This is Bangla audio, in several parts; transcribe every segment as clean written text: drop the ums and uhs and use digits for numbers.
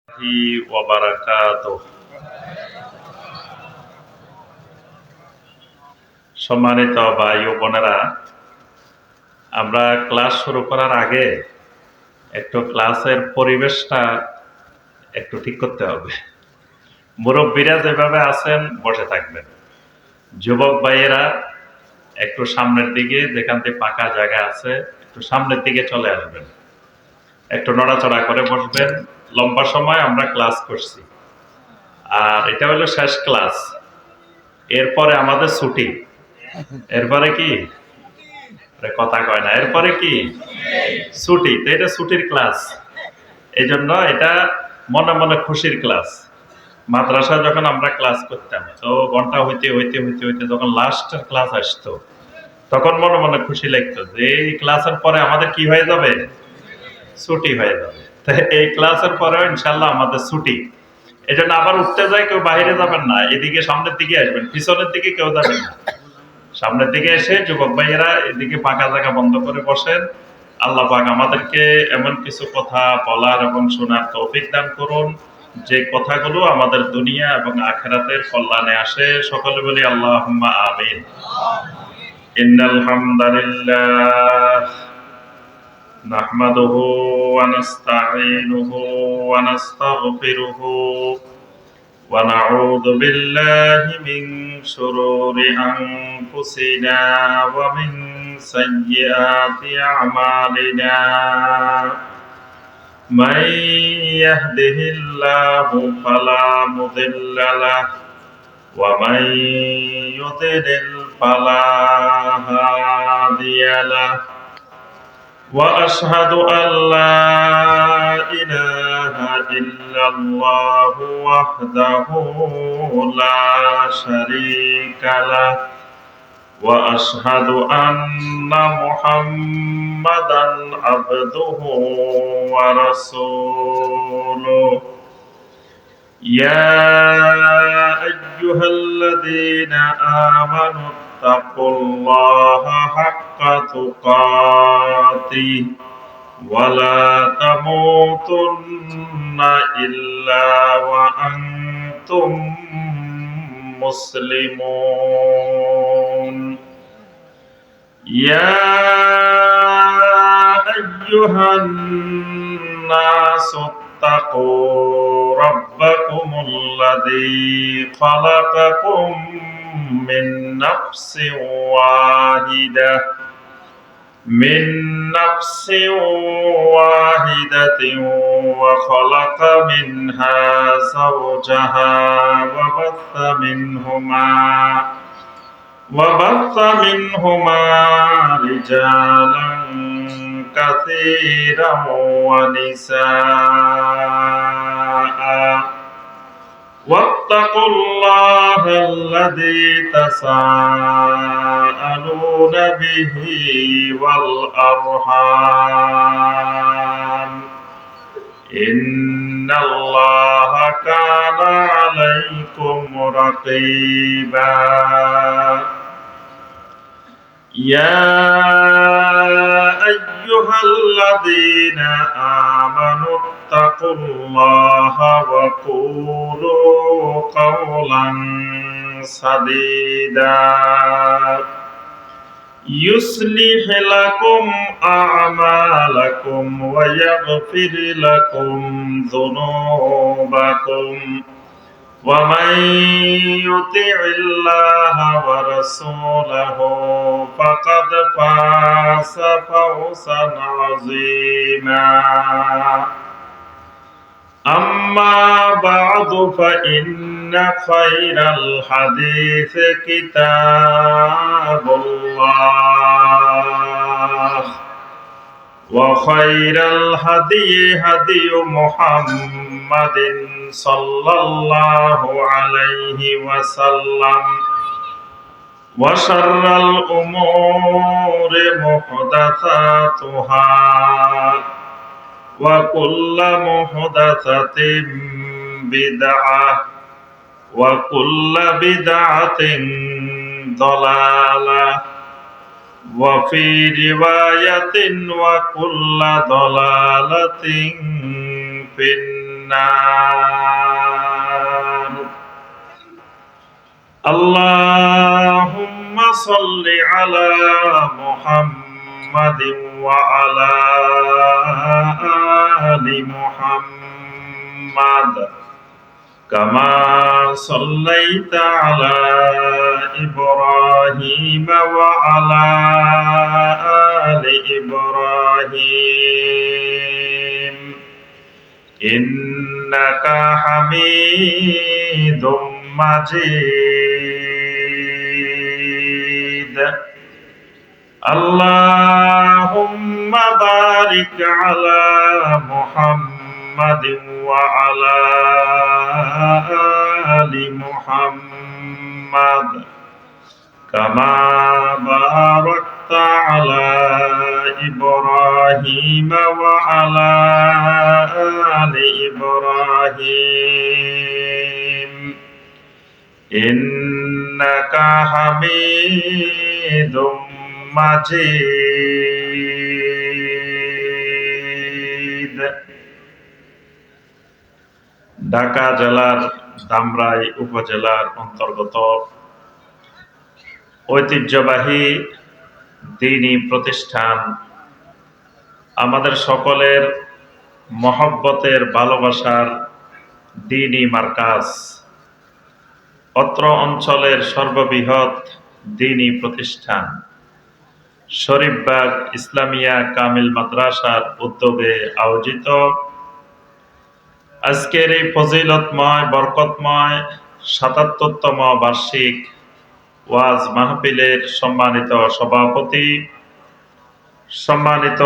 ওয়া বারাকাতুহু। সম্মানিত ভাই ও বোনেরা, আমরা ক্লাস শুরু করার আগে একটু ক্লাসের পরিবেশটা একটু ঠিক করতে হবে। মুরব্বীরা যেভাবে আছেন বসে থাকবেন, যুবক ভাইয়েরা একটু সামনের দিকে, যেখান থেকে ফাঁকা জায়গা আছে একটু সামনের দিকে চলে আসবেন, একটু নড়াচড়া করে বসবেন। লম্বা সময় আমরা ক্লাস করছি, আর এটা হলো শেষ ক্লাস। এরপরে আমাদের ছুটি। এরপরে কি কথা কয় না, এরপরে কি ছুটি। তো এটা ছুটির ক্লাস, এই জন্য এটা মনে মনে খুশির ক্লাস। মাদ্রাসা যখন আমরা ক্লাস করতাম, তো ঘন্টা হইতে হইতে হইতে হইতে যখন লাস্টের ক্লাস আসতো, তখন মনে মনে খুশি লাগতো যে এই ক্লাসের পরে আমাদের কি হয়ে যাবে, ছুটি হয়ে যাবে। তো এই ক্লাসের পরেও ইনশাল্লাহ আমাদের ছুটি। এই জন্য আবার উঠতে যায়, কেউ বাইরে যাবেন না, এদিকে সামনের দিকে আসবেন, পিছনের দিকে কেউ যাবেন না। সামনের দিকে এসে যুবক ভাইয়েরা এদিকে ফাঁকা জায়গা বন্ধ করে বসেন। আল্লাহ পাক আমাদেরকে এমন কিছু কথা বলার এবং শোনার তৌফিক দান করুন, যে কথাগুলো আমাদের দুনিয়া এবং আখিরাতের কল্যাণে আসে। সকলে বলি আল্লাহুম্মা আমিন। ইন্নাল হামদালিল্লাহ নাহমাদুহু ওয়া নাস্তাঈনুহু ওয়া নাস্তাগফিরুহু ونعوذ بالله من شرور أنفسنا ومن سيئات أعمالنا من يهده الله فلا مضل له ومن يضلل فلا هادي له وأشهد أن لا إله إلا الله وحده لا شريك له وأشهد أن محمدا عبده ورسوله يا أيها الذين آمنوا اتقوا الله حق تقاته ولا تموتن إلا وأنتم مسلمون يا أيها الناس اتقوا ربكم الذي خلقكم من نفس واحدة وخلق منها زوجها وبث منهما رجالا كثيرا ونساء واتقوا الله الذي تساءلون به والأرحام إن الله كان عليكم رقيبا يا أيها الذين آمنوا اتقوا الله وقولوا قولا سديدا يصلح لكم أعمالكم ويغفر لكم ذنوبكم ومن يطع الله ورسوله فقد فاز فوزا عظيما أما بعد فإن خير الحديث كتاب الله وخير الهدي هدي محمد صلى الله عليه وسلم وشر الأمور محدثاتها وكل محدثة بدعة وكل بدعة ضلالة وفي رواية وكل ضلالة في النار النار اللهم صل على محمد وعلى آل محمد كما صليت على إبراهيم وعلى آل إبراهيم إنك حميد مجيد اللهم بارك على محمد وعلى آل محمد كما باركت على إبراهيم وعلى آل إبراهيم إنك حميد مجيد ঢাকা জেলার ধামরাই উপজেলার অন্তর্গত ঐতিহ্যবাহী দ্বীনী প্রতিষ্ঠান আমাদের সকলের মহব্বতের ভালোবাসার দ্বীনী মার্কাজ অত্র অঞ্চলের সর্ববৃহৎ দ্বীনী প্রতিষ্ঠান শরীফবাগ ইসলামিয়া কামিল মাদ্রাসার উদ্যোগে আয়োজিত আজকের এই ফজিলতময় বরকতময় ৭৭তম বার্ষিক ওয়াজ মাহফিলের সম্মানিত সভাপতি, সম্মানিত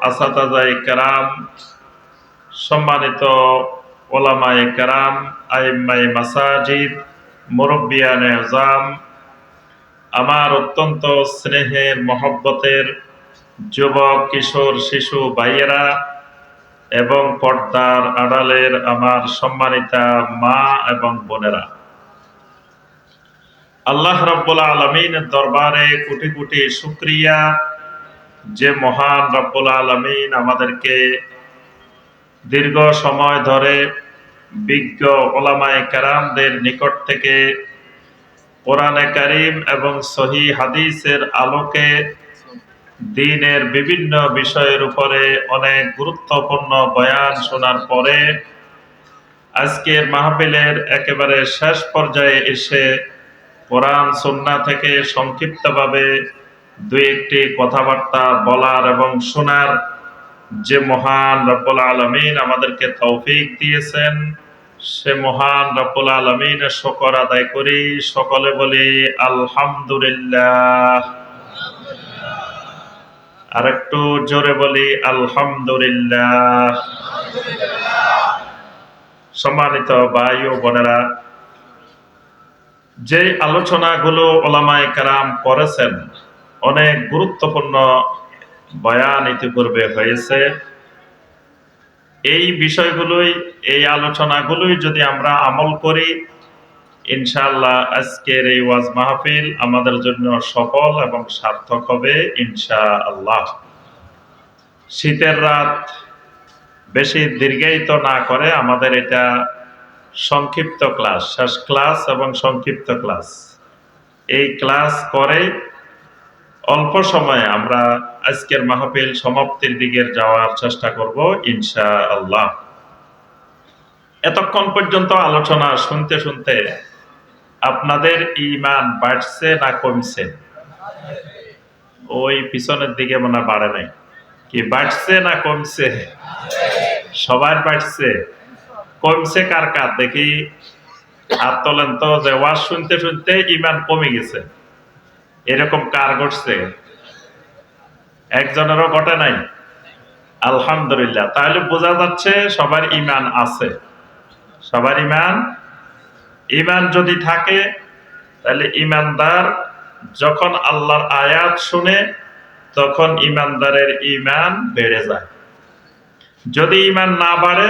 আসাতাজায়ে কেরাম, সম্মানিত ওলামায়ে কেরাম, আইম্মায়ে মাসাজিদ, মুরব্বিয়ানে আযম, আমার অত্যন্ত স্নেহের মহব্বতের যুবক কিশোর শিশু ভাইয়েরা এবং পর্দার আড়ালের আমার সম্মানিতা মা এবং বোনেরা, আল্লাহ রাব্বুল আলামিনের দরবারে কোটি কোটি শুকরিয়া যে মহান রাব্বুল আলামিন আমাদেরকে দীর্ঘ সময় ধরে বিজ্ঞ উলামায়ে কেরামদের নিকট থেকে কোরআনে কারীম এবং সহিহ হাদিসের আলোকে দ্বীনের বিভিন্ন বিষয়ের উপরে অনেক গুরুত্বপূর্ণ বয়ান শোনার পরে আজকের মাহফিলের একেবারে শেষ পর্যায়ে এসে কোরআন সুন্নাহ থেকে সংক্ষিপ্তভাবে দুই একটি কথাবার্তা বলার এবং শোনার যে মহান রব্বুল আলামিন আমাদেরকে তৌফিক দিয়েছেন, সে মহান রব্বুল আলামিনের শুকর আদায় করি। সকলে বলি আলহামদুলিল্লাহ। আর একটু জোরে বলি আলহামদুলিল্লাহ। সম্মানিত ভাই ও বোনেরা, যে আলোচনাগুলো উলামায়ে কেরাম করেছেন, অনেক গুরুত্বপূর্ণ বয়ান ইতিপূর্বে হয়েছে। এই বিষয়গুলোই, এই আলোচনাগুলোই যদি আমরা আমল করি, ইনশাআল্লাহ আজকের এই ওয়াজ মাহফিল আমাদের জন্য সফল এবং সার্থক হবে ইনশাআল্লাহ। শীতের রাত, বেশি দীর্ঘায়িত না করে আমাদের এটা সংক্ষিপ্ত ক্লাস, শেষ ক্লাস এবং সংক্ষিপ্ত ক্লাস, এই ক্লাস করে অল্প সময়ে আমরা আজকের মাহফিল সমাপ্তির দিকে যাওয়ার চেষ্টা করব ইনশাআল্লাহ। এতক্ষণ পর্যন্ত আলোচনা শুনতে শুনতে আপনাদের ঈমান বাড়ছে না কমছে? ওই পিছনের দিকে মনে বাড়ে নাই, কি বাড়ছে না কমছে? সবার বাড়ছে। কমছে কার কার দেখি হাত তোলেন তো, যে ওয়াজ শুনতে শুনতে ঈমান কমে গেছে, এরকম কার ঘটছে? একজনেরও ঘটে নাই? আলহামদুলিল্লাহ। তাহলে বোঝা যাচ্ছে সবার ঈমান আছে। সবার ঈমান যদি থাকে, তাহলে ঈমানদার যখন আল্লাহর আয়াত শুনে তখন ঈমানদারের ঈমান বেড়ে যায়। যদি ঈমান না বাড়ে,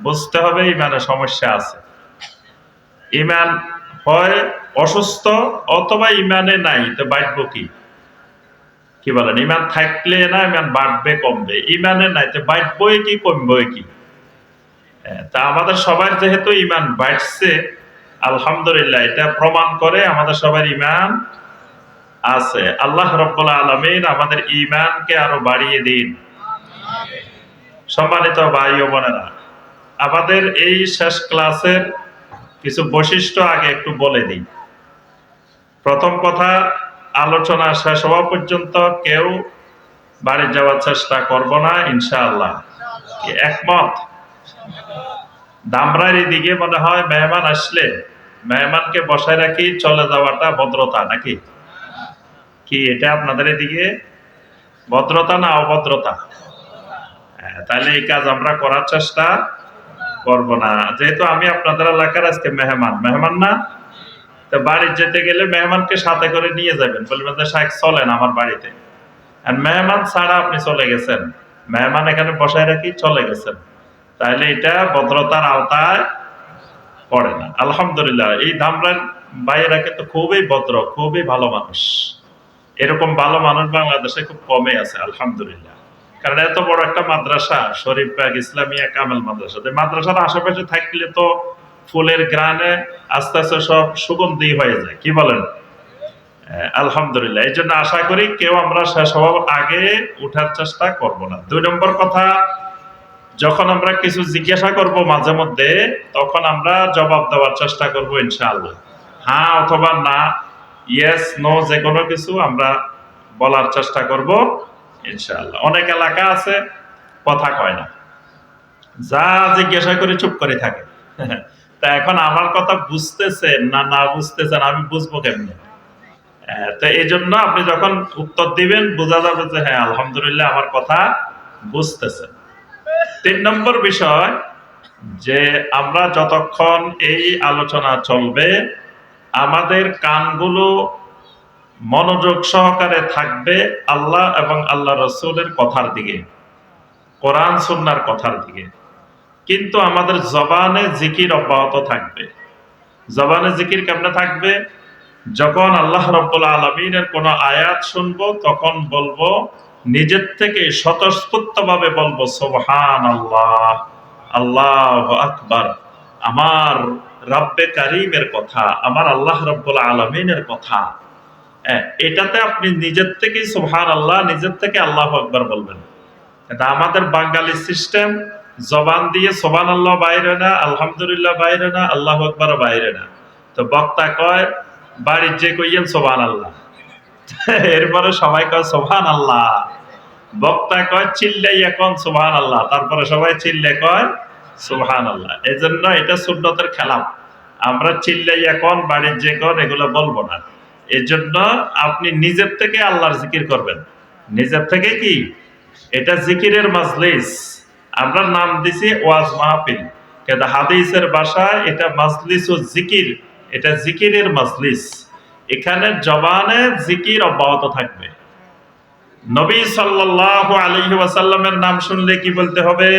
বুঝতে হবে ঈমানে সমস্যা আছে। ঈমান হয় অসুস্থ অথবা ঈমানে নাই, তো বাড়বো কি বলেন? ঈমান থাকলে না ঈমান বাড়বে কমবে, ঈমানে নাই তো বাড়বই কি কমবই কি? তা আমাদের সবার যেহেতু ঈমান বাড়ছে, আলহামদুলিল্লাহ, এটা প্রমাণ করে আমাদের সবার ঈমান আছে। আল্লাহ রাব্বুল আলামিন আমাদের ঈমানকে আরো বাড়িয়ে দিন। সম্মানিত ভাই ও বোনেরা, আমাদের এই শেষ ক্লাসের কিছু বৈশিষ্ট্য আগে একটু বলে দিই। প্রথম কথা, আলোচনা শেষ হওয়া পর্যন্ত কেউ বাড়ি যাওয়ার চেষ্টা করব না, ইনশাআল্লাহ। কি একমত? দামরার এদিকে মনে হয় মেহমান আসলে মেহমানকে বসায় রাখি চলে যাওয়াটা ভদ্রতা নাকি? কি এটা আপনাদের এদিকে ভদ্রতা না অভদ্রতা? তাহলে এই কাজ আমরা করার চেষ্টা করব না। যেহেতু আমি আপনাদের এলাকার আজকে মেহমান না, তো বাড়ি যেতে গেলে মেহমানকে সাথে করে নিয়ে যাবেন, বলবেন যে শাইখ চলেন আমার বাড়িতে। আর মেহমান ছাড়া আপনি চলে গেছেন, মেহমান এখানে বসায় রাখি চলে গেছেন, তাহলে এটা ভদ্রতার আওতায় পড়ে না। আলহামদুলিল্লাহ, এই ধামরার ভাইয়েরা কিন্তু খুবই ভদ্র, খুবই ভালো মানুষ। এরকম ভালো মানুষ বাংলাদেশে খুব কমে আছে, আলহামদুলিল্লাহ। কারণ এত বড় একটা মাদ্রাসা, শরীফবাগ ইসলামিয়া কামেল মাদ্রাসা, মাদ্রাসার আশেপাশে থাকলে তো ফুলের গ্রানে আস্তে আস্তে সব সুগন্ধি হয়ে যায়, কি বলেন? আলহামদুলিল্লাহ। এই জন্য আশা করি কেউ আমরা শেষ হওয়ার আগে উঠার চেষ্টা করব না। 2 নম্বর কথা, যখন আমরা কিছু জিজ্ঞাসা করব মাঝে মধ্যে, তখন আমরা জবাব দেওয়ার চেষ্টা করব ইনশাআল্লাহ। হ্যাঁ অথবা না, ইয়েস নো, যে কোনো কিছু আমরা বলার চেষ্টা করব ইনশাআল্লাহ। অনেক এলাকা আছে কথা কয় না, যা জিজ্ঞাসা করে চুপ করে থাকে। তা এখন আমার কথা বুঝতেছেন না না বুঝতেছেন, আমি বুঝবো কেমনে? তো এই জন্য আপনি যখন উত্তর দিবেন বোঝা যাবে যে হ্যাঁ আলহামদুলিল্লাহ আমার কথা বুঝতেছেন। 3 নম্বর বিষয়, যে আমরা যতক্ষণ এই আলোচনা চলবে আমাদের কানগুলো মনোযোগ সহকারে থাকবে আল্লাহ এবং আল্লাহ রসুলের কথার দিকে, কোরআন সুন্নাহর কথার দিকে। কিন্তু আমাদের জবানে জিকির অব্যাহত থাকবে। জবানে জিকির কেমনে থাকবে? যখন আল্লাহ রাব্বুল আলামিনের কোন আয়াত শুনবো তখন বলবো, নিজের থেকে স্বতঃস্ফূর্তভাবে বলবো সুবহানাল্লাহ, আল্লাহু আকবার। আমার রব্বে কারীমের কথা, আমার আল্লাহ রাব্বুল আলামিনের কথা। এটাতে আপনি নিজের থেকে সুবহানাল্লাহ, নিজের থেকে আল্লাহু আকবার বলবেন। এটা আমাদের বাঙালি সিস্টেম, জবান দিয়ে সুবহানাল্লাহ বাইরে না, আলহামদুলিল্লাহ বাইরে না, আল্লাহু আকবার বাইরে না। তো বক্তা কয় বাড়ির যে কইয়েন সুবহানাল্লাহ, এরপরে সবাই কয় সুবহানাল্লাহ। বক্তা কয় চিল্লাই এখন সুবহানাল্লাহ, তারপরে সবাই চিল্লে কয় সুবহানাল্লাহ। এজন্য এটা সুন্নতের খেলাফ। আমরা চিল্লাই এখন বাড়ির যে কোন এগুলো বলবো না। এজন্য আপনি নিজের থেকে আল্লাহর জিকির করবেন। নিজের থেকে কি? এটা জিকিরের মাজলিস। আমরা নাম দিছি ওয়াজ মাহফিল, কিন্তু হাদিসের ভাষায় এটা মাজলিস ও জিকির, এটা জিকিরের মাজলিস। এখানে জবানে জিকির অব্যাহত থাকবে। নবী সাল্লাল্লাহু আলাইহি ওয়াসাল্লামের নাম শুনলে কি বলতে হবে?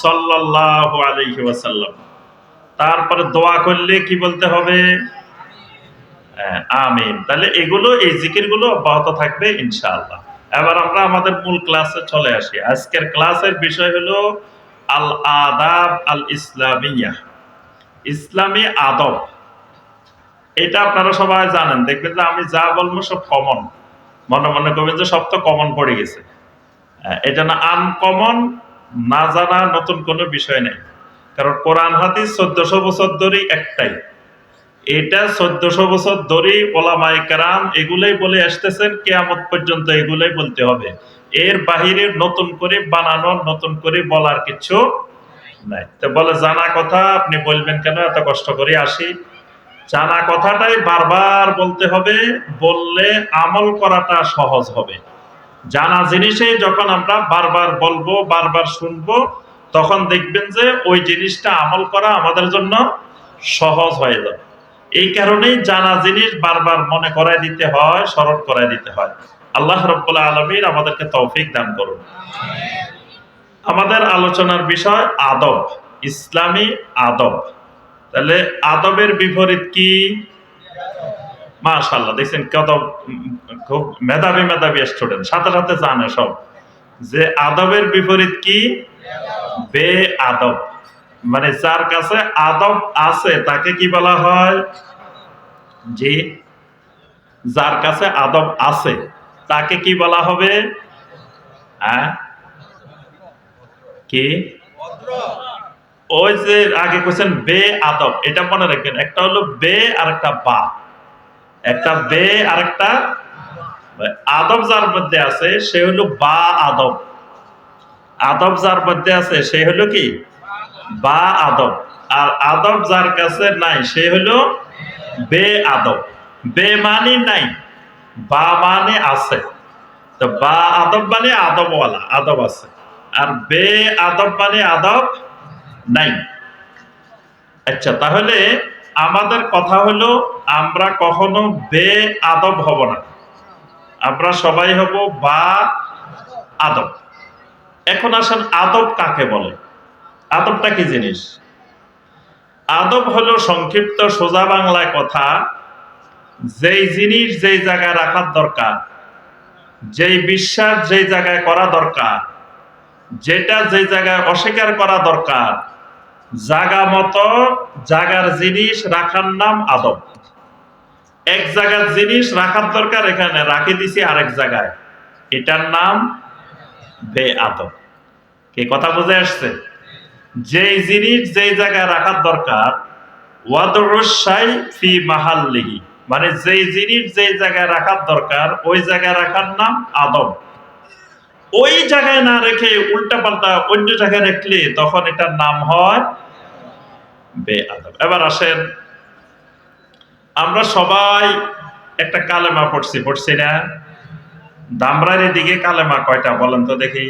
সাল্লাল্লাহু আলাইহি ওয়াসাল্লাম। তারপরে দোয়া করলে কি বলতে হবে? আমিন। তাহলে এগুলো, এই জিকিরগুলো অব্যাহত থাকবে ইনশাআল্লাহ। এবার আমরা আমাদের মূল ক্লাসে চলে আসি। আজকের ক্লাসের বিষয় হলো আল আদাব আল ইসলামিয়া, ইসলামী আদব। এটা আপনারা সবাই জানেন। দেখবেন যে আমি যা বলবো সব কমন, মনে মনে করবেন যে সব তো কমন পড়ে গেছে। এটা না আনকমন, না জানা নতুন কোনো বিষয় নেই। কারণ কোরআন হাদিস 1400 বছর ধরেই একটাই। এটা 1400 বছর ধরেই ওলামায়ে কেরাম এগুলাই বলে আসতেছেন, কিয়ামত পর্যন্ত এগুলাই বলতে হবে। এর বাহিরে নতুন করে বানানোর, নতুন করে বলার কিছু নাই। তো বলে জানা কথা আপনি বলবেন কেন, এত কষ্ট করে আসি? জানা কথাটাই বারবার বলতে হবে, বললে আমল করাটা সহজ হবে। জানা জিনিসে যখন আমরা বারবার বলবো, বারবার শুনবো, তখন দেখবেন যে ওই জিনিসটা আমল করা আমাদের জন্য সহজ হয়ে যাবে। এই কারণেই জানা জিনিস বারবার মনে করাই দিতে হয়, স্মরণ করাই দিতে হয়। আল্লাহ রাব্বুল আলামিন আমাদেরকে তৌফিক দান করুন। আমাদের আলোচনার বিষয় আদব, ইসলামী আদব। তাহলে আদবের বিপরীত কি? মাশাআল্লাহ, দেখছেন কত খুব মেধাবী স্টুডেন্ট, সাথে সাথে জানে সব। যে আদবের বিপরীত কি? বে আদব, মানে যার কাছে আদব আছে তাকে কি বলা হয়? জি, যার কাছে আদব আছে তাকে কি বলা হবে? হ্যাঁ, কি? ওই যে আগে কোশ্চেন বে আদব, এটা মনে রাখবেন, একটা হলো বে আর একটা বা, একটা বে আর একটা আদব। যার মধ্যে আছে সে হলো বা আদব, আদব যার মধ্যে আছে সে হলো কি? বা আদব। আর আদব যার কাছে নাই সে হলো বে আদব। বে মানে নাই, বা মানে আছে। তো বা আদব মানে আদবওয়ালা, আদব আছে। আর বে আদব মানে আদব নাই। আচ্ছা, তাহলে আমাদের কথা হলো আমরা কখনো বে আদব হব না, আমরা সবাই হব বা আদব। এখন আসেন আদব কাকে বলে? আদবটা কি জিনিস? আদব হলো সংক্ষিপ্ত সোজা বাংলায় কথা, যেই জিনিস যেই জায়গায় রাখার দরকার, যেই বিশ্বাস যেই জায়গায় করা দরকার, যেটা যেই জায়গায় অস্বীকার করা দরকার, জায়গা মতো জায়গার জিনিস রাখার নাম আদব। এক জায়গার জিনিস রাখার দরকার, এখানে রাখি দিছি আরেক জায়গায়, এটার নাম বে আদব। কি কথা বুঝে আসছে? যেই জিনিস যেই জায়গায় রাখার দরকার, ওয়াদরুসাই ফি মাহাল্লিহি, মানে যেই জিনিস যেই জায়গায় রাখার দরকার ওই জায়গায় রাখার নাম আদব। ওই জায়গায় না রেখে উল্টা পাল্টা অন্য জায়গায় রাখলে তখন এটার নাম হয় বে আদব। এবার আসেন, আমরা সবাই একটা কালেমা পড়ছি না? দামরার দিকে কালেমা কয়টা বলেন তো দেখি?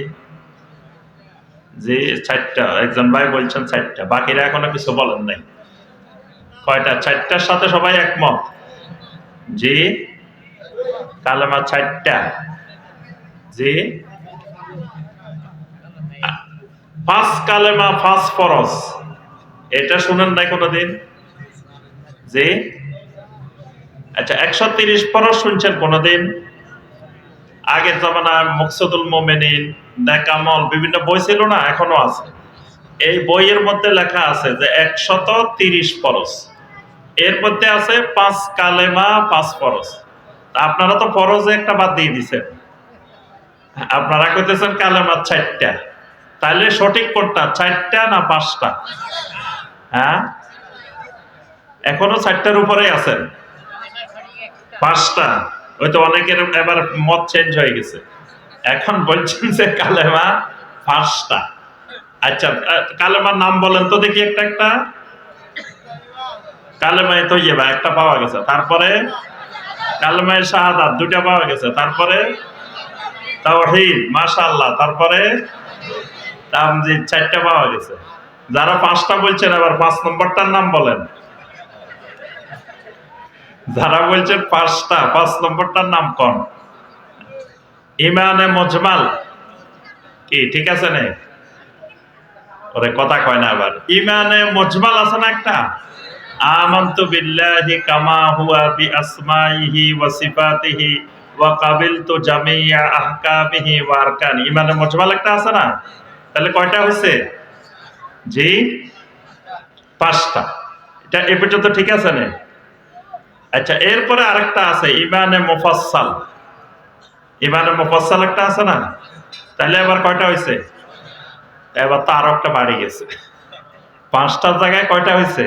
যে 4টা, একজন ভাই বলছেন 4টা, বাকিরা এখনো কিছু বলেন নাই। কয়টা? 4টার সাথে সবাই একমত? জি, কালেমা 4টা। জি, 5 কালেমা 5 ফরজ, এটা শুনেন নাই কোনোদিন? জি, আচ্ছা, 130 ফরজ শুনছেন কোনোদিন? আগের জমানায় মুকসুদুল মোমেনিন, নেকামল, বিভিন্ন বই ছিল না, এখনো আছে। এই বইয়ের মধ্যে লেখা আছে যে 130 ফরজ, এর মধ্যে আছে 5 কালেমা 5 ফরজ। আপনারা তো ফরজে একটা বাদ দিয়ে দিচ্ছেন, আপনারা কইতেছেন কালেমা 4টা। তাহলে সঠিক কোনটা, 4টা না 5টা? হ্যাঁ, এখনো 4টার উপরে আছেন? 5টা? ওই তো অনেকের এবার মত চেঞ্জ হয়ে গেছে, এখন বলছেন যে কালেমা 5টা। আচ্ছা, কালেমার নাম বলেন তো দেখি একটা একটা। কালেমায়ে তৈয়বা একটা পাওয়া গেছে, তারপরে কালেমায়ে শাহাদাত 2টা পাওয়া গেছে, তারপরে তাওহীদ, মাশাআল্লাহ, তারপরে তামজিদ 4টা পাওয়া গেছে। যারা 5টা বলছেন আবার 5 নম্বরটার নাম বলেন। যারা বলছেন 5টা, 5 নম্বরটার নাম কোন? ইমানে মুজমাল কি ঠিক আছে না? ওরে কথা কয় না আবার। ইমানে মুজমাল আছে না একটা, আমানতু বিল্লাহি কামা হুয়া বিআসমাইহি ওয়া সিফাতিহি ওয়া কাবিলতু জামিয়া আহকামিহি ওয়া আরকানি, ইমানে মুজমাল একটা আছে না? তাহলে কয়টা হইছে? জি, 5টা। এটা এ পর্যন্ত ঠিক আছে না? আচ্ছা, এরপরে আরেকটা আছে ইমানে মুফাসসাল, ইমানে মুফাসসাল একটা আছে না? তাহলে এবার কয়টা হইছে? এবার তো আরো একটা বাড়ি গেছে, 5টার জায়গায় কয়টা হইছে?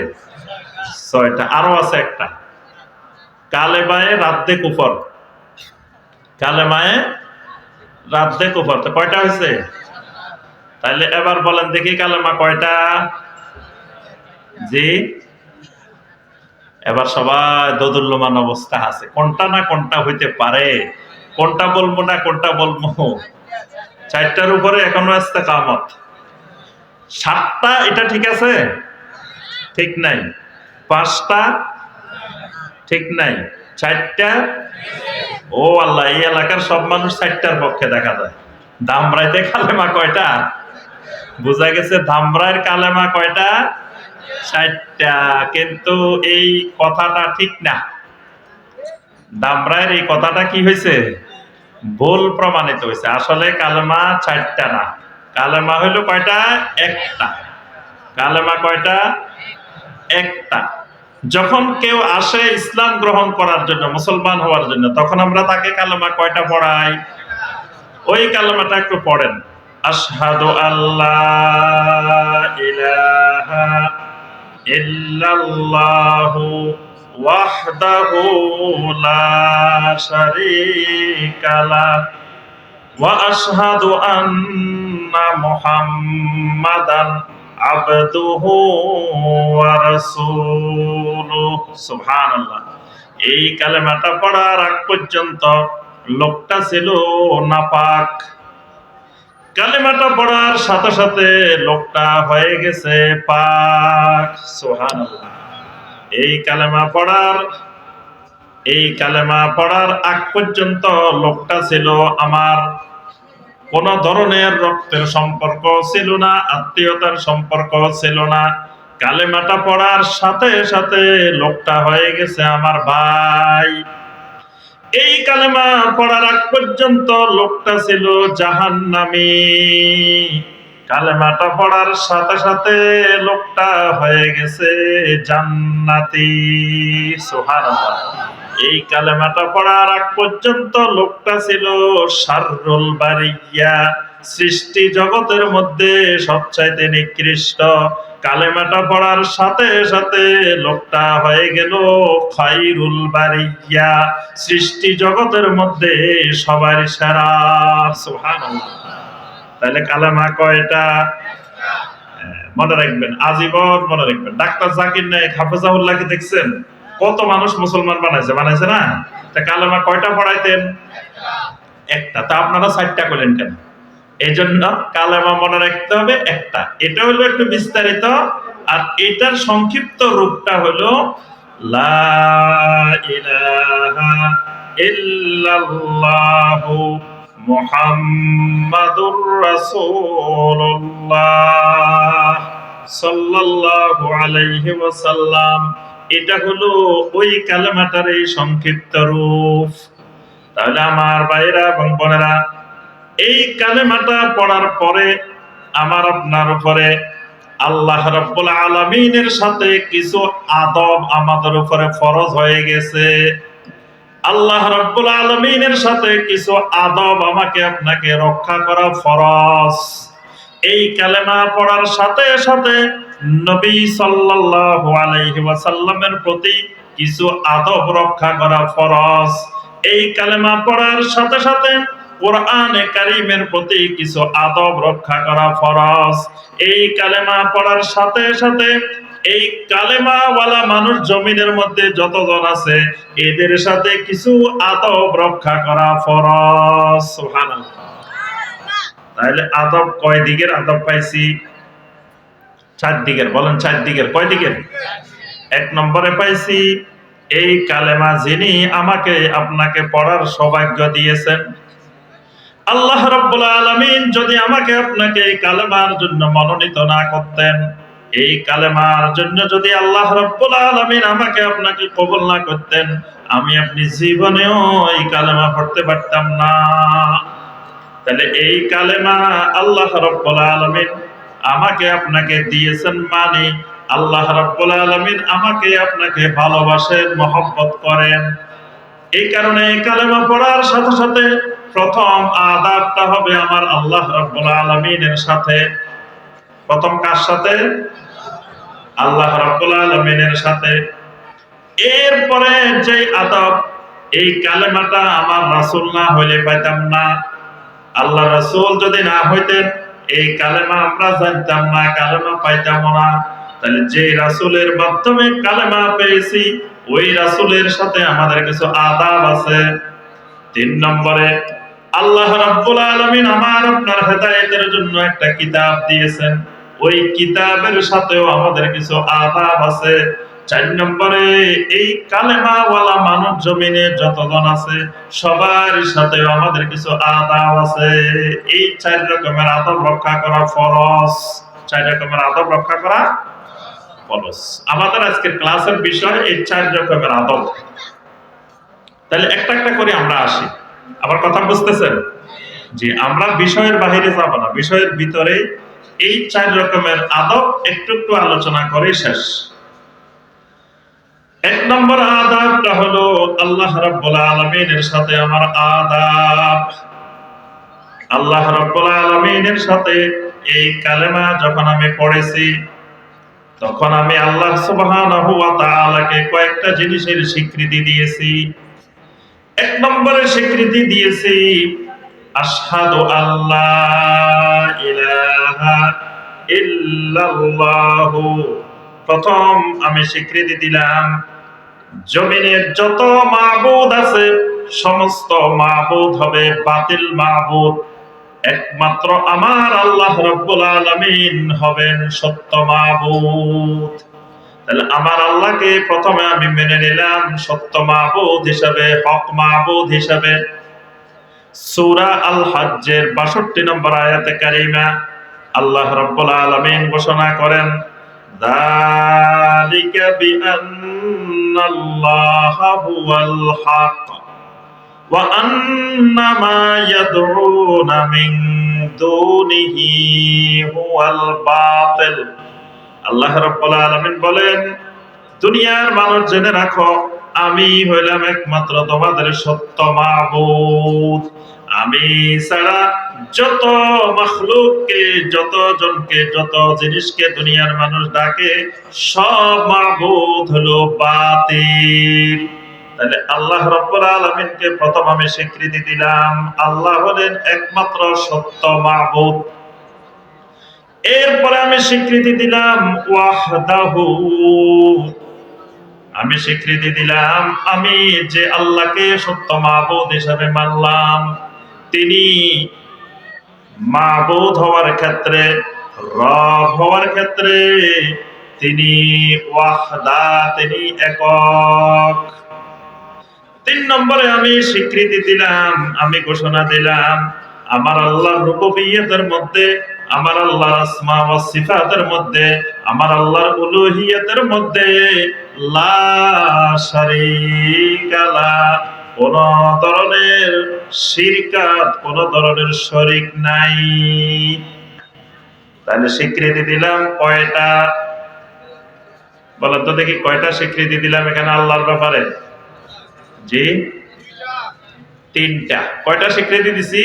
6টা। আরো আছে একটা কালেমায়ে রাদ্দে কুফর, কালেমায়ে রাদ্দে কুফর, তো কয়টা হইছে? তাহলে এবার বলেন দেখি কালেমা কয়টা? জি, এবার সবাই দোদুল্যমান অবস্থা আছে, কোনটা না কোনটা হইতে পারে, কোনটা বলবো না কোনটা বলবো। 4টার উপরে এখনো আসতে কামত। 7টা এটা ঠিক আছে? ঠিক নাই। 5টা ঠিক নাই। 4টা? ও আল্লাহ, এই এলাকার সব মানুষ 4টার পক্ষে দেখা যায়। ধামরাইতে কালেমা কয়টা? বোঝা গেছে ধামরাইয়ের কালেমা কয়টা? 4টা। কিন্তু এই কথাটা ঠিক না, ধামরাইয়ের এই কথাটা কি হয়েছে? ভুল প্রমাণিত হয়েছে। আসলে কালেমা 4টা না, কালেমা হইল কয়টা? একটা। কালেমা কয়টা? একটা। যখন কেউ আসে ইসলাম গ্রহণ করার জন্য, মুসলমান হওয়ার জন্য, তখন আমরা তাকে কালেমা কয়টা পড়াই? ওই কালেমাটা একটু পড়েন। আশহাদু আল্লাহ ইলাহা ইল্লাল্লাহু ওয়াহদাহু লা শারীকা লাহ ওয়া আশহাদু আন্না মুহাম্মাদান আবদুহু ওয়া রাসূলুহু। সুবহানাল্লাহ। এই কালেমাটা পড়ার আগ পর্যন্ত লোকটা ছিল নাপাক। কালেমাটা পড়ার সাথে সাথে লোকটা হয়ে গেছে পাক। সুবহানাল্লাহ। এই কালেমা পড়ার আগ পর্যন্ত লোকটা ছিল আমার কোন ধরনের রক্তের সম্পর্ক ছিল না, আত্মীয়তার সম্পর্ক ছিল না। কালেমাটা পড়ার সাথে সাথে লোকটা হয়ে গেছে আমার ভাই। এই কালেমা পড়ার আগ পর্যন্ত লোকটা ছিল জাহান্নামী। কালেমাটা পড়ার সাথে সাথে লোকটা হয়ে গেছে জান্নাতি। সুবহানাল্লাহ। এই কালেমাটা পড়ার আগ পর্যন্ত লোকটা ছিল শাররুল বারিয়া, সৃষ্টি জগতের মধ্যে সবচাইতে নিকৃষ্ট। কালেমাটা পড়ার সাথে সাথে লোকটা হয়ে গেল খায়রুল বারিয়া, সৃষ্টি জগতের মধ্যে সবার সেরা। সুবহানাল্লাহ। তাহলে কালেমা কয়টা? মনে রাখবেন, আজীবন মনে রাখবেন। ডাক্তার জাকির নায়েক হাফেজাহুল্লাহকে দেখছেন কত মানুষ মুসলমান বানাইছে না? তা কালেমা কয়টা পড়াইতেন? একটা। তা আপনারা 4টা করলেন কেন? এই জন্য কালেমা মনে রাখতে হবে একটা। এটা হলো একটু বিস্তারিত, আর এটার সংক্ষিপ্ত রূপটা হলো লা ইলাহা ইল্লাল্লাহু মুহাম্মাদুর রাসূলুল্লাহ সাল্লাল্লাহু আলাইহি ওয়াসাল্লাম। এটা হলো ওই কালেমাটার এই সংক্ষিপ্ত রূপ। তাহলে আমার ভাইরা এবং বোনেরা, এই কালেমাটা পড়ার পরে আমার আপনার উপরে আল্লাহ রাব্বুল আলামিনের সাথে কিছু আদব আমাদের উপরে ফরজ হয়ে গেছে। আল্লাহ রাব্বুল আলামিনের সাথে কিছু আদব আমাকে আপনাকে রক্ষা করা ফরজ। এই কালেমা পড়ার সাথে সাথে নবী সাল্লাল্লাহু আলাইহি ওয়াসাল্লামের প্রতি কিছু আদব রক্ষা করা ফরজ। এই কালেমা পড়ার সাথে সাথে কোরআনে কারীমের প্রতি কিছু আদব রক্ষা করা ফরজ। এই কালেমা পড়ার সাথে সাথে এই কালেমাওয়ালা মানুষ জমিনের মধ্যে যতজন আছে এদের সাথে কিছু আদব রক্ষা করা ফরজ। সুবহানাল্লাহ। তাহলে আদব কয় দিকের আদব পাইছি? 4 দিকের। বলেন 4 দিকের। কয় দিকের? 1 নম্বরে পাইছি এই কালেমা যিনি আমাকে আপনাকে পড়ার সৌভাগ্য দিয়েছেন, আল্লাহ রাব্বুল আলামিন যদি আমাকে আপনাকে এই কালেমার জন্য মনোনীত না করতেন, এই কালেমার জন্য যদি আল্লাহ রাব্বুল আলামিন আমাকে আপনাকে কবুল না করতেন, আমি আপনি জীবনেও এই কালেমা পড়তে পারতাম না। তাহলে এই কালেমা আল্লাহ রাব্বুল আলামিন আমাকে আপনাকে দিয়েছেন, মানে আল্লাহ রাব্বুল আলামিন আমাকে আপনাকে ভালোবাসেন, মহব্বত করেন। এই কারণে এই কালেমা পড়ার সাথে সাথে প্রথম আদাবটা হবে আমার আল্লাহ রাব্বুল আলামিনের সাথে। প্রথম কার সাথে? আল্লাহ রাব্বুল আলামিনের সাথে। এরপরে যে আদব, এই কালেমাটা আমার রাসূল না হইলে পাইতাম না। আল্লাহ রাসূল যদি না হইতেন এই কালেমা আমরা জানতাম না, কালেমা পাইতাম না। তাহলে যে রাসূলের মাধ্যমে কালেমা পেয়েছি ওই রাসূলের সাথে আমাদের কিছু আদাব আছে। 3 নম্বরে আল্লাহ রাব্বুল আলামিন আমার আপনার হেদায়েতের জন্য একটা কিতাব দিয়েছেন, ওই কিতাবের সাথেও আমাদের কিছু আদাব আছে। 4 নম্বরে এই কালেমাওয়ালা মানব জমিনে যতজন আছে সবার সাথেও আমাদের কিছু আদাব আছে। এই 4 রকমের আদব রক্ষা করা ফরজ। 4 রকমের আদব রক্ষা করা ফরজ। আমাদের আজকের ক্লাসের বিষয় এই 4 রকমের আদব। তাহলে একটা একটা করে আমরা আসি। আমার কথা বুঝতেছেন? যে আমরা বিষয়ের বাহিরে যাব না, বিষয়ের ভিতরে এই 4 রকমের আদব একটু একটু আলোচনা করে শেষ। 1 নম্বর আদাবটা হলো আল্লাহ রাব্বুল আলামিনের সাথে আমার আদাব। আল্লাহ রাব্বুল আলামিনের সাথে এই কালেমা যখন আমি পড়েছি, তখন আমি আল্লাহ সুবহানাহু ওয়া তাআলাকে কয়েকটা জিনিসের স্বীকৃতি দিয়েছি। 1 নম্বরে স্বীকৃতি দিয়েছি আশহাদু আল্লা ইলাহা ইল্লাল্লাহু। প্রথম আমি স্বীকৃতি দিলাম জমিনে যত মাবুদ আছে সমস্ত মাবুদ হবে বাতিল মাবুদ, একমাত্র আমার আল্লাহ রাব্বুল আলামিন হবেন সত্য মাবুদ। তাহলে আমার আল্লাহকে প্রথমে আমি মেনে নিলাম সত্য মাবুদ হিসাবে, হক মাবুদ হিসাবে। সূরা আল হজ্জের ৬২ নম্বর আয়াতে কারিমা আল্লাহ রাব্বুল আলামিন ঘোষণা করেন, যালিকা বিআন্নাল্লাহা হুয়াল হক ওয়া আন্না মা ইয়াদউনা মিন দুনিহি হুয়াল বাতিল। আল্লাহ রাব্বুল আলামিন বলেন, দুনিয়ার মানুষ জেনে রাখো, আমি হইলাম একমাত্র তোমাদের সত্য মাবুদ। আমি ছাড়া যত মাখলুককে, যত জনকে, যত জিনিসকে দুনিয়ার মানুষ ডাকে, সব মাবুদ হলো বাতিল। তাহলে আল্লাহ রাব্বুল আলামিনকে প্রথম আমি স্বীকৃতি দিলাম আল্লাহ হলেন একমাত্র সত্য মাবুদ। এরপরে আমি স্বীকৃতি দিলাম ওয়াহদাহু। আমি স্বীকৃতি দিলাম আমি যে আল্লাহকে সত্য মাবুদ হিসাবে মানলাম, তিনি মাবুদ হওয়ার ক্ষেত্রে, রব হওয়ার ক্ষেত্রে তিনি ওয়াহদা, তিনি একক। 3 নম্বরে আমি স্বীকৃতি দিলাম, আমি ঘোষণা দিলাম আমার আল্লাহর রুবুবিয়্যতের মধ্যে, আমার আল্লাহর আসমা ওয়া সিফাতের মধ্যে, আমার আল্লাহর উলুহিয়তের মধ্যে লা শারীকা লা, কোন ধরনের শিরকাত, কোন ধরনের শরীক নাই। তাহলে স্বীকৃতি দিলাম কয়টা? বলেন তো দেখি কয়টা স্বীকৃতি দিলাম এখানে আল্লাহর ব্যাপারে? জি, 3টা। কয়টা স্বীকৃতি দিছি?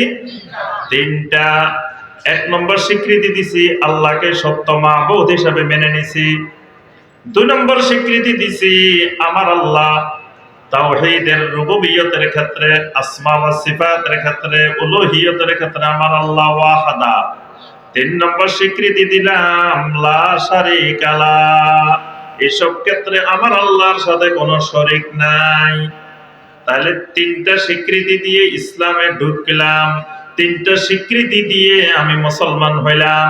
3টা। 1 নম্বর স্বীকৃতি দিছি আল্লাহকে সত্য মাবুদ হিসাবে মেনে নিছি। 2 নম্বর স্বীকৃতি দিছি আমার আল্লাহ তাওহীদের রুবুবিয়তের ক্ষেত্রে, আসমা ওয়া সিফাতের ক্ষেত্রে, উলুহিয়তের ক্ষেত্রে আমার আল্লাহ ওয়াহদা। 3 নম্বর স্বীকৃতি দিলাম লা শারীকা লা, এসব ক্ষেত্রে আমার আল্লাহর সাথে কোনো শরীক নাই। তাহলে 3টা স্বীকৃতি দিয়ে ইসলামে ঢুকলাম, 3টা স্বীকৃতি দিয়ে আমি মুসলমান হইলাম।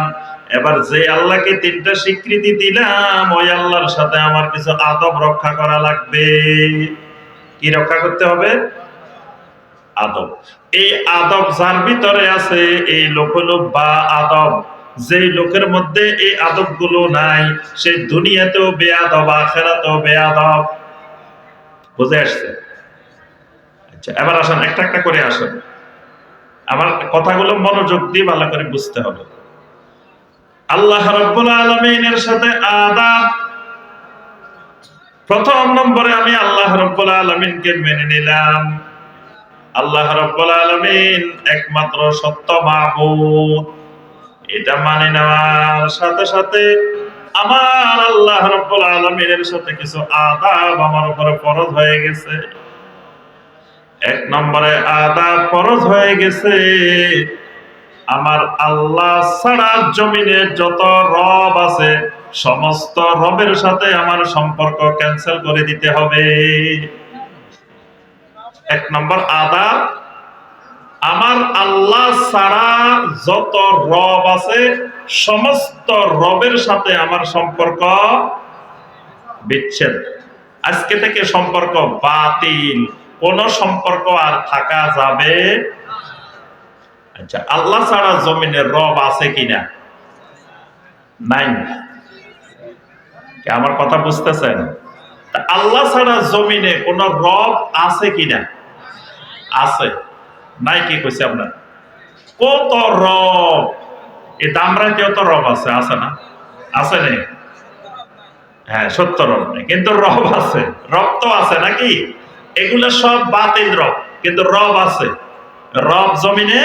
এবার যে আল্লাহকে 3টা স্বীকৃতি দিলাম, ওই আল্লাহর সাথে আমার কিছু আদব রক্ষা করা লাগবে। কি রক্ষা করতে হবে? আদব। এই আদব যার ভিতরে আছে এই লোক হলো বা আদব। যে লোকের মধ্যে এই আদবগুলো নাই সে দুনিয়াতেও বেয়াদব, আখিরাতেও বেয়াদব। বুঝে আসছে? আচ্ছা, এবার আসেন একটা একটা করে আসেন, আমার কথাগুলো মনোযোগ দিয়ে ভালো করে বুঝতে হবে। আল্লাহ রাব্বুল আলামিনের সাথে আদব। প্রথম নম্বরে আমি আল্লাহ রাব্বুল আলামিনকে মেনে নিলাম আল্লাহ রাব্বুল আলামিন একমাত্র সত্য মাবুদ। এটা মানে নেওয়ার সাথে সাথে আমার আল্লাহ রাব্বুল আলামিনের সাথে কিছু আদব আমার উপরে ফরজ হয়ে গেছে। 1 নম্বরে আদব ফরজ হয়ে গেছে, আমার আল্লাহ ছাড়া জমিনে যত রব আছে সমস্ত রবের সাথে আমার সম্পর্ক ক্যান্সেল করে দিতে হবে। 1 নম্বর আদব, আমার আল্লাহ ছাড়া যত রব আছে সমস্ত রবের সাথে আমার সম্পর্ক বিচ্ছেদ। আজকে থেকে সম্পর্ক বাতিল, কোন সম্পর্ক আর থাকা যাবে। আচ্ছা, আল্লাহ ছাড়া জমিনের রব আছে কিনা? নাই। আমার কথা বুঝতেছেন? আল্লাহ ছাড়া জমিনে কোন রব আছে কিনা? আছে। নাই কি কইছে আপনার? কত রব! এই দামরাতেও তো রব আছে, আছে না? আছে নেই? হ্যাঁ, সত্য রব নেই, কিন্তু রব আছে। রব তো আছে নাকি? এগুলো সব বাতিল রব, কিন্তু রব আছে। রব জমিনে।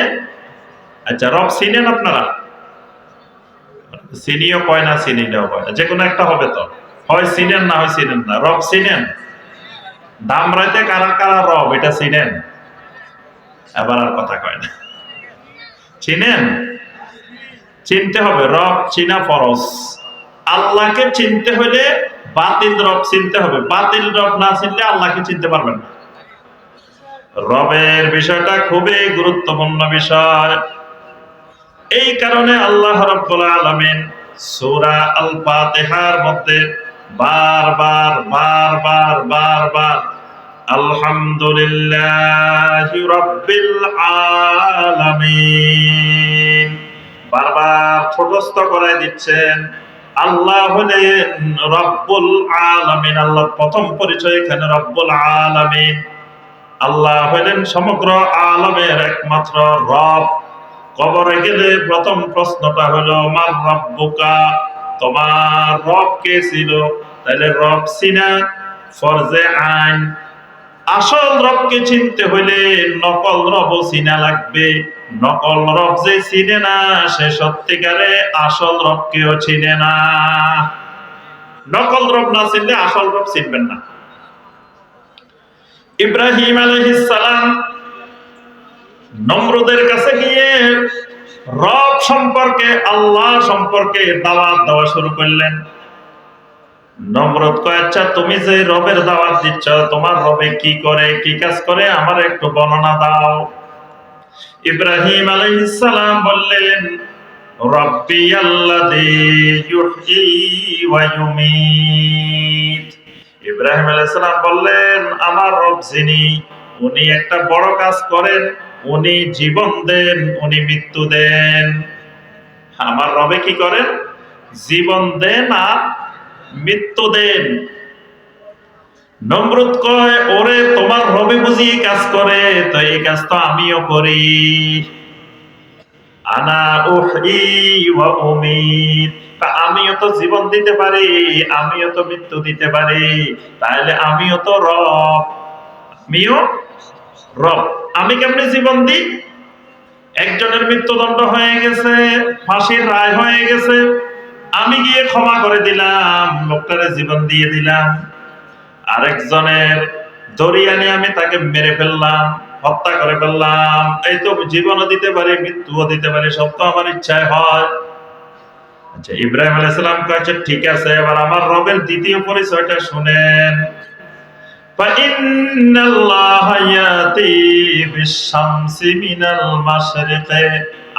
আচ্ছা, রব চিনেন আপনারা? চিনিও কয় না, চিনিলেও কয় না, যে কোনো একটা হবে তো। হয় চিনেন, না হয় চিনেন না। রব চিনেন? দামরাইতে কারা কারা রব এটা চিনেন? এবার আর কথা কয় না। চিনেন? চিনতে হবে, রব চিনা ফরজ। আল্লাহকে চিনতে হলে বাতিল রব চিনতে হবে। বাতিল রব না চিনলে আল্লাহকে চিনতে পারবেন না। রবের বিষয়টা খুবই গুরুত্বপূর্ণ বিষয়। এই কারণে আল্লাহ রাব্বুল আলামিন সূরা আল ফাতিহার মধ্যে বারবার আলহামদুলিল্লাহি রাব্বিল আলামিন বারবার ছোটস্থ করায় দিচ্ছেন। আল্লাহ হলেন রব্বুল আলামিন। আল্লাহর প্রথম পরিচয় এখানে রব্বুল আলামিন। আল্লাহ হলেন সমগ্র আলমের একমাত্র রব। কবরে গেলে প্রথম প্রশ্নটা হলো মার রব্বুকা, তোমার রব কে ছিল? তাহলে রব চিনা ফরজে আইন। আসল রবকে চিনতে হইলে নকল রব চিনা লাগবে। নকল রব যে চিনে না, সে সত্যিকারে আসল রবকেও চিনে না। নকল রব না চিনলে আসল রব চিনবেন না। ইব্রাহিম আলাইহিস সালাম নমরুদের কাছে গিয়ে রব সম্পর্কে, আল্লাহ সম্পর্কে দাওয়াত দেওয়া শুরু করলেন। নমরুদ কয়, আচ্ছা তুমি যে রবের দাওয়াত দিচ্ছ, তোমার রবে কি করে, কি কাজ করে, আমার একটু বর্ণনা দাও। ইব্রাহিম আলাইহিস সালাম বললেন, রব্বি আল্লাযী ইউহয়ী ওয়া ইউমীত। ইব্রাহিম আলাইহিস সালাম বললেন, আমার রব যিনি, উনি একটা বড় কাজ করেন, উনি জীবন দেন, উনি মৃত্যু দেন। আমার রবে কি করেন? জীবন দেন আর মৃত্যু দেন। নমরুদ কয়, ওরে তোমার রবে বুঝি কাজ করে, তো এই কাজ তো আমিও করি। আনা উহয়ী ওয়া উমীত, আমিও তো জীবন দিতে পারি, আমিও তো মৃত্যু দিতে পারি, তাহলে আমিও তো রব। আমিও রব। আমি কেমনে জীবন দিই? একজনের মৃত্যুদণ্ড হয়ে গেছে, ফাঁসির রায় হয়ে গেছে, আমি গিয়ে ক্ষমা করে দিলাম, লোকটারে জীবন দিয়ে দিলাম। আরেকজনের দরিয়ানে আমি তাকে মেরে ফেললাম, হত্যা করে ফেললাম। এই তো জীবনও দিতে পারি, মৃত্যুও দিতে পারি, সব তো আমার ইচ্ছায় হয়। আচ্ছা, ইব্রাহিম আলাইহিস সালাম কাছে ঠিক আছে, এবার আমার রবের দ্বিতীয় পরিচয়টা শুনেন। ফাইন্নাল্লাহা ইয়াতি বিশ-শামসি মিনাল মাশরিকি,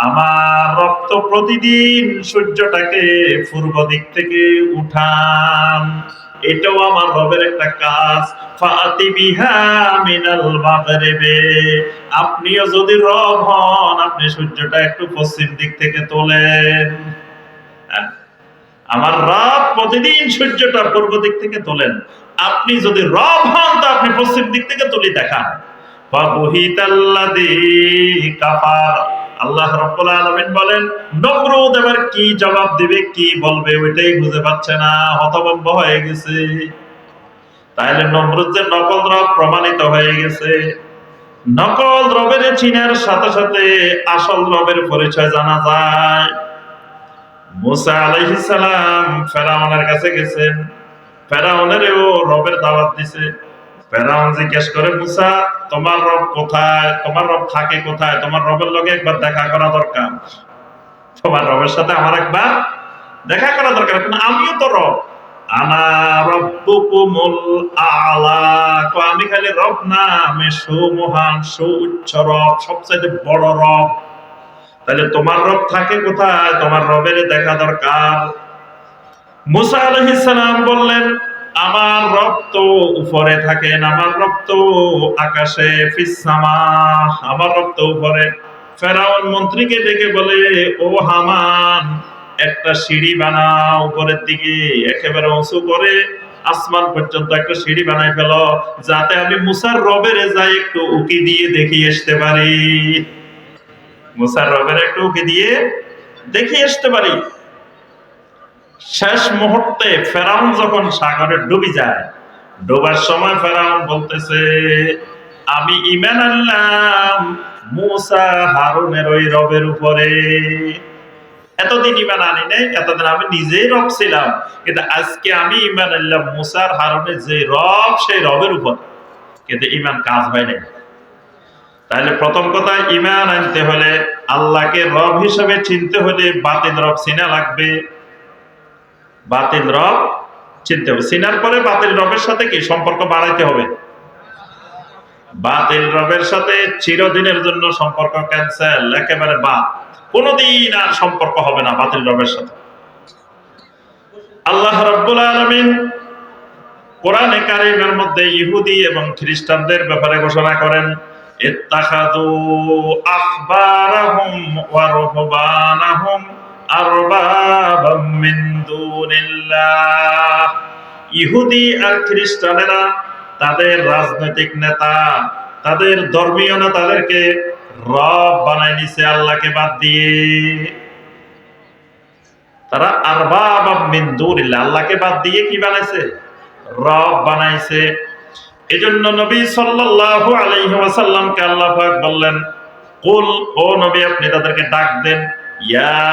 আমার রব তো প্রতিদিন সূর্যটাকে পূর্ব দিক থেকে উঠান। এটাও আমার রবের একটা কাজ। ফাতি বিহা মিনাল মাগরিবি, আপনিও যদি রব হন, আপনি সূর্যটা একটু পশ্চিম দিক থেকে তোলেন। আমার রব প্রতিদিন সূর্যটা পূর্ব দিক থেকে তোলেন। আপনি যদি রব হন, তো আপনি পশ্চিম দিক থেকে তুলে দেখান। ফাবুহিতাল্লাযী কাফার, আল্লাহ রাব্বুল আলামিন বলেন, নমরুদ এবার কি জবাব দিবে, কি বলবে, ওইটাই বুঝে পাচ্ছে না, হতভম্ব হয়ে গেছে। তাহলে নমরুদ যে নকল রব প্রমাণিত হয়ে গেছে। নকল রবের চিনার সাথে সাথে আসল রবের পরিচয় জানা যায়। মুসা আলাইহিস সালাম ফেরাউনের কাছে গেছেন, ফেরাউনেরও রবের দাওয়াত দিছে। ফেরাউন জিজ্ঞেস করে, মুসা তোমার রব কোথায়, তোমার রব থাকে কোথায়, তোমার রবের লগে একবার দেখা করা দরকার, তোমার রবের সাথে আমার একবার দেখা করা দরকার। আমিও তো রব, আনা রব্বুকুমুল আ'লা, তো আমি খালি রব না, আমি সুমহান সুউচ্চ রব, সবচেয়ে বড় রব। তাহলে তোমার রব থাকে কোথায়, তোমার রবের দেখা দরকার। মুসা আলাইহিস সালাম বললেন, আমার রব তো উপরে থাকেন, আমার রব তো আকাশে, ফিস সামা, আমার রব তো উপরে। ফেরাউন মন্ত্রীকে ডেকে বলে, ও হামান, একটা সিঁড়ি বানাও উপরের দিকে, একেবারে উঁচু করে আসমান পর্যন্ত একটা সিঁড়ি বানাই ফেলো, যাতে আমি মুসার রবের যাই একটু উকি দিয়ে দেখি আসতে পারি। মুসার রবের একটু উকি দিয়ে দেখে আসতে পারি। শেষ মুহূর্তে ফেরাউন যখন সাগরে ডুবে যায়, ডোবার সময় ফেরাউন বলতেছে, আমি ঈমান আনলাম মুসা হারুনের ওই রবের উপরে। এতদিন ঈমান আনি নাই, এতদিন আমি নিজেই রব ছিলাম, কিন্তু আজকে আমি ঈমান আনলাম মুসার হারুনের যে রব, সেই রবের উপর। কিন্তু ঈমান কাজ হয় নাই। তাহলে প্রথম কথা, ঈমান আনতে হলে, আল্লাহকে রব হিসেবে চিনতে হলে বাতিল রব চিনা লাগবে। বাতিল রব চিনতে হবে, চিনার পরে বাতিল রবের সাথে কি সম্পর্ক বাড়াইতে হবে। বাতিল রবের সাথে চিরদিনের জন্য সম্পর্ক ক্যান্সেল, একেবারে বাদ, কোনদিন আর সম্পর্ক হবে না বাতিল রবের সাথে। আল্লাহ রাব্বুল আলামিন কোরআনে কারীমের মধ্যে ইহুদি এবং খ্রিস্টানদের ব্যাপারে ঘোষণা করেন, ইত্তাখাযু আহবারাহুম ওয়া রুহবানাহুম আরবাবাম মিন দুনিল্লাহ। ইহুদি আর খ্রিস্টানেরা তাদের রাজনৈতিক নেতা, তাদের ধর্মীয় নেতাদেরকে রব বানায় নিছে আল্লাহকে বাদ দিয়ে। তারা আরবাবাম মিন দুনিল্লাহ, আল্লাহকে বাদ দিয়ে কি বানাইছে? রব বানাইছে। এজন্য নবী সাল্লাল্লাহু আলাইহি ওয়াসাল্লামকে আল্লাহ পাক বললেন, কুল, ও নবী আপনি তাদেরকে ডাক দেন, ইয়া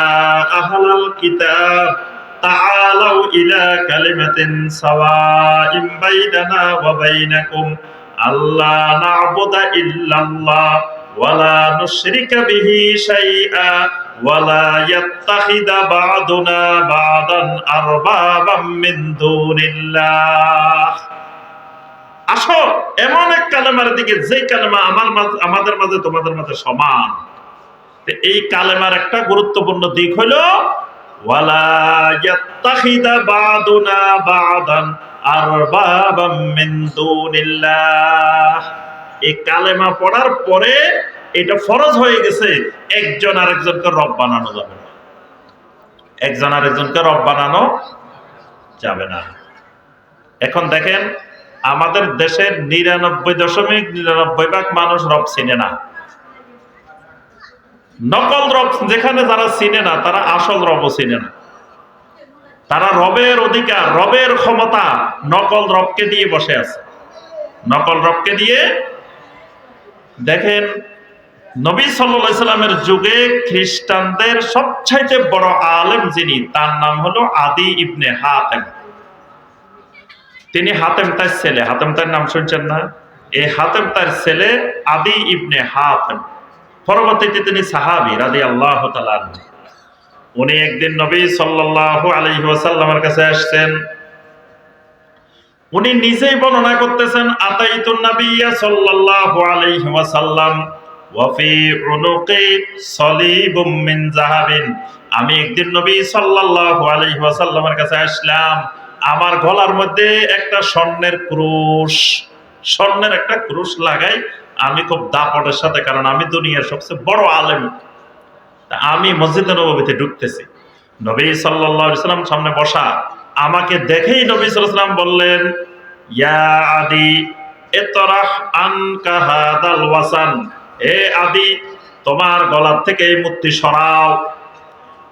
আহলাল কিতাব তাআলাউ ইলা কালিমাতিন সাওয়াইন বাইনানা ওয়া বাইনাকুম আল্লা না'বুদা ইল্লাল্লাহ ওয়া লা নুশরিকা বিহি শাইআ ওয়া লা ইয়াত্তাখিদা বা'দুনা বা'দান আরবাবাম মিন দুনিল্লাহ। আসো এমন এক কালেমার দিকে, যে কালেমা আমাদের মাঝে তোমাদের মাঝে সমান। এই কালেমার একটা গুরুত্বপূর্ণ দিক হলো ওয়ালা ইয়াত্তাখিদা বা'দুনা বা'দান আরবাবাম মিন দুনিল্লাহ। এই কালেমা পড়ার পরে এটা ফরজ হয়ে গেছে, একজন আরেকজনকে রব বানানো যাবে না। একজন আরেকজনকে রব বানানো যাবে না। এখন দেখেন, আমাদের দেশের 99.99% মানুষ রব চিনে না। নকল রব যেখানে যারা চিনে না, তারা আসল রবও চিনে না। তারা রবের অধিকার, রবের ক্ষমতা নকল রবকে দিয়ে বসে আছে। নকল রবকে দিয়ে। দেখেন, নবী সাল্লাল্লাহু আলাইহি সাল্লামের যুগে খ্রিস্টানদের সবচাইতে বড় আলেম যিনি, তার নাম হলো আদি ইবনে হাতেম। তিনি হাতেম তার ছেলে। হাতেম তার নাম শুনছেন না? এই হাতেম তার ছেলে আদি ইবনে হাতেম। পরবর্তীতে তিনি সাহাবী রাদিয়াল্লাহু তাআলা আনহু। উনি একদিন নবী সাল্লাল্লাহু আলাইহি ওয়াসাল্লামের কাছে আসছেন। উনি নিজেই বর্ণনা করতেছেন, আতাইতুন নাবিয়্যা সাল্লাল্লাহু আলাইহি ওয়াসাল্লাম ওয়া ফি উনুকি সালিবুম মিন যাহাবিন। আমি একদিন নবী সাল্লাল্লাহু আলাইহি ওয়াসাল্লামের কাছে আসলাম, আমার গলার মধ্যে একটা স্বর্ণের ক্রুশ, স্বর্ণের একটা ক্রুশ লাগাই আমি খুব দাপটের সাথে, কারণ আমি দুনিয়ার সবচেয়ে বড় আলেম। আমি মসজিদে নববীতে ঢুকতেছি, নবী সাল্লাল্লাহু আলাইহি ওয়াসাল্লাম সামনে বসা। আমাকে দেখেই নবী সাল্লাল্লাহু আলাইহি ওয়াসাল্লাম বললেন, ইয়া আদি ইতরাহ আনকা হাদাল ওয়াসান। হে আদি, তোমার গলার থেকে এই মূর্তি সরাও।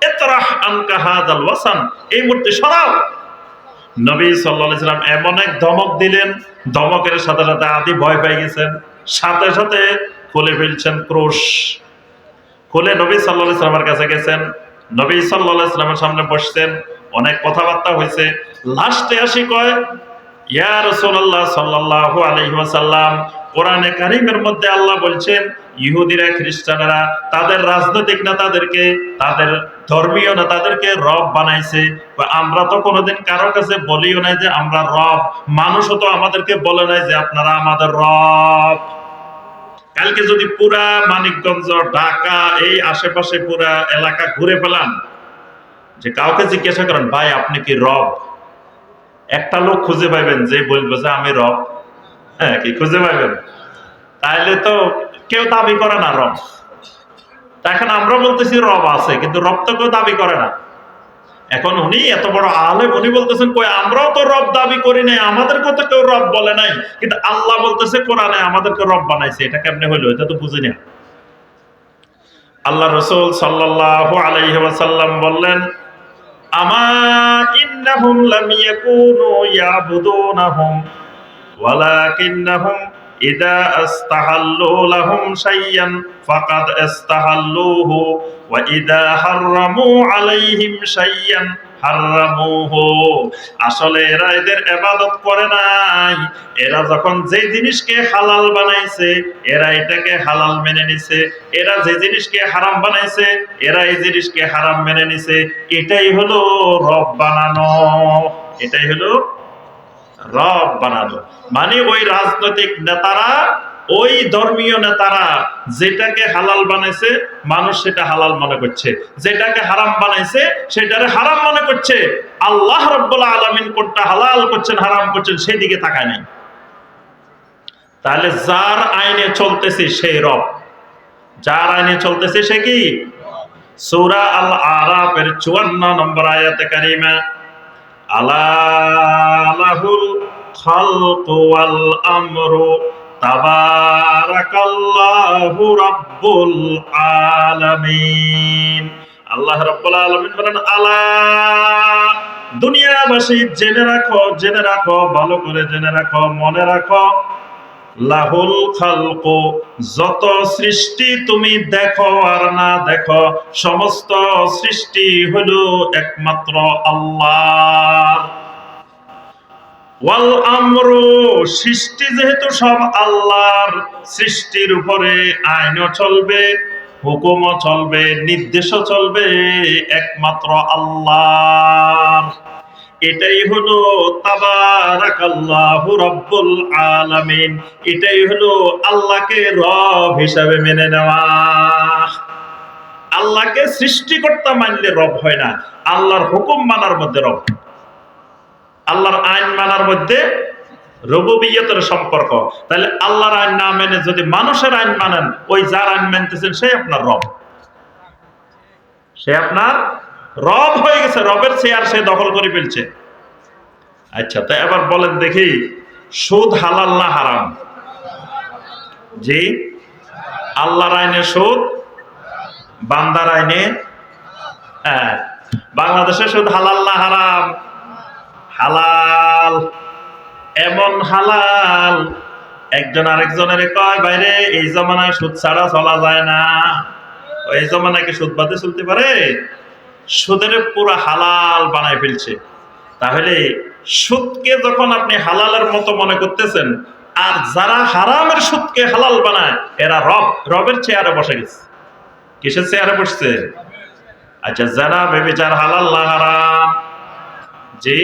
ইতরাহ আনকা হাদাল ওয়াসান, এই মূর্তি সরাও। নবী সাল্লাল্লাহু আলাইহি ওয়াসাল্লাম এমন এক ধমক দিলেন, ধমকের সাথে সাথে আদি ভয় পেয়ে গেছেন, সাথে সাথে খুলে ফেলছেন ক্রুশ। খুলে নবী সাল্লাল্লাহু আলাইহি ওয়াসাল্লামের কাছে গেছেন, নবী সাল্লাল্লাহু আলাইহি ওয়াসাল্লামের সামনে বসছেন, অনেক কথাবার্তা হয়েছে। লাস্টে আসি কয়, ইয়া রাসূলুল্লাহ সাল্লাল্লাহু আলাইহি ওয়াসাল্লাম, কোরআনে কারীমের মধ্যে আল্লাহ বলছেন, ইহুদিরা খ্রিস্টানেরা তাদের রাজনৈতিক নেতাদেরকে, তাদের ধর্মীয় নেতাদেরকে রব বানাইছে। আমরা তো কোনোদিন কারো কাছে বলিও নাই যে আমরা রব। মানুষও তো আমাদেরকে বলে নাই যে আপনারা আমাদের রব। কালকে যদি পুরা মানিকগঞ্জ, ঢাকা, এই আশেপাশে পুরা এলাকা ঘুরে পেলাম, যে কাউকে জিজ্ঞাসা করেন, ভাই আপনি কি রব? একটা লোক খুঁজে পাইবেন যে বলবে যে আমি রব। হ্যাঁ, কি খুঁজে পাইবেন? তাইলে তো কেউ দাবি করে না রব। এখন আমরা বলতেছি রব আছে, কিন্তু রব তো কেউ দাবি করে না। এখন উনি এত বড় আলেম, উনি বলতেছেন কই আমরাও তো রব দাবি করি নাই, আমাদেরকে তো কেউ রব বলে নাই, কিন্তু আল্লাহ বলতেছে কোরআনে আমাদেরকে রব বানাইছে। এটা কেমনে হইলো? এটা তো বুঝি না। আল্লাহ রাসূল সাল্লাল্লাহু আলাইহি ওয়াসাল্লাম বললেন, আমা ইন্নাহুম লাম ইয়াকুনু ইয়াবুদুনাহুম ওয়ালাকিন্নাহুম ইযা আস্তাহাল্লু লাহুম শাইয়ান ফাকাদ ইস্তাহাল্লুহু ওয়া ইযা হাররামু আলাইহিম শাইয়ান হাররামুহু। আসলে এরা এদের ইবাদত করে নাই, এরা যখন যে জিনিসকে হালাল বানাইছে এরা এটাকে হালাল মেনে নিছে, এরা যে জিনিসকে হারাম বানাইছে এরা এই জিনিসকে হারাম মেনে নিছে। এটাই হলো রব বানানো, এটাই হলো রব বানানো। মানে ওই রাজনৈতিক নেতারা, ওই ধর্মীয় নেতারা যেটাকে হালাল বানাইছে মানুষ সেটা হালাল মনে করছে, যেটাকে হারাম বানাইছে সেটারে হারাম মনে করছে। আল্লাহ রাব্বুল আলামিন কোনটা হালাল করছেন হারাম করছেন সেদিকে তাকায় নাই। তাহলে যার আইনে চলতেছে সেই রব, যার আইনে চলতেছে সে কি? সূরা আল আরাফের 54 নম্বর আয়াতে কারিমা, আলা লাহুল খালকু ওয়াল আমরু তাবারাকাল্লাহু রাব্বুল আলামিন। আল্লাহ রাব্বুল আলামিন বলেন, আলা, দুনিয়াবাসী জেনে রাখো, জেনে রাখো, ভালো করে জেনে রাখো, মনে রাখো, লাহুল খালকু, যত সৃষ্টি তুমি দেখো আর না দেখো সমস্ত সৃষ্টি হলো একমাত্র আল্লাহর। ওয়াল আমরু, সৃষ্টি যেহেতু সব আল্লাহর, সৃষ্টির উপরে আইনও চলবে, হুকুমও চলবে, নির্দেশও চলবে একমাত্র আল্লাহর। এটাই হলো তাবারাকাল্লাহু রাব্বুল আলামিন, এটাই হলো আল্লাহকে রব হিসাবে মেনে নেওয়া। আল্লাহকে সৃষ্টিকর্তা মানলে রব হয় না, আল্লাহর হুকুম মানার মধ্যে রব, আল্লাহর আইন মানার মধ্যে রুবুবিয়তের সম্পর্ক। তাহলে আল্লাহর আইন না মেনে যদি মানুষের আইন মানেন, ওই যার আইন মানতেছেন সে আপনার রব, সে আপনার রব হয়ে গেছে, রবের চেয়ার সে দখল করে ফেলছে। আচ্ছা, তাই এবার বলেন দেখি, সুদ হালাল না হারাম? জি, আল্লাহর আইনে সুদ, বান্দার আইনে, হ্যাঁ, বাংলাদেশে সুদ হালাল না হারাম? হালাল। এমন হালাল একজন আরেকজনের কয়, বাইরে এই জমানায় সুদ ছাড়া চলা যায় না। এই জমানায় কি সুদ বাদে চলতে পারে? সুদের পুরো হালাল বানায় ফেলছে। তাহলে সুদকে যখন আপনি হালালের মতো মনে করতেছেন, আর যারা হারামের সুদকে হালাল বানায় এরা রবের চেয়ারে বসে গেছে। কিসের চেয়ারে বসছে? আচ্ছা, যারা ব্যভিচার হালাল না হারাম? জি,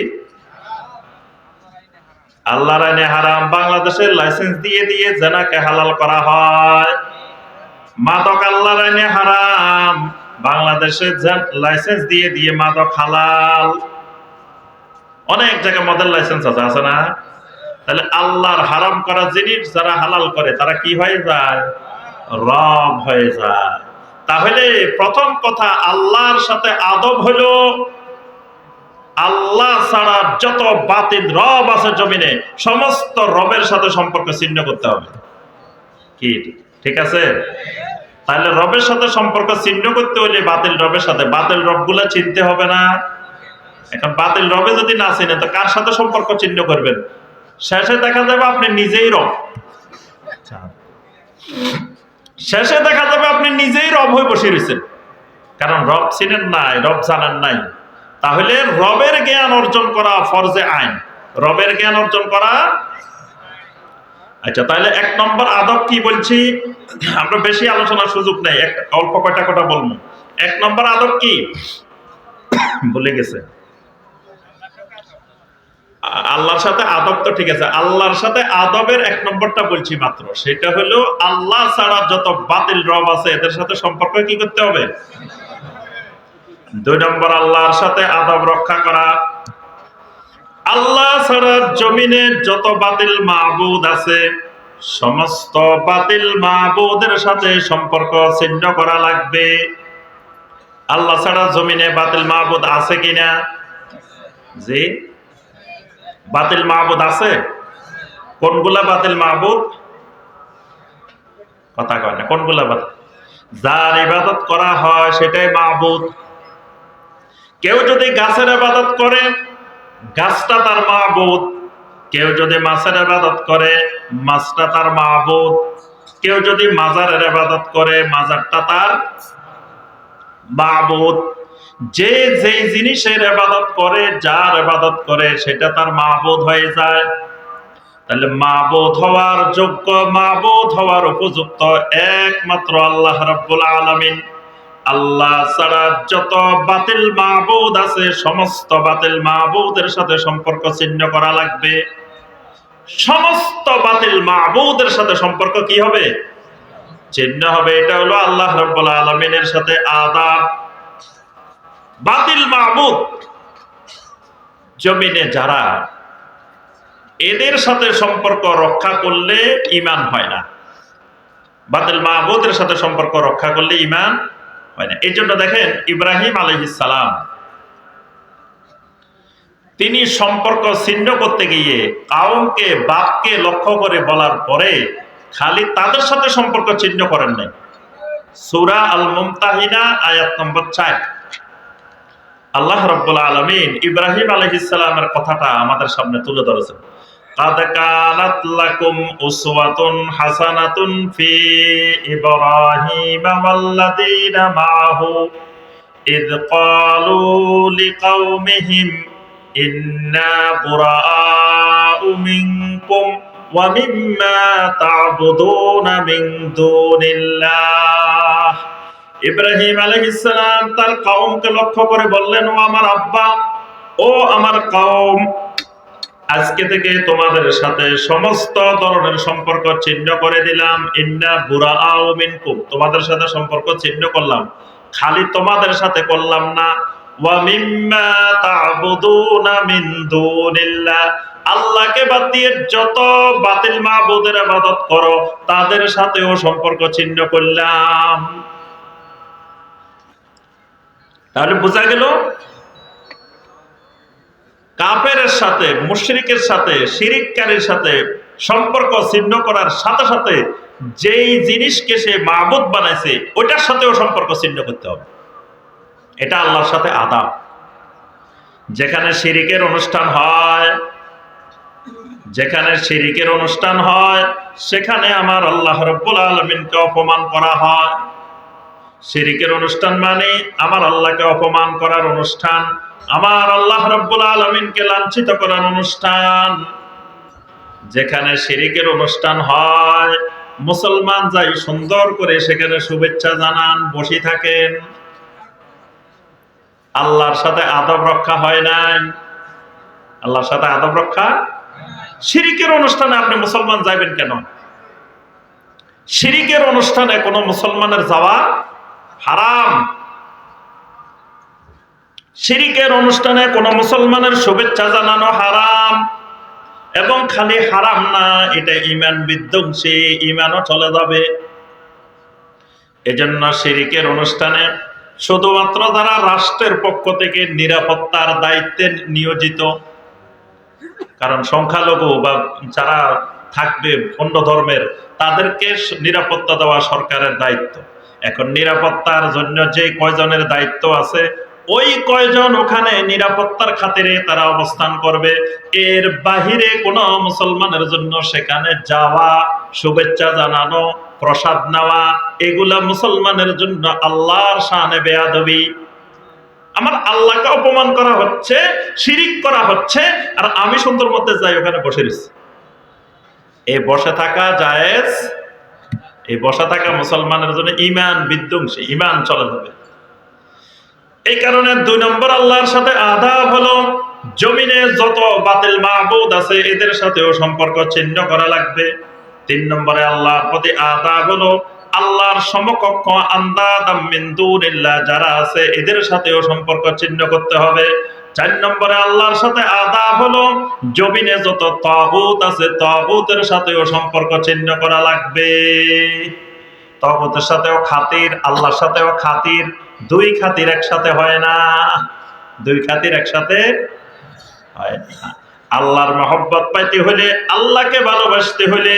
আল্লাহর আইনে হারাম। বাংলাদেশের লাইসেন্স দিয়ে দিয়ে জেনাকে হালাল করা হয়। মাদক আল্লাহর আইনে হারাম, বাংলাদেশে লাইসেন্স দিয়ে দিয়ে মাদক হালাল। অনেক জায়গায় মদের লাইসেন্স আছে, আছে না? তাহলে আল্লাহর হারাম করা জিনিস যারা হালাল করে তারা কি হয়ে যায়? রব হয়ে যায়। তাহলে প্রথম কথা, আল্লাহর সাথে আদব হলো আল্লাহ ছাড়া যত বাতিল রব আছে জমিনে সমস্ত রবের সাথে সম্পর্ক ছিন্ন করতে হবে। কি ঠিক আছে? তাহলে রবের সাথে সম্পর্ক ছিন্ন করতে হলে বাতিল রবের সাথে, বাতিল রবগুলা চিনতে হবে না? এখন বাতিল রবে যদি না চিনে তো কার সাথে সম্পর্ক ছিন্ন করবেন? শেষে দেখা যাবে আপনি নিজেই রব, শেষে দেখা যাবে আপনি নিজেই রব হয়ে বসে রয়েছেন, কারণ রব চিনেন নাই, রব জানেন নাই। তাহলে রবের জ্ঞান অর্জন করা ফরজে আইন, রবের জ্ঞান অর্জন করা। আচ্ছা, তাহলে এক নম্বর আদব কি বলছি, আমরা বেশি আলোচনার সুযোগ নেই, অল্প কয়টা কথা বলবো। এক নম্বর আদব কি বলে গেছে? আল্লাহর সাথে আদব তো ঠিক আছে, আল্লাহর সাথে আদবের এক নম্বরটা বলছি মাত্র, সেটা হলো আল্লাহ ছাড়া যত বাতিল রব আছে এদের সাথে সম্পর্ক কি করতে হবে? দুই নম্বর, আল্লাহর সাথে আদব রক্ষা করা। আল্লাহ ছাড়া জমিনে যত বাতিল মাবুদ আছে সমস্ত বাতিল মাবুদের সাথে সম্পর্ক ছিন্ন করা লাগবে। আল্লাহ ছাড়া জমিনে বাতিল মাবুদ আছে কিনা? জি, বাতিল মাবুদ আছে। কোনগুলা বাতিল মাবুদ? কথা কয় না, কোনগুলা বাতিল? যার ইবাদত করা হয় সেটাই মাবুদ। কেউ যদি গাছের ইবাদত করে, গাছটা তার মাবুদ। কেউ যদি মাছের ইবাদত করে, মাছটা তার মাবুদ। কেউ যদি মাজারের ইবাদত করে, মাজারটা তার মাবুদ। যে যেই জিনিসের ইবাদত করে, যার ইবাদত করে, সেটা তার মাবুদ হয়ে যায়। তাহলে মাবুদ হওয়ার যোগ্য, মাবুদ হওয়ার উপযুক্ত একমাত্র আল্লাহ রাব্বুল আলামিন। আল্লাহ ছাড়া যত বাতিল মাবুদ আছে, সমস্ত বাতিল মাবুদের সাথে সম্পর্ক ছিন্ন করা লাগবে। সমস্ত বাতিল মাবুদের সাথে সম্পর্ক কি হবে? ছিন্ন হবে। এটা হলো আল্লাহ রাব্বুল আলামিনের সাথে আদাব। বাতিল মাবুদ জমিনে যারা, এদের সাথে সম্পর্ক রক্ষা করলে ঈমান হয় না। বাতিল মাবুদের সাথে সম্পর্ক রক্ষা করলে ঈমান হয় না। এই জন্য দেখেন ইব্রাহিম আলাইহিস সালাম, তিনি সম্পর্ক ছিন্ন করতে গিয়ে কাউমকে, বাপকে লক্ষ্য করে বলার পরে খালি তাদের সাথে সম্পর্ক ছিন্ন করেন নাই। সূরা আল মুমতাহিনা আয়াত নম্বর 4 আল্লাহ রাব্বুল আলামিন ইব্রাহিম আলাইহিস সালামের কথাটা আমাদের সামনে তুলে ধরেছেন। قد كانت لكم أسوة حسنة في إبراهيم والذين معه إذ قالوا لقومهم إنا براء منكم ومما تعبدون من دون الله। ইব্রাহিম আলাইহিস সালাম তার কওমকে লক্ষ্য করে বললেন, ও আমার আব্বা, ও আমার কওম, আজকে থেকে তোমাদের সাথে সমস্ত ধরনের সম্পর্ক ছিন্ন করে দিলাম। ইন্না বুরাআউ মিনকুম, তোমাদের সাথে সম্পর্ক ছিন্ন করলাম। খালি তোমাদের সাথে করলাম না, ওয়া মিম্মা তা'বুদুনা মিন দুনিল্লাহ, আল্লাহকে বাদ দিয়ে যত বাতিল মাবুদের ইবাদত করো, তাদের সাথেও সম্পর্ক ছিন্ন করলাম। তাহলে বোঝা গেল কাফেরের সাথে, মুশরিকের সাথে, শিরিককারীর সাথে সম্পর্ক ছিন্ন করার সাথে সাথে যেই জিনিসকে সে মাবুদ বানাইছে ওইটার সাথেও সম্পর্ক ছিন্ন করতে হবে। এটা আল্লাহর সাথে আদাব। যেখানে শিরিকের অনুষ্ঠান হয়, যেখানে শিরিকের অনুষ্ঠান হয়, সেখানে আমার আল্লাহ রাব্বুল আলামিনকে অপমান করা হয়। শিরিকের অনুষ্ঠান মানে আমার আল্লাহকে অপমান করার অনুষ্ঠান, আমার আল্লাহ রাব্বুল আলামিনকে লাঞ্ছিত করার অনুষ্ঠান। যেখানে শিরিকের অনুষ্ঠান হয়, মুসলমান যাই সুন্দর করে সেখানে শুভেচ্ছা জানান, বসে থাকেন। আল্লাহর সাথে আদব রক্ষা হয় নাই। আল্লাহর সাথে আদব রক্ষা। শিরিকের অনুষ্ঠানে আপনি মুসলমান যাইবেন কেন? শিরিকের অনুষ্ঠানে কোনো মুসলমানের যাওয়া হারাম। শিরিকের অনুষ্ঠানে কোনো মুসলমানের শুভেচ্ছা জানানো হারাম। এবং খালি হারাম না, এটা ঈমান বিধ্বংসী, ঈমানও চলে যাবে। এজন্য শিরিকের অনুষ্ঠানে শুধুমাত্র যারা রাষ্ট্রের পক্ষ থেকে নিরাপত্তার দায়িত্বে নিয়োজিত, কারণ সংখ্যালঘু বা যারা থাকবে অন্য ধর্মের, তাদেরকে নিরাপত্তা দেওয়া সরকারের দায়িত্ব। এখন নিরাপত্তার জন্য যে কয়জনের দায়িত্ব আছে, ওই কয়জন ওখানে নিরাপত্তার খাতিরে তারা অবস্থান করবে। এর বাহিরে কোনো মুসলমানের জন্য সেখানে যাওয়া, শুভেচ্ছা জানানো, প্রসাদ নেওয়া, এগুলা মুসলমানের জন্য আল্লাহর শানে বেয়াদবি। আমার আল্লাহকে অপমান করা হচ্ছে, শিরিক করা হচ্ছে, আর আমি সুন্দর মধ্যে যাই ওখানে বসে রয়েছি। এই বসে থাকা জায়েজ, এই বসে থাকা মুসলমানের জন্য ঈমান বিধ্বংসী, ঈমান চলে যাবে। এই কারণে 2 নম্বর আল্লাহর সাথে আদাব হলো জমিনে যত বাতিল মাবুদ আছে এদের সাথেও সম্পর্ক ছিন্ন করা লাগবে। 3 নম্বরে আল্লাহর প্রতি আদাব হলো আল্লাহর সমকক্ষ আন্দাদাম মিন দুনিল্লাহ যারা আছে এদের সাথেও সম্পর্ক ছিন্ন করতে হবে। 4 নম্বরে আল্লাহর সাথে আদাব হলো জমিনে যত তাগুত আছে তাগুতের সাথেও সম্পর্ক ছিন্ন করা লাগবে। তাগুতের সাথেও খাতির, আল্লাহর সাথেও খাতির। 2 খাতির একসাথে হয় না, 2 খাতির একসাথে হয় না। আল্লাহর মহব্বত পাইতে হলে, আল্লাহকে ভালোবাসতে হলে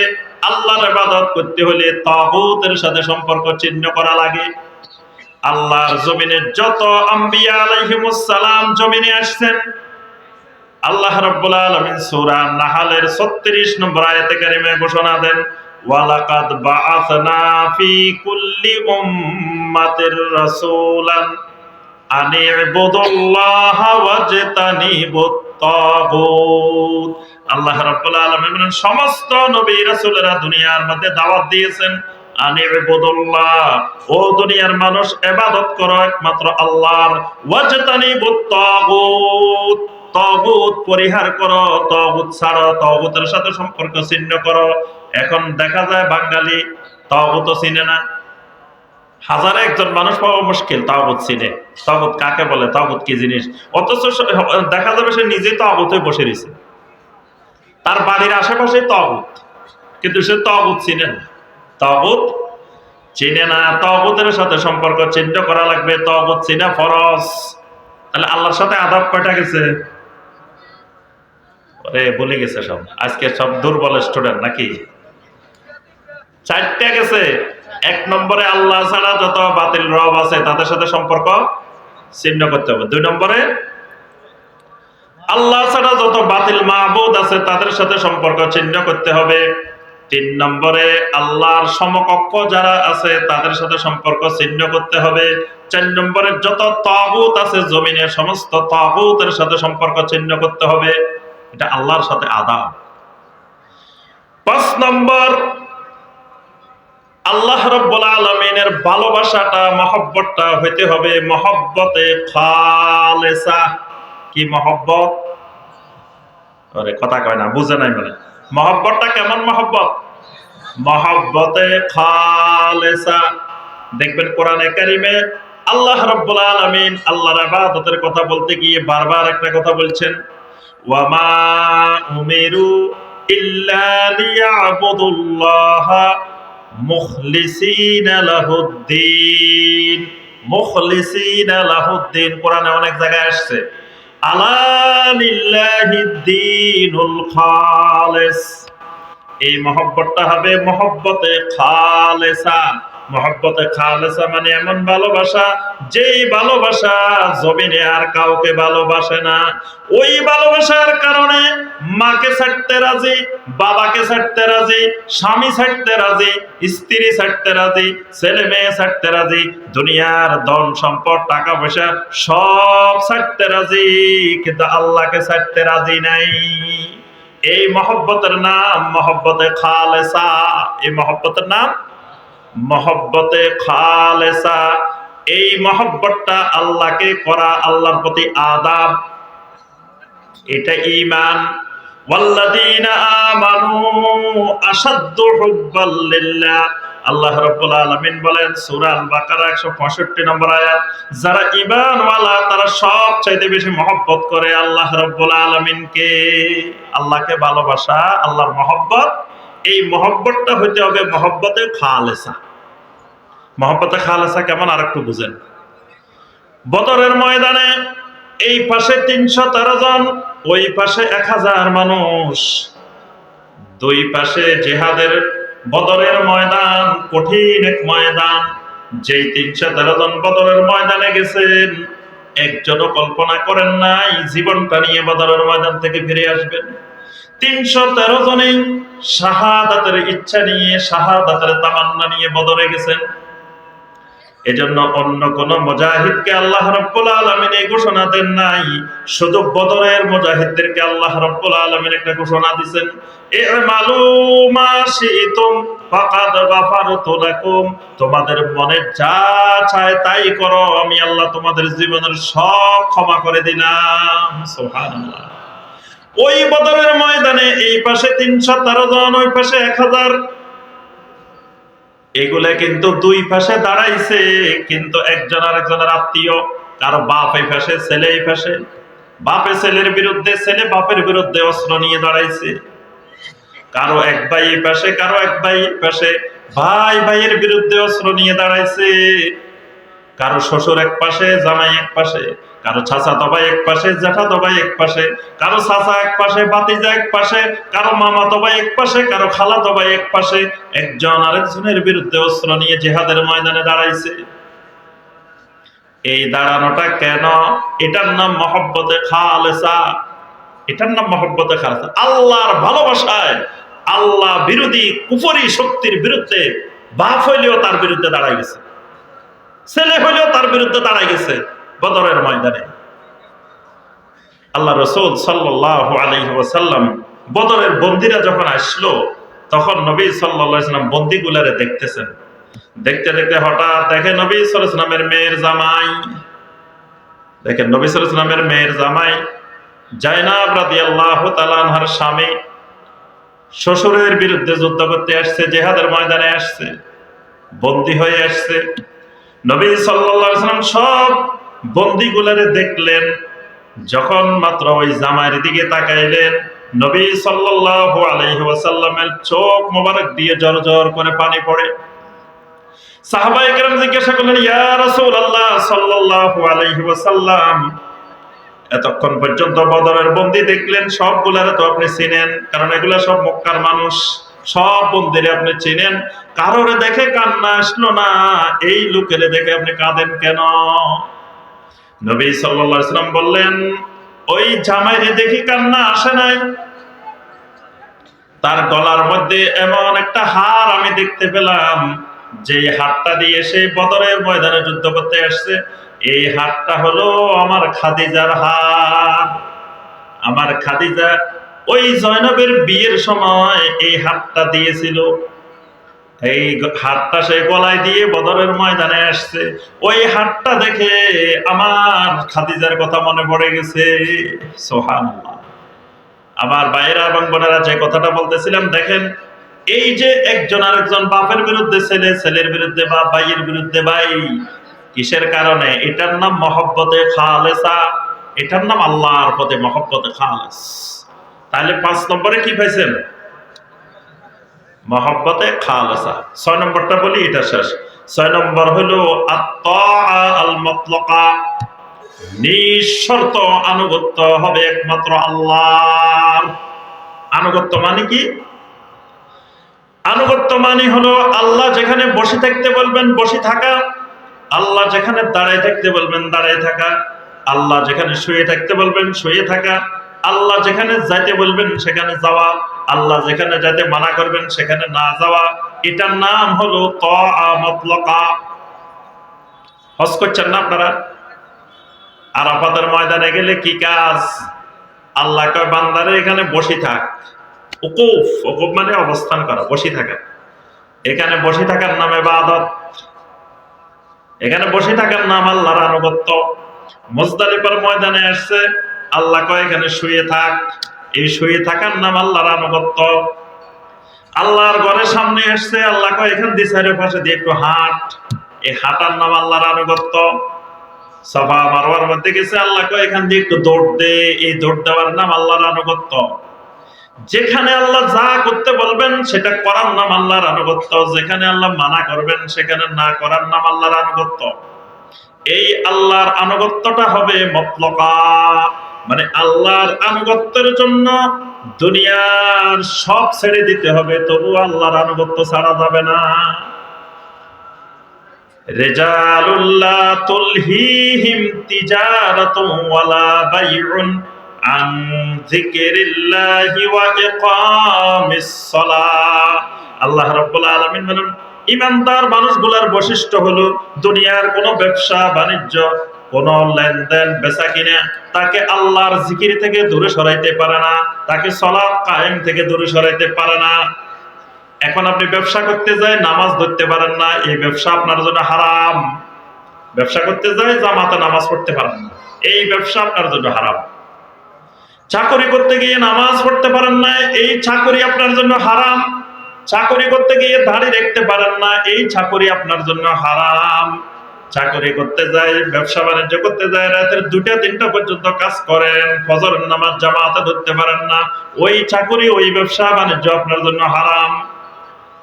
আল্লাহর ইবাদত করতে হলে তাগুতের সাথে সম্পর্ক ছিন্ন করা লাগে। আল্লাহর জমিনে যত আম্বিয়া আলাইহিমুস সালাম জমিনে আসছেন, আল্লাহ রাব্বুল আলামিন সূরা নাহলের 36 নম্বর আয়াতে কারিমায় ঘোষণা দেন, ওয়ালাকাদ বাআসনা ফি কুল্লি উম্মাতির রাসূলান আনি ইবুদুল্লাহা ওয়াজতানিবুত তাগুত। আল্লাহ রাব্বুল আলামিন বলেন, সমস্ত নবী রাসূলেরা দুনিয়ার মধ্যে দাওয়াত দিয়েছেন, আনি ইবুদুল্লাহ, ও দুনিয়ার মানুষ ইবাদত করো একমাত্র আল্লাহর, ওয়াজতানিবুত তাগুত, তাগুত পরিহার করো, তাগুত ছাড়ো, তাগুতের সাথে সম্পর্ক ছিন্ন করো। এখন দেখা যায় বাঙালি তাগুতও চিনে না। হাজারে একজন মানুষ পাওয়া মুশকিল তাগুত চিনে। তাগুত কাকে বলে, তাগুত কি জিনিস, অথচ দেখা যাবে সে নিজেই তাগুতে বসে রয়েছে, তার বাড়ির আশেপাশে তাগুত, কিন্তু সে তাগুত চিনে না। তাগুত চিনে না, তাগুতের সাথে সম্পর্ক ছিন্ন করা লাগবে, তাগুত চিনা ফরজ। তাহলে আল্লাহর সাথে আদাব কয়টা গেছে? ভুলে গেছে সব, আজকে সব দুর্বল স্টুডেন্ট নাকি? 4টা গেছে। 1 নম্বরে আল্লাহ ছাড়া যত বাতিল রব আছে তাদের সাথে সম্পর্ক ছিন্ন করতে হবে। 2 নম্বরে আল্লাহ ছাড়া যত বাতিল মাবুদ আছে তাদের সাথে সম্পর্ক ছিন্ন করতে হবে। 3 নম্বরে আল্লাহর সমকক্ষ যারা আছে তাদের সাথে সম্পর্ক ছিন্ন করতে হবে। 4 নম্বরে যত তাগুত আছে জমিনে সমস্ত তাগুতের সাথে সম্পর্ক ছিন্ন করতে হবে। এটা আল্লাহর সাথে আদাব। 5 নম্বর, আল্লাহ রাব্বুল আলামিনের ভালোবাসাটা, মহব্বতটা হইতে হবে মহব্বতে খালেসা। কি মহব্বত? আরে কথা কয় না, বুঝে নাই মানে। মহব্বতটা কেমন মহব্বত? মহব্বতে খালেসা। দেখবেন কোরআনে কারিমে আল্লাহ রাব্বুল আলামিন আল্লাহর ইবাদতের কথা বলতে গিয়ে বারবার একটা কথা বলছেন, ওয়ামা উমিরু ইল্লা লিয়াবুদুল্লাহা মুখলিসিনা লাহুদ্দিন। মুখলিসিনা লাহুদ্দিন কোরআনে অনেক জায়গায় আসছে। আলা লিল্লাহিদ দীনুল খালিস। এই মহব্বতটা হবে মহব্বতে খালেসা। মহব্বতে খালেসা মানে এমন ভালোবাসা, যেই ভালোবাসা জমিনে আর কাউকে ভালোবাসে না। ওই ভালোবাসার কারণে মাকে ছাড়তে রাজি, বাবাকে ছাড়তে রাজি, স্বামী ছাড়তে রাজি, স্ত্রী ছাড়তে রাজি, ছেলে মেয়ে ছাড়তে রাজি, দুনিয়ার ধন সম্পদ টাকা পয়সা সব ছাড়তে রাজি, কিন্তু আল্লাহকে ছাড়তে রাজি নাই। এই মহব্বতের নাম মহব্বতে খালেসা। এই মহব্বতের নাম মহব্বতে খালেসা। এই মহব্বতটা আল্লাহকে করা, আল্লাহর প্রতি আদাব, এটা ঈমান। ওয়াল্লাযীনা আমানু আশাদ্দু হুব্বাল লিল্লাহ। আল্লাহ রাব্বুল আলামিন বলেন সূরা আল বাকারা 165 নম্বর আয়াত, যারা ঈমানওয়ালা তারা সবচাইতে বেশি মহব্বত করে আল্লাহ রাব্বুল আলামিনকে। আল্লাহকে ভালোবাসা, আল্লাহর মহব্বত, এই মহব্বতটা হইতে হবে মহব্বতে খালেসা। মহব্বতে খালেসা কেমন আরেকটু বুঝেন। বদরের ময়দানে এই পাশে 313 জন, ওই পাশে 1000 মানুষ। দুই পাশে জিহাদের বদরের ময়দান, কঠিন এক ময়দান। যেই 313 জন বদরের ময়দানে গেছেন, একজনও কল্পনা করেন নাই জীবনটা নিয়ে বদরের ময়দান থেকে ফিরে আসবেন। 313 জনেই শাহাদাতের ইচ্ছা নিয়ে, শাহাদাতের তামান্না নিয়ে বদরে গেছেন। এজন্য অন্য কোন মুজাহিদকে আল্লাহ রাব্বুল আলামিন এই ঘোষণা দেন নাই, শুধু বদরের মুজাহিদদেরকে আল্লাহ রাব্বুল আলামিন একটা ঘোষণা দিবেন, ইমালু মা শিতুম ফাকাদ গাফারতু লাকুম। তোমাদের মনে যা চায় তাই করো, আমি আল্লাহ তোমাদের জীবনের সব ক্ষমা করে দিলাম। সুবহানাল্লাহ। ওই বদরের ময়দানে এই পাশে 313 জন, ওই পাশে 1000। এগুলা কিন্তু দুই পাশে দাঁড়াইছে, কিন্তু একজন আরেকজনের আত্মীয়। কারো বাপ এই পাশে, ছেলে এই পাশে। বাপে ছেলের বিরুদ্ধে, ছেলে বাপের বিরুদ্ধে অস্ত্র নিয়ে দাঁড়াইছে। কারো এক ভাই এই পাশে, কারো এক ভাই এই পাশে, ভাই ভাইয়ের বিরুদ্ধে অস্ত্র নিয়ে দাঁড়াইছে। কারো শ্বশুর এক পাশে, জামাই এক পাশে, কারো চাচাতো ভাই এক পাশে, জ্যাঠাতো ভাই এক পাশে, কারো চাচা এক পাশে, ভাতিজা এক পাশে, কারো মামাতো ভাই এক পাশে, কারো খালাতো ভাই এক পাশে, একজন আরেকজনের বিরুদ্ধে অস্ত্র নিয়ে জিহাদের ময়দানে দাঁড়াইছে। এই দাঁড়ানোটা কেন? এটার নাম মহব্বতে খালেসা। এটার নাম মহব্বতে খালেসা। আল্লাহর ভালোবাসায় আল্লাহ বিরোধী কুফরি শক্তির বিরুদ্ধে বাপ হইলেও তার বিরুদ্ধে দাঁড়াই গেছে, ছেলে হইলেও তার বিরুদ্ধে দাঁড়াই গেছে বদরের ময়দানে। আল্লাহ রাসূল সাল্লাল্লাহু আলাইহি ওয়াসাল্লাম বদরের বন্দীরা যখন আসলো, তখন নবী সাল্লাল্লাহু আলাইহি ওয়াসাল্লাম বন্দীগুলারে দেখতেছেন। দেখতে দেখতে হঠাৎ দেখে নবী সাল্লাল্লাহু আলাইহি ওয়াসাল্লামের মেয়ের জামাই, দেখেন নবী সাল্লাল্লাহু আলাইহি ওয়াসাল্লামের মেয়ের জামাই জায়নাব রাদিয়াল্লাহু তাআলা আনহার স্বামী শ্বশুরের বিরুদ্ধে যুদ্ধ করতে আসছে, জিহাদের ময়দানে আসছে, বন্দী হয়ে আসছে। নবী সাল্লাল্লাহু আলাইহি ওয়াসাল্লাম সব বন্দীগুলারে দেখলেন। যখন মাত্র ওই জামাইয়ের দিকে তাকাইলেন, নবী সাল্লাল্লাহু আলাইহি ওয়াসাল্লামের চোখ মোবারক দিয়ে জরজর করে পানি পড়ে। সাহাবায়ে কেরাম জিজ্ঞাসা করলেন, ইয়া রাসূলুল্লাহ সাল্লাল্লাহু আলাইহি ওয়াসাল্লাম, এতক্ষণ পর্যন্ত বদরের বন্দী দেখলেন, সবগুলারে তো আপনি চিনেন, কারণ এগুলা সব মক্কার মানুষ, সব বন্দীরে আপনি চিনেন, কারোরে দেখে কান্না আসলো না, এই লোকেরে দেখে আপনি কাঁদেন কেন? নবী সাল্লাল্লাহু আলাইহি ওয়াসাল্লাম বললেন, ওই জামাইরে দেখি কান্না আসে নাই, তার গলার মধ্যে এমন একটা হার আমি দেখতে পেলাম, যে হারটা দিয়ে সে বদরের ময়দানে যুদ্ধ করতে আসছে। এই হারটা হলো আমার খাদিজার হার। আমার খাদিজা ওই জয়নবের বিয়ের সময় এই হারটা দিয়েছিল। এই হারটা সে গলায় দিয়ে বদরের ময়দানে আসছে। ওই হারটা দেখে আমার খাদিজার কথা মনে পড়ে গেছে। সুবহানাল্লাহ। আমার ভাইয়েরা এবং বোনেরা, যে কথাটা বলতেছিলাম, দেখেন এই যে একজন আরেকজন, বাপের বিরুদ্ধে ছেলে, ছেলের বিরুদ্ধে বাপ, ভাইয়ের বিরুদ্ধে ভাই, কিসের কারণে? এটার নাম মহব্বতে খালেসা। এটার নাম আল্লাহর প্রতি মহব্বতে খালেস। তাহলে 5 নম্বরে কি পাইছেন? মহব্বতে খালেসা। 6 নম্বরটা বলি, এটা শেষ। 6 নম্বর হলো আত-তাআ আল মুতলাকা। নিঃশর্ত আনুগত্য হবে একমাত্র আল্লাহর। আনুগত্য মানে কি? আনুগত্য মানে হলো আল্লাহ যেখানে বসে থাকতে বলবেন বসে থাকা, আল্লাহ যেখানে দাঁড়ায় থাকতে বলবেন দাঁড়ায় থাকা, আল্লাহ যেখানে শুয়ে থাকতে বলবেন শুয়ে থাকা, আল্লাহ যেখানে যাইতে বলবেন সেখানে যাওয়া, আল্লাহ যেখানে যাইতে মানা করবেন সেখানে না যাওয়া। এটার নাম হলো তাআ মুতলাকা। হজ করছেন না আপনারা? আরাফাতের ময়দানে গেলে কি কাজ? আল্লাহ কয় বান্দারে এখানে বসে থাক। উকুফ, উকুফ মানে অবস্থান করা, বসে থাকা। এখানে বসে থাকার নাম ইবাদত, এখানে বসে থাকার নাম আল্লাহর আনুগত্য। মুজদালিফার ময়দানে আসছে, আল্লাহ কয় এখানে শুয়ে থাক। এই শুয়ে থাকার নাম আল্লাহর আনুগত্য। আল্লাহর ঘরের সামনে আসছে, আল্লাহ কয় এখান দিয়ে চারিপাশে দিয়ে একটু হাঁট। এই হাঁটার নাম আল্লাহর আনুগত্য। সাফা মারওয়ার মধ্যে গেছে, আল্লাহ কয় এখান দিয়ে একটু দৌড় দে। এই দৌড় দেওয়ার নাম আল্লাহর আনুগত্য। যেখানে আল্লাহ যা করতে বলবেন সেটা করার নাম আল্লাহর আনুগত্য। যেখানে আল্লাহ মানা করবেন সেখানে না করার নাম আল্লাহর আনুগত্য। এই আল্লাহর আনুগত্যটা হবে মুতলাকা, মানে আল্লাহর আনুগত্যের জন্য দুনিয়ার সব ছেড়ে দিতে হবে, তবু আল্লাহর আনুগত্য ছাড়া যাবে না। রিজালুল্লাহ তুলহিহিম তিজারাতুন ওয়ালা বাইউন আন যিকরিল্লাহি ওয়া ইকামিস সালাহ। আল্লাহ রাব্বুল আলামিন বলেন, ঈমানদার মানুষগুলোর বৈশিষ্ট্য হলো দুনিয়ার কোনো ব্যবসা বাণিজ্য, কোনো লেনদেন বেচা কিনা তাকে আল্লাহর জিকির থেকে দূরে সরাইতে পারে না, তাকে সালাত কায়েম থেকে দূরে সরাইতে পারে না। এখন আপনি ব্যবসা করতে যায়, নামাজ ধরতে পারেন না, এই ব্যবসা আপনার জন্য হারাম। ব্যবসা করতে যায়, জামাতে নামাজ পড়তে পারেন না, এই ব্যবসা আপনার জন্য হারাম। চাকরি করতে গিয়ে নামাজ পড়তে পারেন না, এই চাকরি আপনার জন্য হারাম। চাকরি করতে গিয়ে দাড়ি রাখতে পারেন না, এই চাকরি আপনার জন্য হারাম। চাকরি করতে যায়, ব্যবসা বাণিজ্য করতে যায়, রাতের 2টা-3টা পর্যন্ত কাজ করেন, ফজরের নামাজ জামাতে ধরতে পারেন না, ওই চাকরি ওই ব্যবসা বাণিজ্য আপনার জন্য হারাম।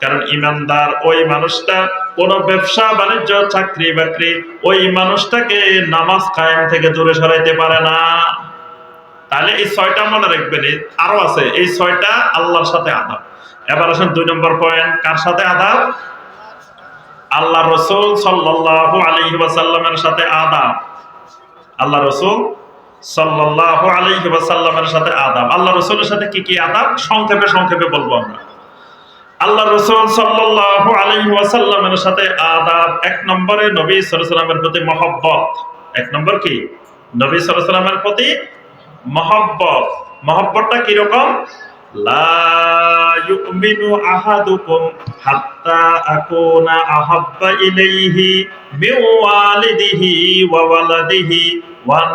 কারণ ইমানদার ওই মানুষটা কোন ব্যবসা বাণিজ্য চাকরি বাকরি ওই মানুষটাকে নামাজ কায়েম থেকে দূরে সরাইতে পারে না। তাহলে এই 6টা মনে রাখবেন, আরো আছে এই 6টা আল্লাহর সাথে আদাব। এবার আসেন 2 নম্বর পয়েন্ট, কার সাথে আদাব? আল্লাহ রাসূল সাল্লাল্লাহু আলাইহি ওয়াসাল্লামের সাথে আদাব। আল্লাহ রাসূল সাল্লাল্লাহু আলাইহি ওয়াসাল্লামের সাথে আদাব। আল্লাহ রাসূলের সাথে কি কি আদাব সংক্ষেপে সংক্ষেপে বলবো আমরা। আল্লাহ রাসূল সাল্লাল্লাহু আলাইহি ওয়াসাল্লামের সাথে আদাব, 1 নম্বরে নবী সাল্লাল্লাহু আলাইহি ওয়াসাল্লামের প্রতি মহব্বত। 1 নম্বর কি? নবী সাল্লাল্লাহু আলাইহি ওয়াসাল্লামের প্রতি মহব্বত। মহব্বতটা কি রকম? লা ইউমিনু আহাদুকুম হাত্তা আকুনা আহাব্বা ইলাইহি মিন ওয়ালিদিহি ওয়া ওয়ালাদিহি ওয়ান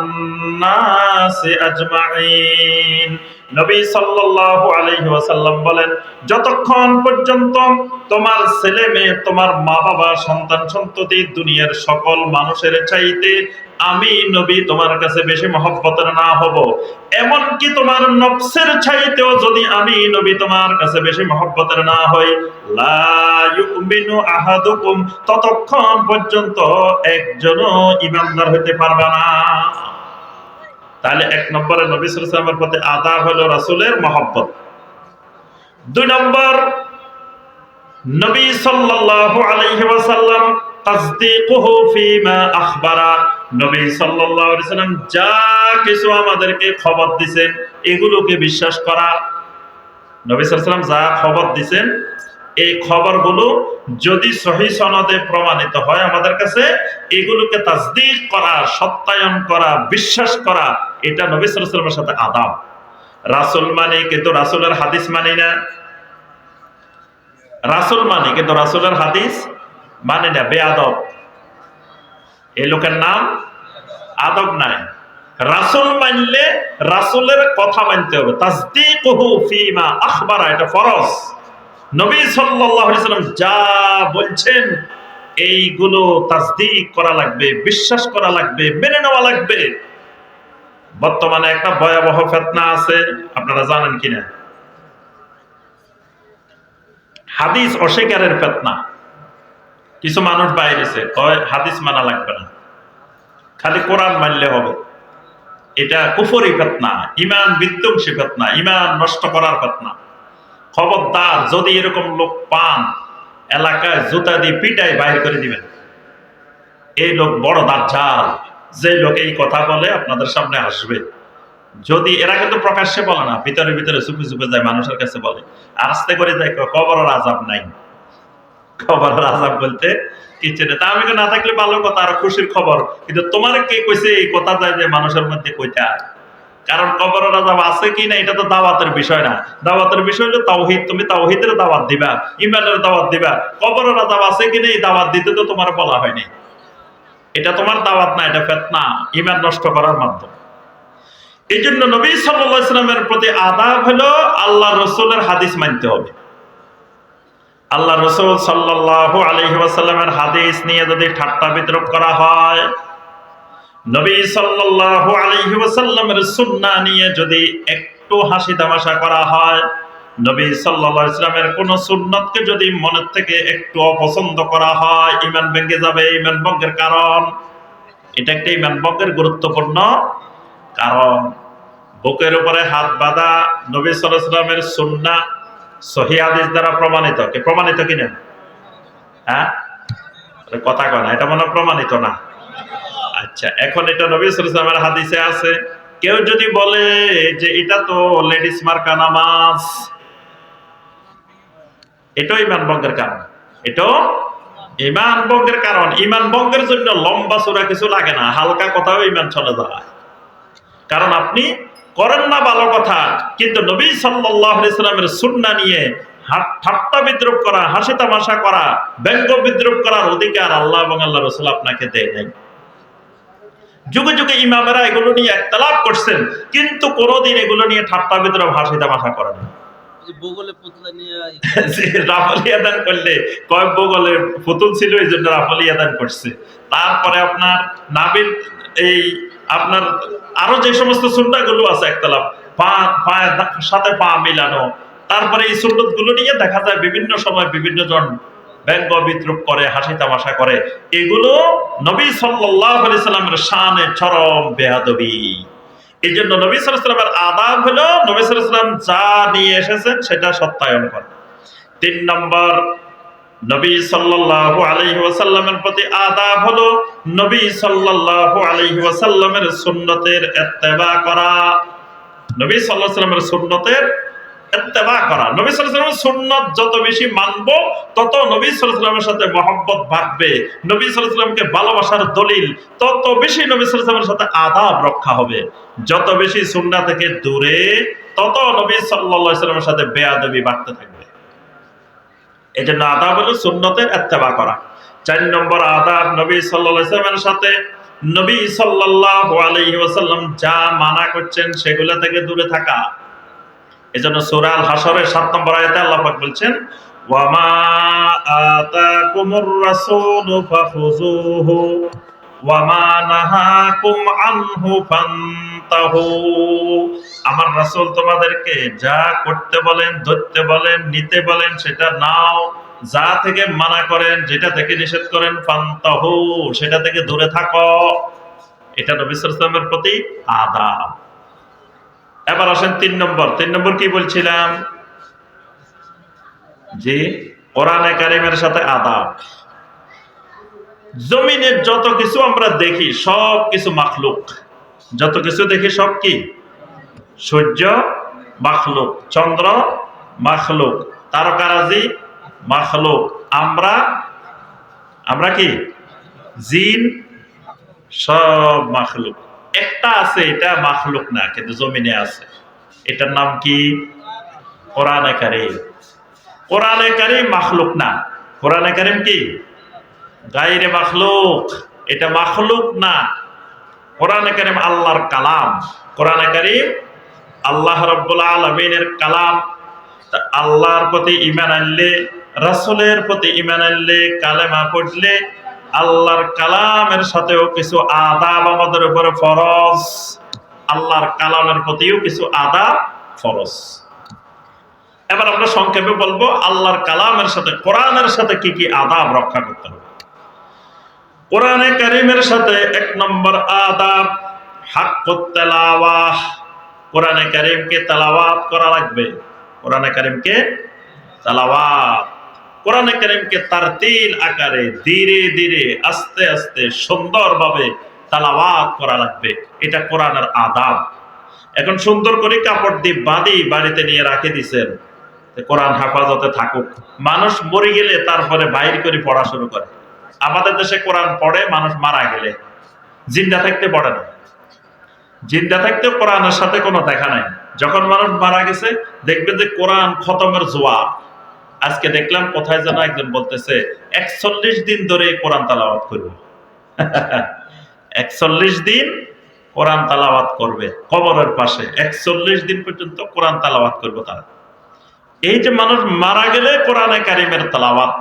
নাসি আজমাইন। নবী সাল্লাল্লাহু আলাইহি ওয়াসাল্লাম বলেন, যতক্ষণ পর্যন্ত তোমার ছেলে মেয়ে, তোমার মা বাবা, সন্তান সন্ততি দুনিয়ার সকল মানুষের চাইতে আমি নবী তোমার কাছে বেশি মহব্বতের না হব, এমনকি তোমার নফসের চাইতেও যদি আমি নবী তোমার কাছে বেশি মহব্বতের না হই, লা ইউমিনু আহাদুকুম, ততক্ষণ পর্যন্ত একজনও ঈমানদার হতে পারবে না। তাহলে 1 নম্বরে নবী সাল্লাল্লাহু আলাইহি ওয়াসাল্লামের প্রতি আদাব হলো রাসূলের মহব্বত। 2 নম্বর, নবী সাল্লাল্লাহু আলাইহি ওয়াসাল্লাম তাসদীকুহু ফীমা আখবারা, নবী সাল্লাল্লাহু আলাইহি ওয়াসাল্লাম যা কিছু আমাদেরকে খবর দিবেন এগুলোকে বিশ্বাস করা। নবী সাল্লাল্লাহু আলাইহি ওয়াসাল্লাম যা খবর দিবেন এই খবরগুলো যদি সহিহ সনদে প্রমাণিত হয় আমাদের কাছে, এগুলোকে তাসদীক করা, সত্যায়ন করা, বিশ্বাস করা, এটা নবী সাল্লাল্লাহু আলাইহি ওয়াসাল্লামের সাথে আদব। রাসূল মানে কিন্তু রাসূলের হাদিস মানি না, রাসূল মানে কিন্তু রাসূলের হাদিস মানে না, বেয়াদব। এই লোকের নাম আদব নাই। রাসূল মানলে রাসূলের কথা মানতে হবে, তাসদীকুহু ফীমা আখবারা, এটা ফরজ। নবী সাল্লাল্লাহু আলাইহি ওয়াসাল্লাম যা বলছেন এইগুলো তাসদীক করা লাগবে, বিশ্বাস করা লাগবে, মেনে নেওয়া লাগবে। বর্তমানে একটা ভয়াবহ ফিতনা আছে, আপনারা জানেন কিনা? হাদিস অস্বীকারের ফিতনা। কিছু মানুষ বাইরেছে কয় হাদিস মানা লাগবে না, খালি কোরআন মানলে হবে। এটা কুফরি ফিতনা, ঈমান বিধ্বংসী ফিতনা, ঈমান নষ্ট করার ফিতনা। খবরদার, যদি এরকম লোক পান এলাকায় জুতা দিয়ে পিটাই বাইর করে দিবেন। এই লোক বড় দাজ্জাল, যে লোক এই কথা বলে আপনাদের সামনে আসবে। যদি এরা কিন্তু প্রকাশ্যে বলে না, ভিতরে ভিতরে চুপে চুপে যায়, মানুষের কাছে বলে, আস্তে করে যায়, কবরের আযাব নাই। কবরের আযাব বলতে কিছু নেই। তা আমি না থাকলে ভালো কথা, আর খুশির খবর, কিন্তু তোমার কে কইছে এই কথা যায় যে মানুষের মধ্যে কইতা? কারণ কবরের আযাব আছে কি না এটা তো দাওয়াতের বিষয় না। দাওয়াতের বিষয় হলো তাওহীদ, তুমি তাওহীদের দাওয়াত দিবা, ঈমানের দাওয়াত দিবা। কবরের আযাব আছে কি না এই দাওয়াত দিতে তো তোমার বলা হয়নি। এটা তোমার দাওয়াত না, এটা ফিতনা, ঈমান নষ্ট করার মাধ্যম। এই জন্য নবী সাল্লাল্লাহু আলাইহি ওয়াসাল্লামের প্রতি আদাব হলো আল্লাহ রাসূলের হাদিস মানতে হবে। আল্লাহ রাসূল সাল্লাল্লাহু আলাইহি ওয়াসাল্লামের হাদিস নিয়ে যদি ঠাট্টা বিদ্রূপ করা হয়, নবী সাল্লাল্লাহু আলাইহি ওয়াসাল্লামের সুন্নাহ নিয়ে যদি একটু হাসি তামাশা করা হয়, নবী সাল্লাল্লাহু আলাইহি ওয়াসাল্লামের কোন সুন্নতকে যদি মনের থেকে একটু অপছন্দ করা হয়, ঈমান ভেঙে যাবে। ঈমান ভঙ্গের কারণ, এটা একটা ঈমান ভঙ্গের গুরুত্বপূর্ণ কারণ। বুকের উপরে হাত বাঁধা নবী সাল্লাল্লাহু আলাইহি ওয়াসাল্লামের সুন্নাহ সহিহ হাদিস দ্বারা প্রমাণিত। কি প্রমাণিত কিনা? হ্যাঁ, কথা কয় না, এটা মনে প্রমাণিত না। আচ্ছা, এখন এটা নবী সাল্লাল্লাহু আলাইহি ওয়াসাল্লামের হাদিসে আছে। কেউ যদি বলে যে এটা তো লেডিস মার্কা নামাজ, এটাও ঈমান ভঙ্গের কারণ। এটাও ঈমান ভঙ্গের কারণ। ঈমান ভঙ্গের জন্য লম্বা চূড়া কিছু লাগে না, হালকা কথাও ঈমান চলে যায়। কারণ আপনি করেন না ভালো কথা, কিন্তু নবী সাল্লাল্লাহু আলাইহি ওয়াসাল্লামের সুন্নাহ নিয়ে ঠাট্টা বিদ্রূপ করা, হাসি তামাশা করা, ব্যঙ্গ বিদ্রূপ করার অধিকার আল্লাহ এবং আল্লাহর রাসূল আপনাকে দেয় নাই। যুগে যুগে ইমামেরা এগুলো নিয়ে ইখতিলাফ করছেন, কিন্তু কোনোদিন এগুলো নিয়ে ঠাট্টা বিদ্রূপ, হাসি তামাশা করেন না। বগলে পুতুল নিয়ে রাফলি আদান করলে কয় বগলে পুতুল ছিল এই জন্য রাফলি আদান করছে। তারপরে আপনার নাবিল এই আপনার আরো যে সমস্ত সুন্নাহগুলো আছে ইখতিলাফ, পায়ের সাথে পা মিলানো, তারপরে এই সুন্নত গুলো নিয়ে দেখা যায় বিভিন্ন সময় বিভিন্ন জন ব্যঙ্গ বিদ্রুপ করে, হাসি তামাশা করে। এগুলো নবী সাল্লাল্লাহু আলাইহি সাল্লামের শানে চরম বেয়াদবি। এই জন্য নবী সাল্লাল্লাহু আলাইহি সাল্লামের আদাব হলো নবী সাল্লাল্লাহু আলাইহি সাল্লাম যা নিয়ে এসেছেন সেটা সত্যায়ন করা। 3 নম্বর, নবী সাল্লাল্লাহু আলাইহি ওয়াসাল্লামের প্রতি আদাব হলো নবী সাল্লাল্লাহু আলাইহি ওয়াসাল্লামের সুন্নতের ইত্তেবা করা। নবী সাল্লাল্লাহু আলাইহি ওয়াসাল্লামের সুন্নতের ইত্তেবা করা। নবী সাল্লাল্লাহু আলাইহি ওয়াসাল্লামের সুন্নাত যত বেশি মানব তত নবী সাল্লাল্লাহু আলাইহি ওয়াসাল্লামের সাথে মহব্বত বাড়বে। নবী সাল্লাল্লাহু আলাইহি ওয়াসাল্লামকে ভালোবাসার দলিল, তত বেশি নবী সাল্লাল্লাহু আলাইহি ওয়াসাল্লামের সাথে আদাব রক্ষা হবে। যত বেশি সুন্নাহ থেকে দূরে তত নবী সাল্লাল্লাহু আলাইহি ওয়াসাল্লামের সাথে বেয়াদবি বাড়তে থাকবে। এই জন্য আদাব হলো সুন্নতের ইত্তেবা করা। 4 নম্বর আদাব, নবী সাল্লাল্লাহু আলাইহি ওয়াসাল্লামের সাথে নবী সাল্লাল্লাহু আলাইহি ওয়াসাল্লাম যা মানা করছেন সেগুলো থেকে দূরে থাকা। এজন্য সূরা আল হাশরের 7 নম্বর আয়াতে আল্লাহ পাক বলছেন, ওয়া মা আতাকুমুর রাসূলু ফাখুযুহু ওয়া মা নাহাকুম আনহু ফান্তাহু। আমার রাসূল তোমাদেরকে যা করতে বলেন, ধরতে বলেন, নিতে বলেন সেটা নাও, যা থেকে মানা করেন, যেটা থেকে নিষেধ করেন, ফান্তাহু সেটা থেকে দূরে থাকো। এটা নবী সাল্লাল্লাহু আলাইহি ওয়াসাল্লামের প্রতি আদাব। এবার আসেন 3 নম্বর। 3 নম্বর কি বলছিলাম? জি, কোরআনে কারীমের সাথে আদাব। জমিনের যত কিছু আমরা দেখি সব কিছু মাখলুক। যত কিছু দেখি সব কি? সূর্য মাখলুক, চন্দ্র মাখলুক, তারকারাজি মাখলুক, আমরা কি? জিন, সব মাখলুক। একটা আছে, এটা মাখলুক না কিন্তু জমিনে আছে। এটার নাম কি? কোরআনে কারীম। কোরআনে কারীম মাখলুক না। কোরআনে কারীম কি? গায়রে মাখলুক। এটা মাখলুক না। কোরআনে কারীম আল্লাহর কালাম। কোরআনে কারীম আল্লাহ রাব্বুল আলামিনের কালাম। তা আল্লাহর প্রতি ঈমান আনলে, রাসূলের প্রতি ঈমান আনলে, কালেমা পড়লে আল্লাহর কালামের সাথেও কিছু আদাব আমাদের উপরে ফরজ। আল্লাহর কালামের প্রতিও কিছু আদাব ফরজ। এবার আমরা সংক্ষেপে বলবো আল্লাহর কালামের সাথে, কোরআনের সাথে কি কি আদাব রক্ষা করতে হবে। কোরআনে কারীমের সাথে 1 নম্বর আদাব হাক্কুত তেলাওয়াহ। কোরআনে কারীমকে তেলাওয়াত করা লাগবে। কোরআনে কারীমকে তেলাওয়াত, কোরআনে কারীমকে তারতিল আকারে ধীরে ধীরে আস্তে আস্তে সুন্দরভাবে তেলাওয়াত করা লাগবে। এটা কোরআনের আদাব। এখন সুন্দর করে কাপড় দিয়ে বাঁধি বাড়িতে নিয়ে রাখে দিছেন, কোরআন হেফাজতে থাকুক। মানুষ মরে গেলে তারপরে বাইর করে পড়া শুরু করে। আমাদের দেশে কোরআন পড়ে মানুষ মারা গেলে, জিন্দা থাকতে পড়ে না। জিন্দা থাকতে কোরআনের সাথে কোনো দেখা নাই। যখন মানুষ মারা গেছে দেখবেন যে কোরআন খতমের জোয়ার। আজকে দেখলাম কোথায় যেন একজন বলতেছে 41 দিন ধরে কোরআন তেলাওয়াত করবে। 41 দিন কোরআন তেলাওয়াত করবে কবরের পাশে। 41 দিন পর্যন্ত কোরআন তেলাওয়াত করবে তারা। এই যে মানুষ মারা গেলে কোরআনে কারীমের তেলাওয়াত,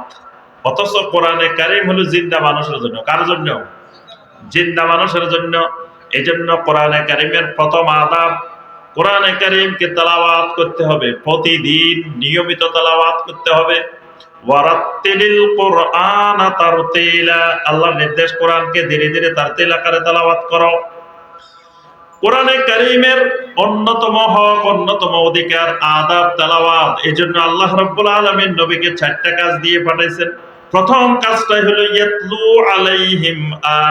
অথচ কোরআনে কারীম হলো জিন্দা মানুষের জন্য। কার জন্য? জিন্দা মানুষের জন্য। এই জন্য কোরআনে কারীমের প্রথম আদাব, কোরআনে কারীমকে তেলাওয়াত করতে হবে প্রতিদিন, নিয়মিত তেলাওয়াত করতে হবে। ওয়ারাত্তিলিল কুরআনা তারতিলা, আল্লাহর নির্দেশ কোরআনকে ধীরে ধীরে তারতিল আকারে তেলাওয়াত করো। কোরআনে কারীমের অন্যতম হক, অন্যতম অধিকার আদাব তেলাওয়াত। এজন্য আল্লাহ রাব্বুল আলামিন নবীকে 4টা কাজ দিয়ে পাঠাইছেন। প্রথম কাজটাই হলো ইয়াতলু আলাইহিম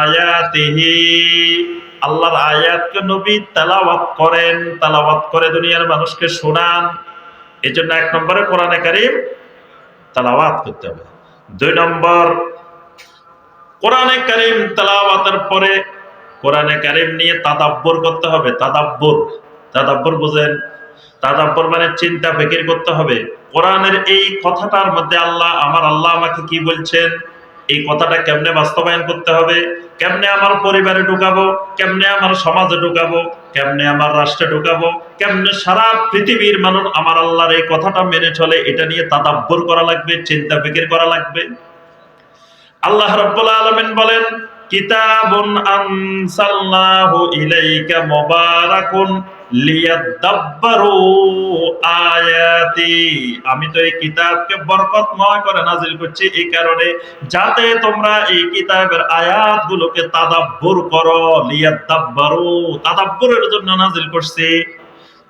আয়াতিহি, আল্লাহর আয়াতকে নবী তেলাওয়াত করেন, তেলাওয়াত করে দুনিয়ার মানুষকে শোনান। এজন্য 1 নম্বরে কোরআনে কারীম তেলাওয়াত করতে হবে। 2 নম্বর, কোরআনে কারীম তেলাওয়াতের পরে কোরআনে কারীম নিয়ে তাদাব্বুর করতে হবে। তাদাব্বুর বুঝেন? তাদাব্বুর মানে চিন্তা ফিকির করতে হবে। কোরআনের এই কথাটার মধ্যে আল্লাহ আমাকে কি বলছেন, এই কথাটা কেমনে বাস্তবায়ন করতে হবে, কেমনে আমার পরিবারে ঢুকাবো, কেমনে আমার সমাজে ঢুকাবো, কেমনে আমার রাষ্ট্রে ঢুকাবো, কেমনে সারা পৃথিবীর মানুষ আমার আল্লাহর এই কথাটা মেনে চলে, এটা নিয়ে তাদাব্বুর করা লাগবে, চিন্তা ফিকির করা লাগবে। আল্লাহ রাব্বুল আলামিন বলেন, কিতাবুন আনসালনাহু ইলাইকা মুবারাকুন লিয়াদাব্বারু আয়াতি, আমি তো এই কিতাবকে বরকতময় করে নাজিল করছি এই কারণে যাতে তোমরা এই কিতাবের আয়াতগুলোকে তাদাব্বুর করো। লিয়াদাব্বারু, তাদাব্বুরের জন্য নাজিল করছি।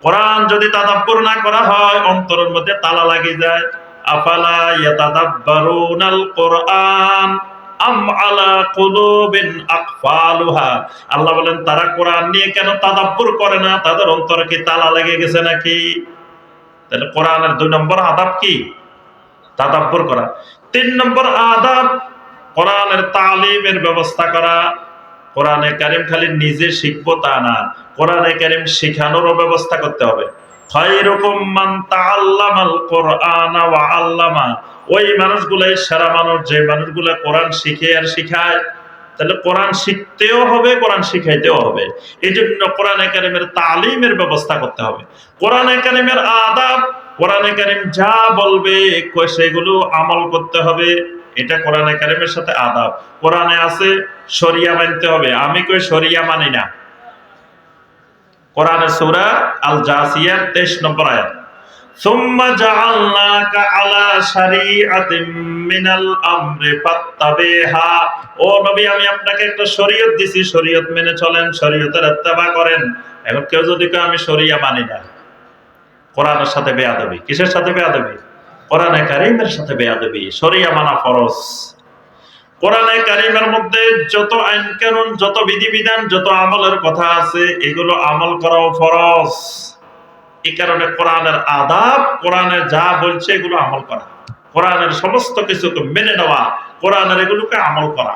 কোরআন যদি তাদাব্বুর না করা হয় অন্তরের মধ্যে তালা লাগে যায়। আফালা ইয়াতাদাব্বারুনাল কোরআন আম আলা কুলুবিন আকফালুহা, আল্লাহ বলেন তারা কোরআন নিয়ে কেন তাদাব্বুর করে না, তাদের অন্তরে কি তালা লেগে গেছে নাকি? তাহলে কোরআনের 2 নম্বর আদাব কি? তাদাব্বুর করা। 3 নম্বর আদাব কোরআনের তালিমের ব্যবস্থা করা। কোরআনে কারিম খালি নিজে শিখবো তা না, কোরআনে কারিম শেখানোরও ব্যবস্থা করতে হবে। খায়রুকুম মান তাআল্লামাল কোরআনা ওয়া আল্লামা, ওই মানুষগুলাই সেরা মানুষ যে মানুষগুলা কোরআন শিখে আর শিখায়। তাহলে কোরআন শিখতেও হবে, কোরআন শিখাইতেও হবে। এই জন্য কোরআনে কারিমের তালিমের ব্যবস্থা করতে হবে। কোরআনে কারিমের আদাব, কোরআনে কারিম যা বলবে সেগুলো আমল করতে হবে। এটা কোরআনে কারিমের সাথে আদাব। কোরআনে আছে শরিয়া মানতে হবে, আমি কই শরিয়া মানি না। কোরআনের সূরা আল জাসিয়ার 23 নম্বর আয়াত, সুম্মা জাআলনাকা আলা শারিআতিন মিনাল আমরি ফাত্তাবিহা, ও নবী আমি আপনাকে একটা শরীয়ত দিছি, শরীয়ত মেনে চলেন, শরীয়তের ইত্তেবা করেন। এখন কেউ যদি কয় আমি শরিয়া মানি না, কোরআনের সাথে বেয়াদবি। কিসের সাথে বেয়াদবি? কোরআনে কারিমের সাথে বেয়াদবি। শরিয়া মানা ফরজ। কোরআনে কারিমের মধ্যে যত আইন কানুন, যত বিধিবিধান, যত আমলের কথা আছে এগুলো আমল করাও ফরজ। এই কারণে কোরআনের আদাব, কোরআনে যা বলছে এগুলো আমল করা, কোরআনের সমস্ত কিছুকে মেনে নেওয়া, কোরআনের এগুলোকে আমল করা।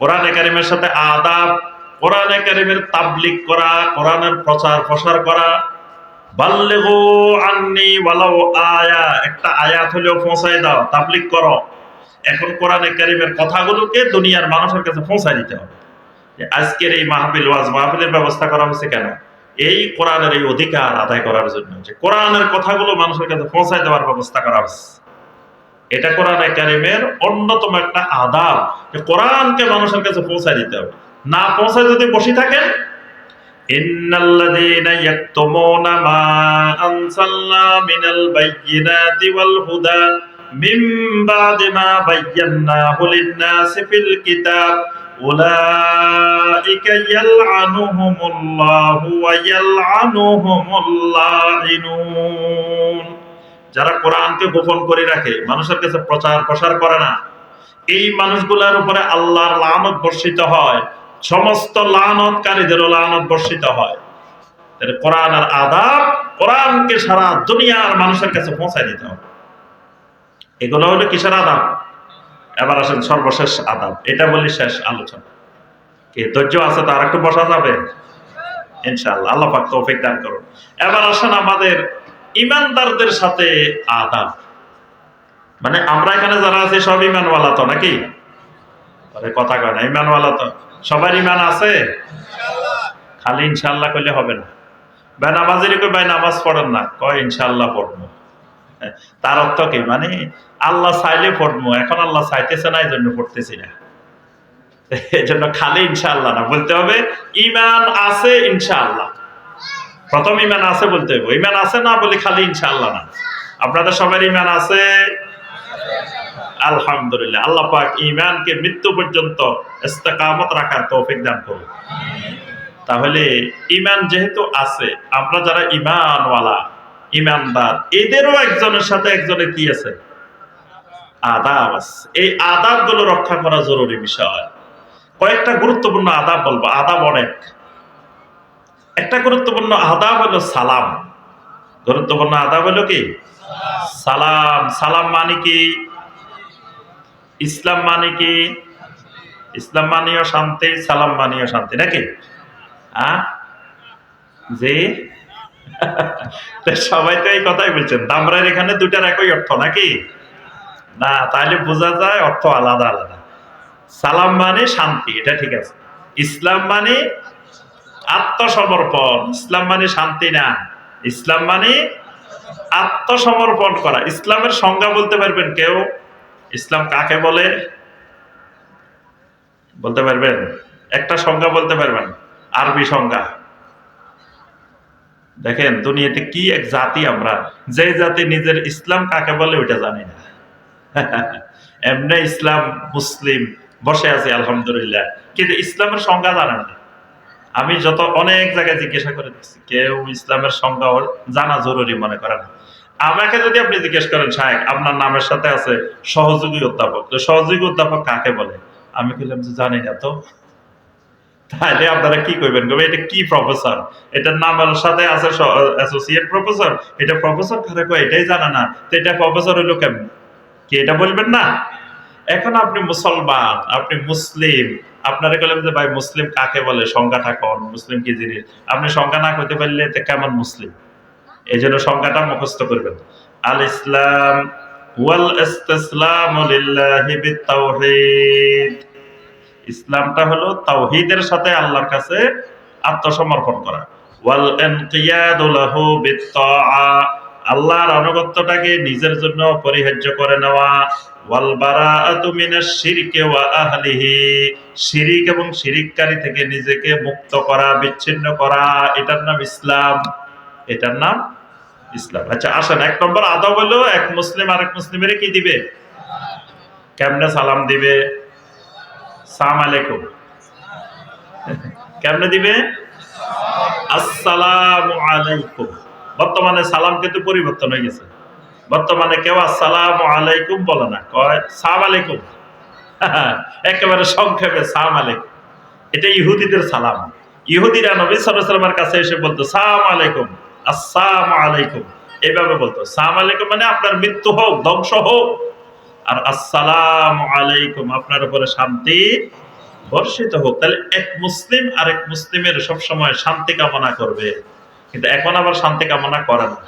কোরআনে কারিমের সাথে আদাব, কোরআনে কারিমের তাবলীগ করা, কোরআনের প্রচার প্রসার করা। বাল্লিগু আন্নি ওয়ালাউ আয়া, একটা আয়াত হলেও পৌঁছায় দাও, তাবলীগ করো। এখন কোরআনে কারিমের কথাগুলোকে দুনিয়ার মানুষের কাছে পৌঁছায় দিতে হবে। আজকের এই মাহফিল, ওয়াজ মাহফিলের ব্যবস্থা করা হয়েছে কেন? এই কোরআনের এই অধিকার আদায় করার জন্য, যে কোরআনের কথাগুলো মানুষের কাছে পৌঁছায় দেওয়ার ব্যবস্থা করা হয়েছে। এটা কোরআনে কারিমের অন্যতম একটা আদাব, যে কোরআনকে মানুষের কাছে পৌঁছায় দিতে হবে। না পৌঁছায় যদি বসে থাকেন, ইন্নাল্লাযীনা ইয়াকতুমুনা মা আনসালনা মিনাল বায়্যিনাতি ওয়াল হুদা মিন বাদি মা বায়্যানাহু লিন-নাসি ফিল কিতাব উলাইকা ইয়ালআনুহুমুল্লাহু ওয়া ইয়ালআনুহুমুল লাঈনুন, যারা কোরআনকে গোপন করে রাখে, মানুষের কাছে প্রচার প্রসার করে না, এই মানুষগুলোর উপরে আল্লাহর লানত বর্ষিত হয়, সমস্ত লানতকারীদেরও লানত বর্ষিত হয়। তাহলে কোরআনের আদাব, কোরআনকে সারা দুনিয়ার মানুষের কাছে পৌঁছায় দিতে হবে। এগুলো হলো কিসের আদাব? এবার আসেন সর্বশেষ আদাব, এটা বলি শেষ আলোচনা। কি ধৈর্য আছে তো আর একটু বসা যাবে? ইনশাআল্লাহ, আল্লাহ পাক তৌফিক দান করুন। এবার আসেন আমাদের ইমানদারদের সাথে আদাব। মানে আমরা এখানে যারা আছি সব ইমানওয়ালা তো নাকি? আরে কথা কয় না, ইমানওয়ালা তো সবার ইমান আছে? খালি ইনশাআল্লাহ কইলে হবে না। ভাই নামাজেরই কই ভাই নামাজ পড়েন না, কয় ইনশাআল্লাহ পড়বো। তার অর্থ কি? মানে আল্লাহ চাইলে পড়বো, এখন আল্লাহ চাইতেছে না এই জন্য পড়তেছি না। এই জন্য খালি ইনশাআল্লাহ না, বলতে হবে ইমান আছে ইনশাআল্লাহ। প্রথম ইমান আছে বলতে হবে, ইমান আছে না বলি খালি ইনশাআল্লাহ না। আপনাদের সবার ইমান আছে? আলহামদুলিল্লাহ। আল্লাহ পাক ঈমানকে মৃত্যু পর্যন্ত ইস্তেকামত রাখার তৌফিক দান করুন। তাহলে ঈমান যেহেতু আছে, আমরা যারা ঈমানওয়ালা, ঈমানদার, এদেরও একজনের সাথে একজনের কি আছে? আদাব আছে। এই আদাবগুলো রক্ষা করা জরুরি বিষয়। কয়েকটা গুরুত্বপূর্ণ আদাব বলবো, আদাব অনেক। একটা গুরুত্বপূর্ণ আদাব হলো সালাম। গুরুত্বপূর্ণ আদাব হলো কি? সালাম। সালাম মানে কি? ইসলাম মানে কি? ইসলাম মানেও শান্তি, সালাম মানেও শান্তি, নাকি? জি সবাই তো এই কথাই বলছেন। দামরার এখানে দুটার একই অর্থ নাকি? না, তাহলে বোঝা যায় অর্থ আলাদা আলাদা। সালাম মানে শান্তি, এটা ঠিক আছে। ইসলাম মানে আত্মসমর্পণ। ইসলাম মানে শান্তি না, ইসলাম মানে আত্মসমর্পণ করা। ইসলামের সংজ্ঞা বলতে পারবেন কেউ? ইসলাম কাকে বলে? বলতে পারবেন? একটা সংজ্ঞা বলতে পারবেন? আরবি সংজ্ঞা। দেখেন দুনিয়াতে কি এক জাতি আমরা, যে জাতি নিজের ইসলাম কাকে বলে ওইটা জানি না। এমনি ইসলাম মুসলিম বসে আছে আলহামদুলিল্লাহ, কিন্তু ইসলামের সংজ্ঞা জানে না। আমি যত অনেক জায়গায় জিজ্ঞাসা করে দেখছি, কেউ ইসলামের সংজ্ঞা জানা জরুরি মনে করে না। আমাকে যদি আপনি জিজ্ঞেস করেন, সাহেব আপনার নামের সাথে আছে সহযোগী অধ্যাপক, তো সহযোগী অধ্যাপক কাকে বলে? আমি বললাম যে জানি না। তো তাহলে আপনারা কি করবেন? এটা কি প্রফেসর? এটার নামের সাথে আছে অ্যাসোসিয়েট প্রফেসর, এটা প্রফেসর কারে কয় এটাই জানা না, তো এটা প্রফেসর হইলো কেমন? কি এটা বলবেন না? এখন আপনি মুসলমান, আপনি মুসলিম, আপনারা বললেন যে ভাই মুসলিম কাকে বলে, সংজ্ঞাটা কোন, মুসলিম কি জিনিস? আপনি সংজ্ঞা না করতে পারলে তো কেমন মুসলিম? এই জন্য সংজ্ঞাটা মুখস্থ করবেন। আল ইসলাম ওয়াল ইসতিসলামু লিল্লাহি বিত-তাওহীদ। ইসলামটা হলো তাওহীদের সাথে আল্লাহর কাছে আত্মসমর্পণ করা। ওয়াল ইনকিয়াদু লাহু বিত-তাআ, আল্লাহর আনুগত্যটাকে নিজের জন্য পরিহার্য করে নেওয়া। ওয়াল বারাআতু মিনাশ শিরকি ওয়া আহলিহি, শিরিক এবং শিরিককারী থেকে নিজেকে মুক্ত করা, বিচ্ছিন্ন করা, এটার নাম ইসলাম। এটার নাম ইসলাম। আচ্ছা আসেন, এক নম্বর আদব হলো এক মুসলিম আরেক মুসলিমের কি দিবে? কেমনে সালাম দিবে? সালাম আলাইকুম। কেমনে দিবে? আসসালামু আলাইকুম। বর্তমানে সালাম কিন্তু পরিবর্তন হয়ে গেছে। বর্তমানে কেউ আসসালামু আলাইকুম বলে না, কয় সালাম আলাইকুম। একেবারে সংক্ষেপে সালাম আলাইকুম। এটা ইহুদিদের সালাম। ইহুদিরা নবী সাল্লাল্লাহু আলাইহি ওয়াসাল্লামের কাছে এসে বলতো সালাম আলাইকুম, আসসালামু আলাইকুম, এইভাবে বলতো। সালাম আলাইকুম মানে আপনার মৃত্যু হোক, ধ্বংস হোক, আর আসসালামু আলাইকুম আপনার উপরে শান্তি বর্ষিত হোক। তাহলে এক মুসলিম আরেক মুসলিমের সবসময় শান্তি কামনা করবে, কিন্তু এখন আবার শান্তি কামনা করে না।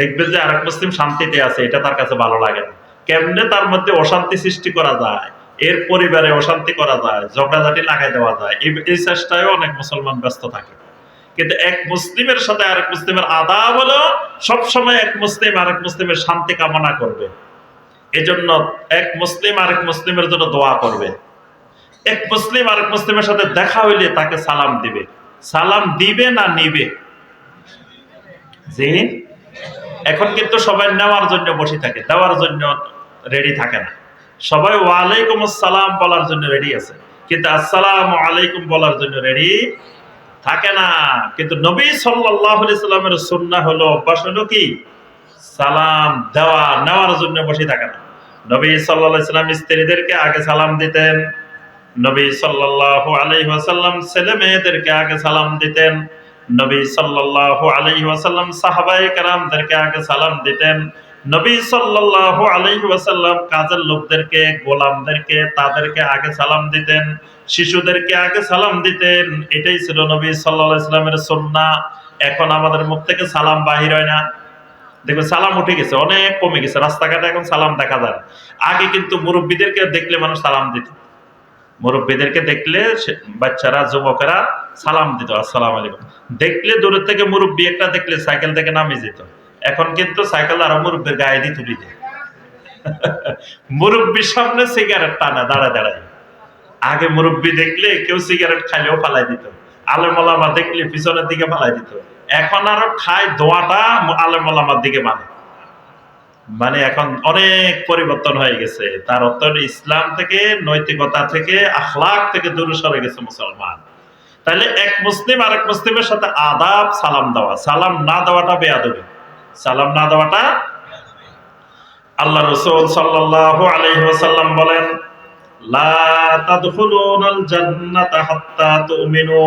দেখবে যে আরেক মুসলিম শান্তিতে আছে, এটা তার কাছে ভালো লাগে না। কেমনে তার মধ্যে অশান্তি সৃষ্টি করা যায়, এর পরিবারে অশান্তি করা যায়, ঝগড়াঝাটি লাগাই দেওয়া যায়, এই চেষ্টায় অনেক মুসলমান ব্যস্ত থাকে। কিন্তু এক মুসলিমের সাথে আরেক মুসলিমের আদাব হলো সবসময় এক মুসলিম আরেক মুসলিমের শান্তি কামনা করবে। এজন্য এক মুসলিম আরেক মুসলিমের জন্য দোয়া করবে। এক মুসলিম আরেক মুসলিমের সাথে দেখা হইলে তাকে সালাম দিবে। সালাম দিবে না নিবে? জি। এখন কিন্তু সবাই নেওয়ার জন্য বসে থাকে, দেওয়ার জন্য রেডি থাকে না। সবাই ওয়ালাইকুম আসসালাম বলার জন্য রেডি আছে, কিন্তু আসসালামু আলাইকুম বলার জন্য রেডি থাকে না। কিন্তু নবী সাল্লাল্লাহু আলাইহি সাল্লামের সুন্নাহ হলো, অভ্যাস হলো কি? সালাম দেওয়া, নেওয়ার জন্য বসে থাকে না। নবী সাল্লাল্লাহু আলাইহি সাল্লাম স্ত্রীদেরকে আগে সালাম দিতেন। নবী সাল্লাল্লাহু আলাইহি ওয়াসাল্লাম ছেলে মেয়েদেরকে আগে সালাম দিতেন। নবী সাল্লাল্লাহু আলাইহি ওয়াসাল্লাম সাহাবায়ে কেরামদেরকে আগে সালাম দিতেন। নবী সাল্লাল্লাহু আলাইহি ওয়াসাল্লাম কাজের লোকদেরকে, গোলামদেরকে, তাদেরকে আগে সালাম দিতেন। শিশুদেরকে আগে সালাম দিতেন। এটাই ছিল নবী সাল্লাল্লাহু আলাইহি ওয়াসাল্লামের সুন্নাহ। এখন আমাদের মুখ থেকে সালাম বাহির হয় না। দেখবে সালাম উঠে গেছে, অনেক কমে গেছে। রাস্তাঘাটে এখন সালাম দেখা যায় না। আগে কিন্তু মুরব্বীদেরকে দেখলে মানুষ সালাম দিত। মুরব্বীদেরকে দেখলে বাচ্চারা, যুবকেরা সালাম দিত, আসসালামু আলাইকুম। দেখলে দূরের থেকে মুরব্বী একটা দেখলে সাইকেল থেকে নামে যেত। এখন কিন্তু সাইকেল আরো মুরব্বীর গায়ে দিয়ে তুলি দেয়। মুরব্বীর সামনে সিগারেট টানা দাঁড়ায় দাঁড়ায়। আগে মুরব্বী দেখলে কেউ সিগারেট খাইলেও ফালাই দিত, আলেম ওলামা দেখলে পিছনের দিকে ফালাই দিত। এখন আরো খায়, দোয়াটা আলেম ওলামার দিকে মানে এখন অনেক পরিবর্তন হয়ে গেছে। তার অর্থ ইসলাম থেকে, নৈতিকতা থেকে, আখলাক থেকে দূরে সরে গেছে মুসলমান। তাহলে এক মুসলিম আরেক মুসলিমের সাথে আদাব সালাম দেওয়া, সালাম না দেওয়াটা বেয়াদবি। সালাম না দেওয়াটা, আল্লাহ রাসূল সাল্লাল্লাহু আলাইহি ওয়াসাল্লাম বলেন, লা তাদখুলুনাল জান্নাতা হাত্তা তুমিনু,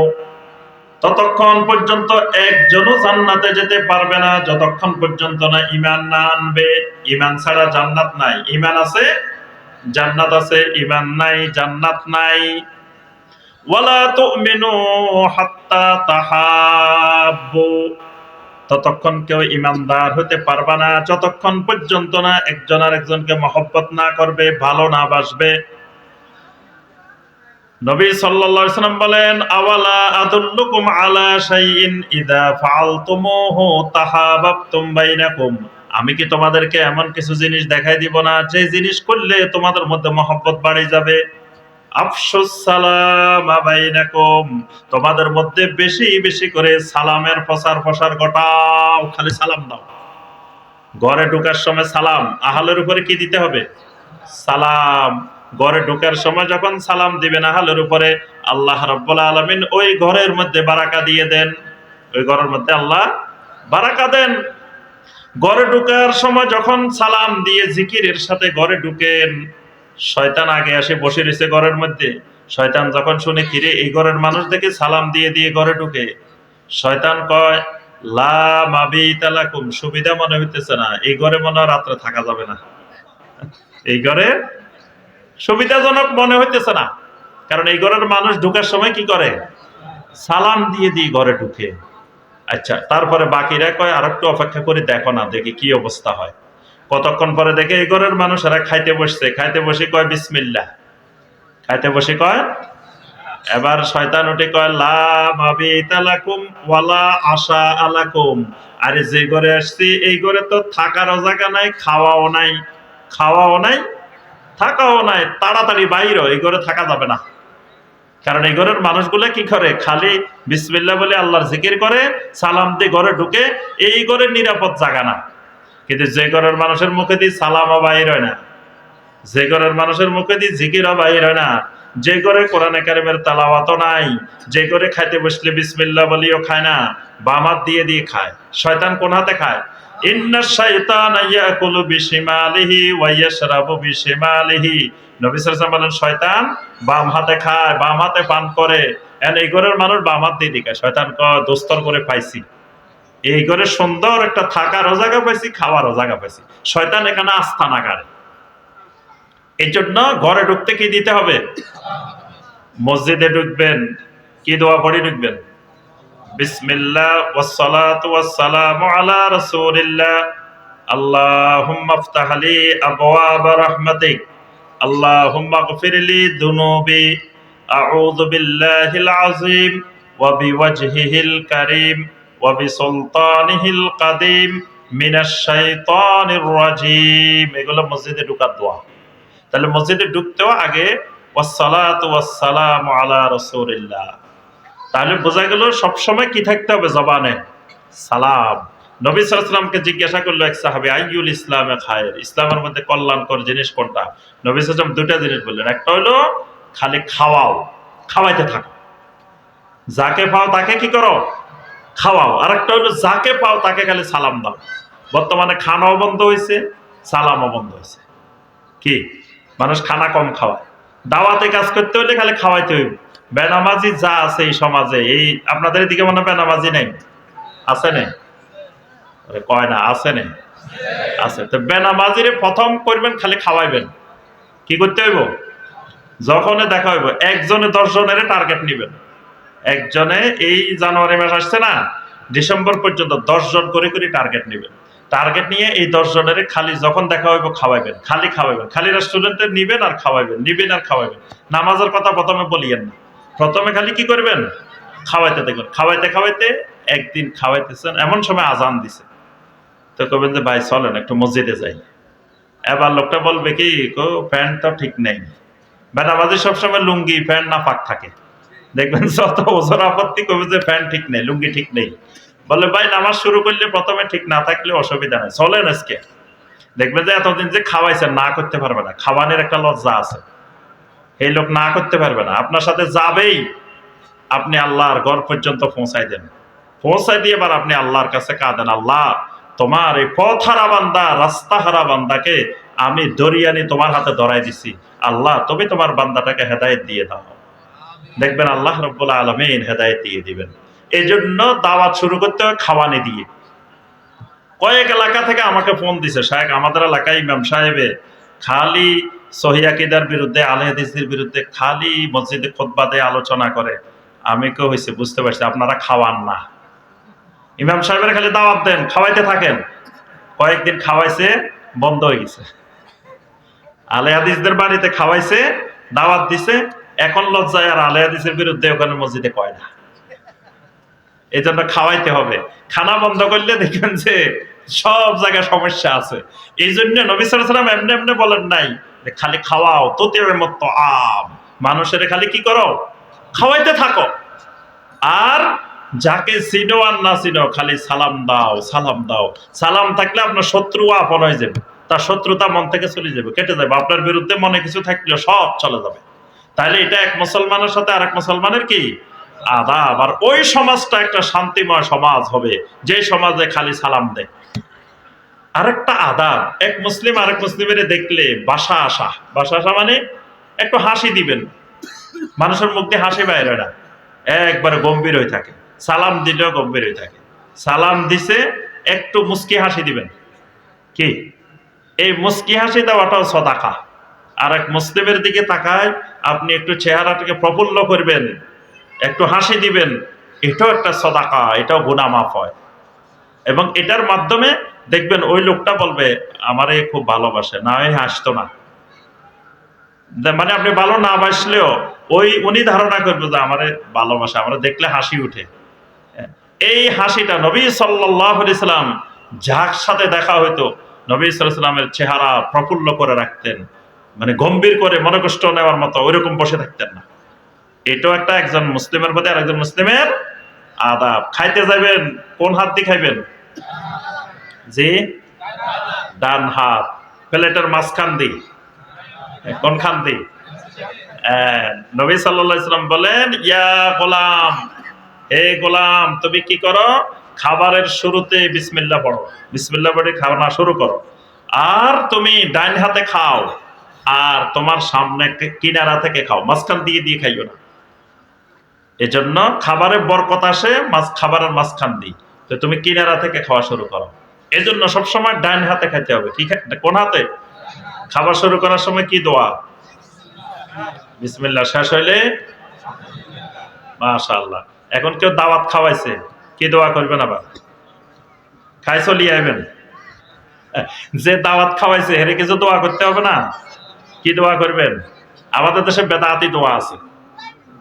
ততক্ষণ পর্যন্ত একজনও জান্নাতে যেতে পারবে না যতক্ষণ পর্যন্ত না ঈমান না আনবে। ঈমান ছাড়া জান্নাত নাই। ঈমান আছে জান্নাত আছে, ঈমান নাই জান্নাত নাই। ওয়ালা তুমিনু হাত্তা তাহাব্বু, ততক্ষণ কেউ ঈমানদার হতে পারবে না যতক্ষণ পর্যন্ত না একজন আরেকজনকে মহব্বত না করবে, ভালো না বাসবে। নবী সাল্লাল্লাহু আলাইহি ওয়াসাল্লাম বলেন, আওয়ালা আদুল্লুকুম আলা শাইইন ইযা ফাআলতুমুহু তাহাবাবতুম বাইনাকুম, আমি কি তোমাদেরকে এমন কিছু জিনিস দেখাই দিব না যে জিনিস করলে তোমাদের মধ্যে মহব্বত বাড়ে যাবে? আফশুস সালামা বাইনাকুম, তোমাদের মধ্যে বেশি বেশি করে সালামের প্রচার প্রসার ঘটাও, খালি সালাম দাও। ঘরে ঢোকার সময় সালাম, আহলের উপরে কি দিতে হবে? সালাম। ঘরে ঢোকার সময় যখন সালাম দিবেন আহলের উপরে, আল্লাহ রাব্বুল আলামিন ওই ঘরের মধ্যে বারাকা দিয়ে দেন। ওই ঘরের মধ্যে আল্লাহ বারাকা দেন। ঘরে ঢোকার সময় যখন সালাম দিয়ে জিকিরের সাথে ঘরে ঢুকেন, শয়তান আগে এসে বসে রয়েছে ঘরের মধ্যে। শয়তান যখন শুনে কিরে এই ঘরের মানুষ দেখে সালাম দিয়ে দিয়ে ঘরে ঢুকে, শয়তান কয় লা মাবিতা লাকুম, সুবিধা মনে হইতেছে না, এই ঘরে মনে হয় রাত্রে থাকা যাবে না, এই ঘরে সুবিধাজনক মনে হইতেছে না। কারণ এই ঘরের মানুষ ঢুকার সময় কি করে? সালাম দিয়ে দিয়ে ঘরে ঢুকে। আচ্ছা, তারপরে বাকিরা কয় আর একটু অপেক্ষা করে দেখো না, দেখি কি অবস্থা হয়। কতক্ষণ পরে দেখে এই ঘরের মানুষেরা খাইতে বসছে, খাইতে বসে কয় বিসমিল্লাহ, খাইতে বসে কয়। এবার শয়তান উঠে কয় লা মাবিতা লাকুম ওয়ালা আশা আলাকুম, আরে যে ঘরে আসছি এই ঘরে তো থাকারও জায়গা নাই, খাওয়াও নাই, খাওয়াও নাই, থাকাও নাই, তাড়াতাড়ি বাইরো, এই ঘরে থাকা যাবে না। কারণ এই ঘরের মানুষগুলো কি করে? খালি বিসমিল্লাহ বলে আল্লাহর জিকির করে, সালাম দিয়ে ঘরে ঢুকে, এই ঘরের নিরাপদ জায়গা না। কিন্তু যে ঘরের মানুষের মুখে দিয়ে সালামও বাহির হয় না, যে ঘরের মানুষের মুখে দিয়ে জিকিরও বাহির হয় না, যে ঘরে কোরআনে কারিমের তেলাওয়াতও নাই, যে ঘরে খাইতে বসলে বিসমিল্লাহ বলিও খায় না, বাম হাত দিয়ে দিয়ে খায়। শয়তান কোন হাতে খায়? ইন্নাশ শাইতানা ইয়াকুলু বিশিমালিহি ওয়া ইয়াশরাবু বিশিমালিহি। নবী সাল্লাল্লাহু আলাইহি ওয়াসাল্লাম বলেন শয়তান বাম হাতে খায়, বাম হাতে পান করে। এই ঘরের মানুষ বাম হাত দিয়ে খায়। শয়তান কয় দোস্তর করে পাইছি, এই ঘরে সুন্দর একটা থাকারও জায়গা পাইছি, খাওয়ারও জায়গা পাইছি। শয়তান এখানে আস্থানা করে। এই জন্য ঘরে ঢুকতে কি দিতে হবে? মসজিদে ঢুকবেন, কি দোয়া পড়ে ঢুকবেন? বিসমিল্লাহ ওয়াসসালাতু ওয়াসসালামু আলা রাসূলিল্লাহ, আল্লাহুম্মা ইফতাহ লি আবওয়াব রাহমাতিক, আল্লাহুম্মা গফিরলি যুনুবি, আউযু বিল্লাহিল আযীম ওয়া বিওয়াজহিহিল কারীম ওয়া বিসুলতানিহিল কাদীম মিনাশ শাইতানির রাজীম। এগুলো মসজিদে ঢোকার দোয়া। তাহলে মসজিদে ঢুকতেও আগে ওয়াসসালাতু ওয়াসসালামু আলা রাসূলিল্লাহ। তাহলে বোঝা গেল সবসময় কি থাকতে হবে জবানে? সালাম। নবী সাল্লাল্লাহু আলাইহি ওয়াসাল্লামকে জিজ্ঞাসা করলো এক সাহাবী, আইয়ুল ইসলামে খায়র, ইসলামের মধ্যে কল্যাণকর জিনিস কোনটা? নবী সাল্লাল্লাহু আলাইহি ওয়াসাল্লাম দুটা জিনিস বললেন। একটা হলো খালি খাওয়াও, খাওয়াইতে থাকো, যাকে পাও তাকে কি করো? খাওয়াও। আর একটা হলো যাকে পাও তাকে খালি সালাম দাও। বর্তমানে খানাও বন্ধ হয়েছে, সালামও বন্ধ হয়েছে। কি মানুষ খানা কম খাওয়ায়, দাওয়াতে কাজ করতে হলে খালি খাওয়াইতে হইব। বেনামাজি যা আছে এই সমাজে, এই আপনাদের এদিকে মনে বেনামাজি নেই? আছে নেই? কয় না আছে নেই? আছে। তো বেনামাজিরে প্রথম করবেন খালি খাওয়াইবেন। কি করতে হইব? যখনই দেখা হইব একজনে 10 জনের টার্গেট নিবেন। একজনে এই জানুয়ারি মাস আসছে না, ডিসেম্বর পর্যন্ত 10 জন করে করে টার্গেট নিবেন। টার্গেট নিয়ে এই 10 জনের খালি যখন দেখা হইব খাওয়াইবেন, খালি খাওয়াইবেন, খালি রেস্টুরেন্টে নিবেন আর খাওয়াইবেন, নিবেন আর খাওয়াইবেন। নামাজের কথা প্রথমে বলিয়েন না, প্রথমে খালি কি করবেন? খাওয়াইতে দেখবেন। খাওয়াইতে খাওয়াইতে একদিন খাওয়াইতেছেন, এমন সময় আজান দিছে, তো কবেন যে ভাই চলেন একটু মসজিদে যাই। এবার লোকটা বলবে কি, প্যান্ট তো ঠিক নেই। বেনামাজি সবসময় লুঙ্গি প্যান্ট না পাক থাকে, দেখবেন যত ওজোর আপত্তি করবে যে প্যান্ট ঠিক নেই, লুঙ্গি ঠিক নেই। বলে ভাই নামাজ শুরু করলে প্রথমে ঠিক না থাকলে অসুবিধা নেই, চলেন আজকে। দেখবেন যে এতদিন যে খাওয়াইছেন না করতে পারবে না, খাওয়ানোর একটা লজ্জা আছে, এই লোক না করতে পারবে না, আপনার সাথে যাবেই। আপনি আল্লাহর ঘর পর্যন্ত পৌঁছাই দেন, পৌঁছাই দিয়ে এবার আপনি আল্লাহর কাছে কাঁদেন, আল্লাহ তোমার এই পথ হারা বান্দা, রাস্তা হারা বান্দাকে আমি দরিয়ানি তোমার হাতে ধরাই দিছি, আল্লাহ তুমি তোমার বান্দাটাকে হেদায়েত দিয়ে দাও। দেখবেন আল্লাহ রাব্বুল আলামিন হেদায়েত দিয়ে দিবেন। এই জন্য দাওয়াত শুরু করতে হয় খাওয়ানি দিয়ে। কয়েক এলাকা থেকে আমাকে ফোন দিছে, শায়েখ আমাদের এলাকায় ইমাম সাহেবে খালি সহিহ আকীদার বিরুদ্ধে, আহলে হাদিসের বিরুদ্ধে খালি মসজিদে খুতবা দিয়ে আলোচনা করে। আমি কেউ হয়েছে বুঝতে পারছি আপনারা খাওয়ান না, ইমাম সাহেবের খালি দাওয়াত দেন, খাওয়াইতে থাকেন। কয়েকদিন খাওয়াইছে, বন্ধ হয়ে গেছে। আহলে হাদিসদের বাড়িতে খাওয়াইছে, দাওয়াত দিছে, এখন লজ্জায় আর আহলে হাদিসের বিরুদ্ধে ওখানে মসজিদে কয় না। এই জন্য খাওয়াইতে হবে। খানা বন্ধ করলে দেখবেন যে সব জায়গায় সমস্যা আছে। এই জন্য নবী সাল্লাল্লাহু আলাইহি ওয়াসাল্লাম এমনি এমনি বলেন নাই যে খালি খাওয়াও, তোতের মতো আম, মানুষের খালি কি করো, খাওয়াইতে থাকো। আর যাকে চিনো আর না চিনো খালি সালাম দাও, সালাম দাও। সালাম থাকলে আপনার শত্রু আপন হয়ে যাবে, তার শত্রুতা মন থেকে চলে যাবে, কেটে যাবে। আপনার বিরুদ্ধে মনে কিছু থাকলেও সব চলে যাবে। তাহলে এটা এক মুসলমানের সাথে আরেক মুসলমানের কি আদাব। আর ওই সমাজটা একটা শান্তিময় সমাজ হবে যে সমাজে খালি সালাম দেয়। আরেকটা আদাব, এক মুসলিম আরেক মুসলিমের দেখলে বাসা আসা। বাসা আসা মানে একটু হাসি দিবেন। মানুষের মুখ দিয়ে হাসি বাইরে না, একবারে গম্ভীর হয়ে থাকে। সালাম দিলেও গম্ভীর হয়ে থাকে। সালাম দিছে একটু মুস্কি হাসি দিবেন। কি এই মুস্কি হাসি দেওয়াটাও সদাকা। আর এক মুসলিমের দিকে তাকায় আপনি একটু চেহারাটাকে প্রফুল্ল করবেন, একটু হাসি দিবেন, এটাও একটা সদাকা, এটাও গুনাহ মাফ হয়। এবং এটার মাধ্যমে দেখবেন ওই লোকটা বলবে আমারে খুব ভালোবাসে, না হয় হাসতো না। মানে আপনি ভালো না বাসলেও উনি ধারণা করবে যে আমারে ভালোবাসে, আমরা দেখলে হাসি উঠে। এই হাসিটা নবী সাল্লাল্লাহু আলাইহি সাল্লাম যার সাথে দেখা হইতো নবী সাল্লাল্লাহু আলাইহি সাল্লামের চেহারা প্রফুল্ল করে রাখতেন, মানে গম্ভীর করে মনে কষ্ট নেওয়ার মতো ওইরকম বসে থাকতেন না। এটাও একটা একজন মুসলিমের প্রতি আরেকজন মুসলিমের আদাব। খাইতে যাবেন কোন হাত দিয়ে খাইবেন? জি, ডান হাত। প্লেটের মাঝখান দিয়ে, কোনখান দিয়ে? নবী সাল্লাল্লাহু আলাইহি সাল্লাম বলেন ইয়া গোলাম, হে গোলাম তুমি কি করো, খাবারের শুরুতে বিসমিল্লাহ পড়ো, বিসমিল্লাহ পড়ে খাওয়া শুরু করো। আর তুমি ডাইন হাতে খাও, আর তোমার সামনে কিনারা থেকে খাও, মাঝখান দিয়ে দিয়ে খাইও না। এজন্য খাবারের বরকত আসে খাবারের মাঝখান দিয়ে। তো তুমি কিনারা থেকে খাওয়া শুরু করো। এজন্য সবসময় ডাইন হাতে খাইতে হবে। কি কোন হাতে? খাবার শুরু করার সময় কি দোয়া? বিসমিল্লাহ। শেষ হইলে মাশাআল্লাহ। এখন কেউ দাওয়াত খাওয়াইছে, কি দোয়া করবেন? আবার খাই চলিয়ে আইবেন। যে দাওয়াত খাওয়াইছে হেরে কিছু দোয়া করতে হবে না? কি দোয়া করবেন? আমাদের দেশে বেদাতি দোয়া আছে।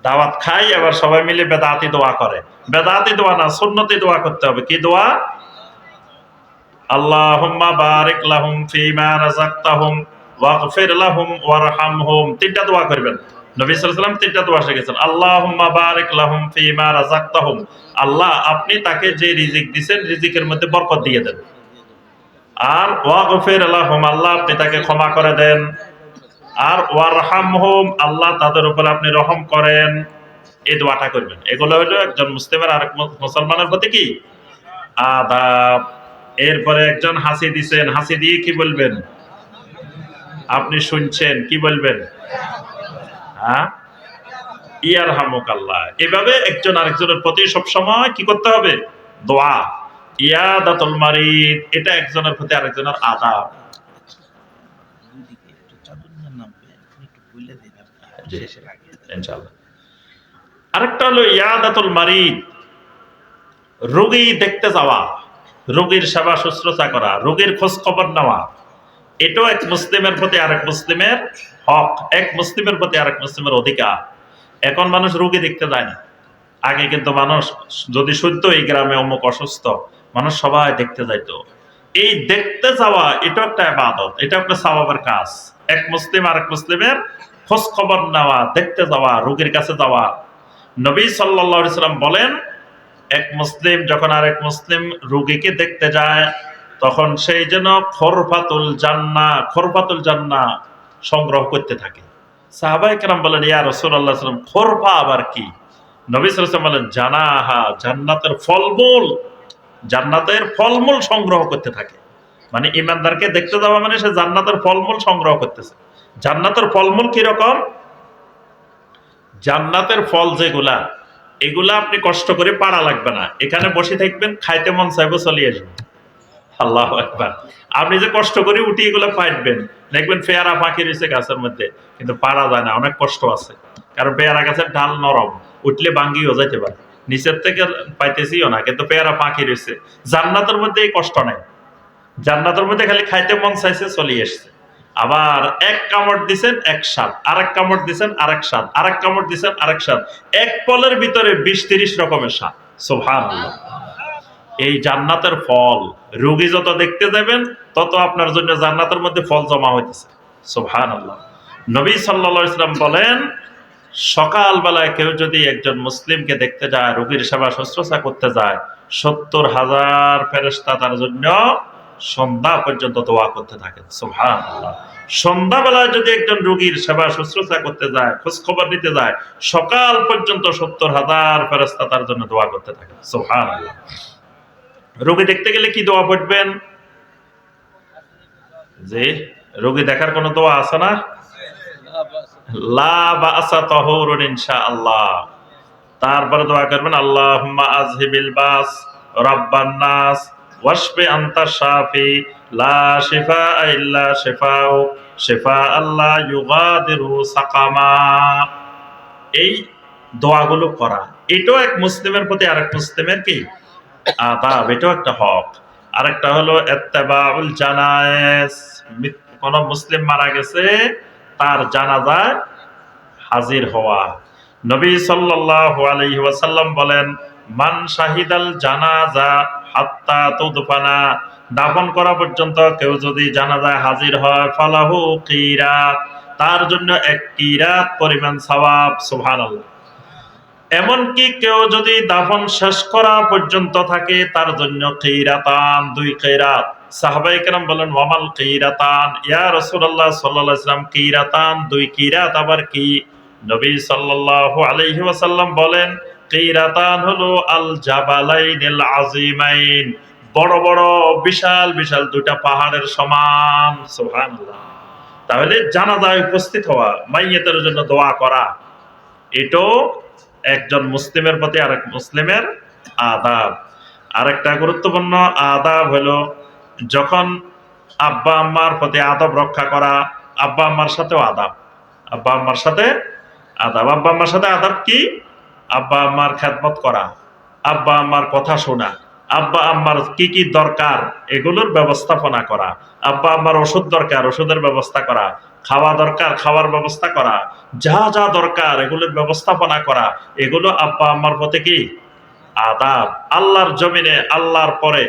দাওয়াত খাই আবার সবাই মিলে বেদাতি দোয়া করে। বেদাতি দোয়া না, সুন্নতি দোয়া করতে হবে। কি দোয়া? আল্লাহুম্মা বারিক লাহুম ফীমা রাযাকতাহুম ওয়াগফির লাহুম ওয়ারহামহুম। তিনটা দোয়া করবেন। নবী সাল্লাল্লাহু আলাইহি ওয়াসাল্লাম তিনটা দোয়া শিখিয়েছেন। আল্লাহুম্মা বারিক লাহুম ফীমা রাযাকতাহুম, আল্লাহ আপনি তাকে যে রিজিক দিবেন রিজিকের মধ্যে বরকত দিয়ে দেন। আর ওয়াগফির লাহুম, আল্লাহ আপনি তাকে ক্ষমা করে দেন। আর ওয়ারহামহুম, আল্লাহ তাদের উপর আপনি রহম করেন। এই দোয়াটা করবেন। এগুলো হলো একজন মুসলিমের আরেক মুসলমানের প্রতি কি আদাব। এরপরে একজন হাসি দিছেন, হাসি দিয়ে কি বলবেন? আপনি শুনছেন, কি বলবেন? হ্যাঁ, ইয়ারহামুকাল্লাহ। এভাবে একজন আরেকজনের প্রতি সবসময় কি করতে হবে? দোয়া। ইয়াদাতুল মারিদ, এটা একজনের প্রতি আরেকজনের আদাব। ইনশাআল্লাহ। আরেকটা হলো ইয়াদাতুল মারিদ, রোগী দেখতে যাওয়া, রোগীর সেবা শুশ্রূষা করা, রোগীর খোঁজ খবর নেওয়া। এটাও এক মুসলিমের প্রতি আরেক মুসলিমের হক, এক মুসলিমের প্রতি আরেক মুসলিমের অধিকার। এখন মানুষ রোগী দেখতে যায় না। আগে কিন্তু মানুষ যদি শুনতো এই গ্রামে অমুক অসুস্থ, মানুষ সবাই দেখতে যাইতো। এই দেখতে যাওয়া এটা একটা ইবাদত, এটা একটা সওয়াবের কাজ। এক মুসলিম আরেক মুসলিমের খোঁজ খবর নেওয়া, দেখতে যাওয়া, রোগীর কাছে যাওয়া। নবী সাল্লাল্লাহু আলাইহি সাল্লাম বলেন এক মুসলিম যখন আরেক মুসলিম রোগীকে দেখতে যায় তখন সেই যেন খরফাতুল জান্নাহ সংগ্রহ করতে থাকে। সাহাবায়ে কেরাম বলেন ইয়া রাসূলুল্লাহ সাল্লাল্লাহু আলাইহি ওয়াসাল্লাম খরফা আবার কি? নবী সাল্লাল্লাহু আলাইহি ওয়াসাল্লাম বলেন জানাহা, জান্নাতের ফলমূল সংগ্রহ করতে থাকে। মানে ইমানদারকে দেখতে যাওয়া মানে সে জান্নাতের ফলমূল সংগ্রহ করতেছে। জান্নাতের ফলমূল কি রকম? জান্নাতের ফল যেগুলা, এগুলা আপনি কষ্ট করে পাড়া লাগবে না, এখানে বসে থাকবেন, খাইতে মন চাইবো চলে আসবেন। আল্লাহু আকবার। আপনি যে কষ্ট করে উঠি এগুলো পাইবেন, দেখবেন পেয়ারা পাখি রয়েছে গাছের মধ্যে, কিন্তু পারা যায় না, অনেক কষ্ট আছে। কারণ পেয়ারা গাছের ডাল নরম, উঠলে ভাঙ্গিও যাইতে পারে, নিচের থেকে পাইতেছিও না, কিন্তু পেয়ারা পাখি রয়েছে। জান্নাতের মধ্যে এই কষ্ট নাই। জান্নাতের মধ্যে খালি খাইতে মন চাইছে চলে এসছে। আবার এক কামড় দিছেন এক স্বাদ, আরেক কামড় দিছেন আরেক স্বাদ, আরেক কামড় দিছেন আরেক স্বাদ। এক ফলের ভিতরে 20-30 রকমের স্বাদ। সুবহানাল্লাহ। এই জান্নাতের ফল রোগী যত দেখতে যাবেন তত আপনার জন্য জান্নাতের মধ্যে ফল জমা হইতেছে। সুবহানাল্লাহ। নবী সাল্লাল্লাহু আলাইহি ওয়াসাল্লাম বলেন সকালবেলায় কেউ যদি একজন মুসলিমকে দেখতে যায়, রোগীর সেবা শুশ্রূষা করতে যায়, 70,000 ফেরেশতা তার জন্য সন্ধ্যা পর্যন্ত দোয়া করতে থাকেন। সুবহানাল্লাহ। সন্ধ্যাবেলায় যদি একজন রোগীর সেবা শুশ্রূষা করতে যায়, খোঁজ খবর নিতে যায়, সকাল পর্যন্ত 70,000 ফেরেশতা তার জন্য দোয়া করতে থাকেন। সুবহানাল্লাহ। রোগী দেখতে গেলে কি দোয়া পড়বেন? যে রোগী দেখার কোন দোয়া আছে না? লা বাসা তাহুরুন ইনশাআল্লাহ। তারপরে দোয়া করবেন আল্লাহুম্মা আযহিবিল বাস রাব্বান নাস ওয়াশফি আনতা শাফি লা শিফাআ ইল্লা শিফাউক শিফাআন লা ইউগাদিরু সাকামা। এই দোয়াগুলো করা, এটাও এক মুসলিমের প্রতি আরেক মুসলিমের কি আদাব, এটাও একটা হক। আরেকটা হলো ইত্তেবাউল জানায়েজ। কোন মুসলিম মারা গেছে, তার জানাজায় হাজির হওয়া। নবী সাল্লাল্লাহু আলাইহি ওয়াসাল্লাম বলেন, মান শাহিদাল জানাজা হাত্তা তুদফানা, দাফন করা পর্যন্ত কেউ যদি জানাজায় হাজির হয়, ফালাহু কিরাত, তার জন্য এক কিরাত পরিমাণ সওয়াব। সুবহানাল্লাহ। এমনকি কেউ যদি দাফন শেষ করা পর্যন্ত থাকে, তার জন্য কিরাতান, 2 কিরাত। সাহাবায়ে কেরাম বলেন, ওয়ামাল কিরাতান ইয়া রাসূলুল্লাহ সাল্লাল্লাহু আলাইহি ওয়াসাল্লাম, কিরাতান 2 কিরাত আবার কি? নবী সাল্লাল্লাহু আলাইহি ওয়াসাল্লাম বলেন, কিরাতান হলো আল জাবালাইনিল আযীমাইন, বড় বড় বিশাল বিশাল 2টা পাহাড়ের সমান। সুবহানাল্লাহ। তাহলে জানাজায় উপস্থিত হওয়া, মাইয়িতের জন্য দোয়া করা, এটাও একজন মুসলিমের প্রতি আরেক মুসলিমের আদাব। আরেকটা গুরুত্বপূর্ণ আদাব হলো যখন আব্বা আম্মার প্রতি আদব রক্ষা করা। আব্বা আম্মার সাথেও আদাব, আব্বা আম্মার সাথে আদাব। আব্বা আম্মার সাথে আদাব কি? আব্বা আম্মার খেদমত করা, আব্বা আম্মার কথা শোনা, আব্বা আম্মার কি কি দরকার এগুলোর ব্যবস্থাপনা করা, আব্বা আম্মার ওষুধ দরকার ওষুধের ব্যবস্থা করা, খাওয়া দরকার খাওয়ার ব্যবস্থা করা, যা যা দরকার এগুলোর ব্যবস্থাপনা করা, এগুলো আব্বা আম্মার প্রতি কি আদাব। আল্লাহর জমিনে আল্লাহর পরে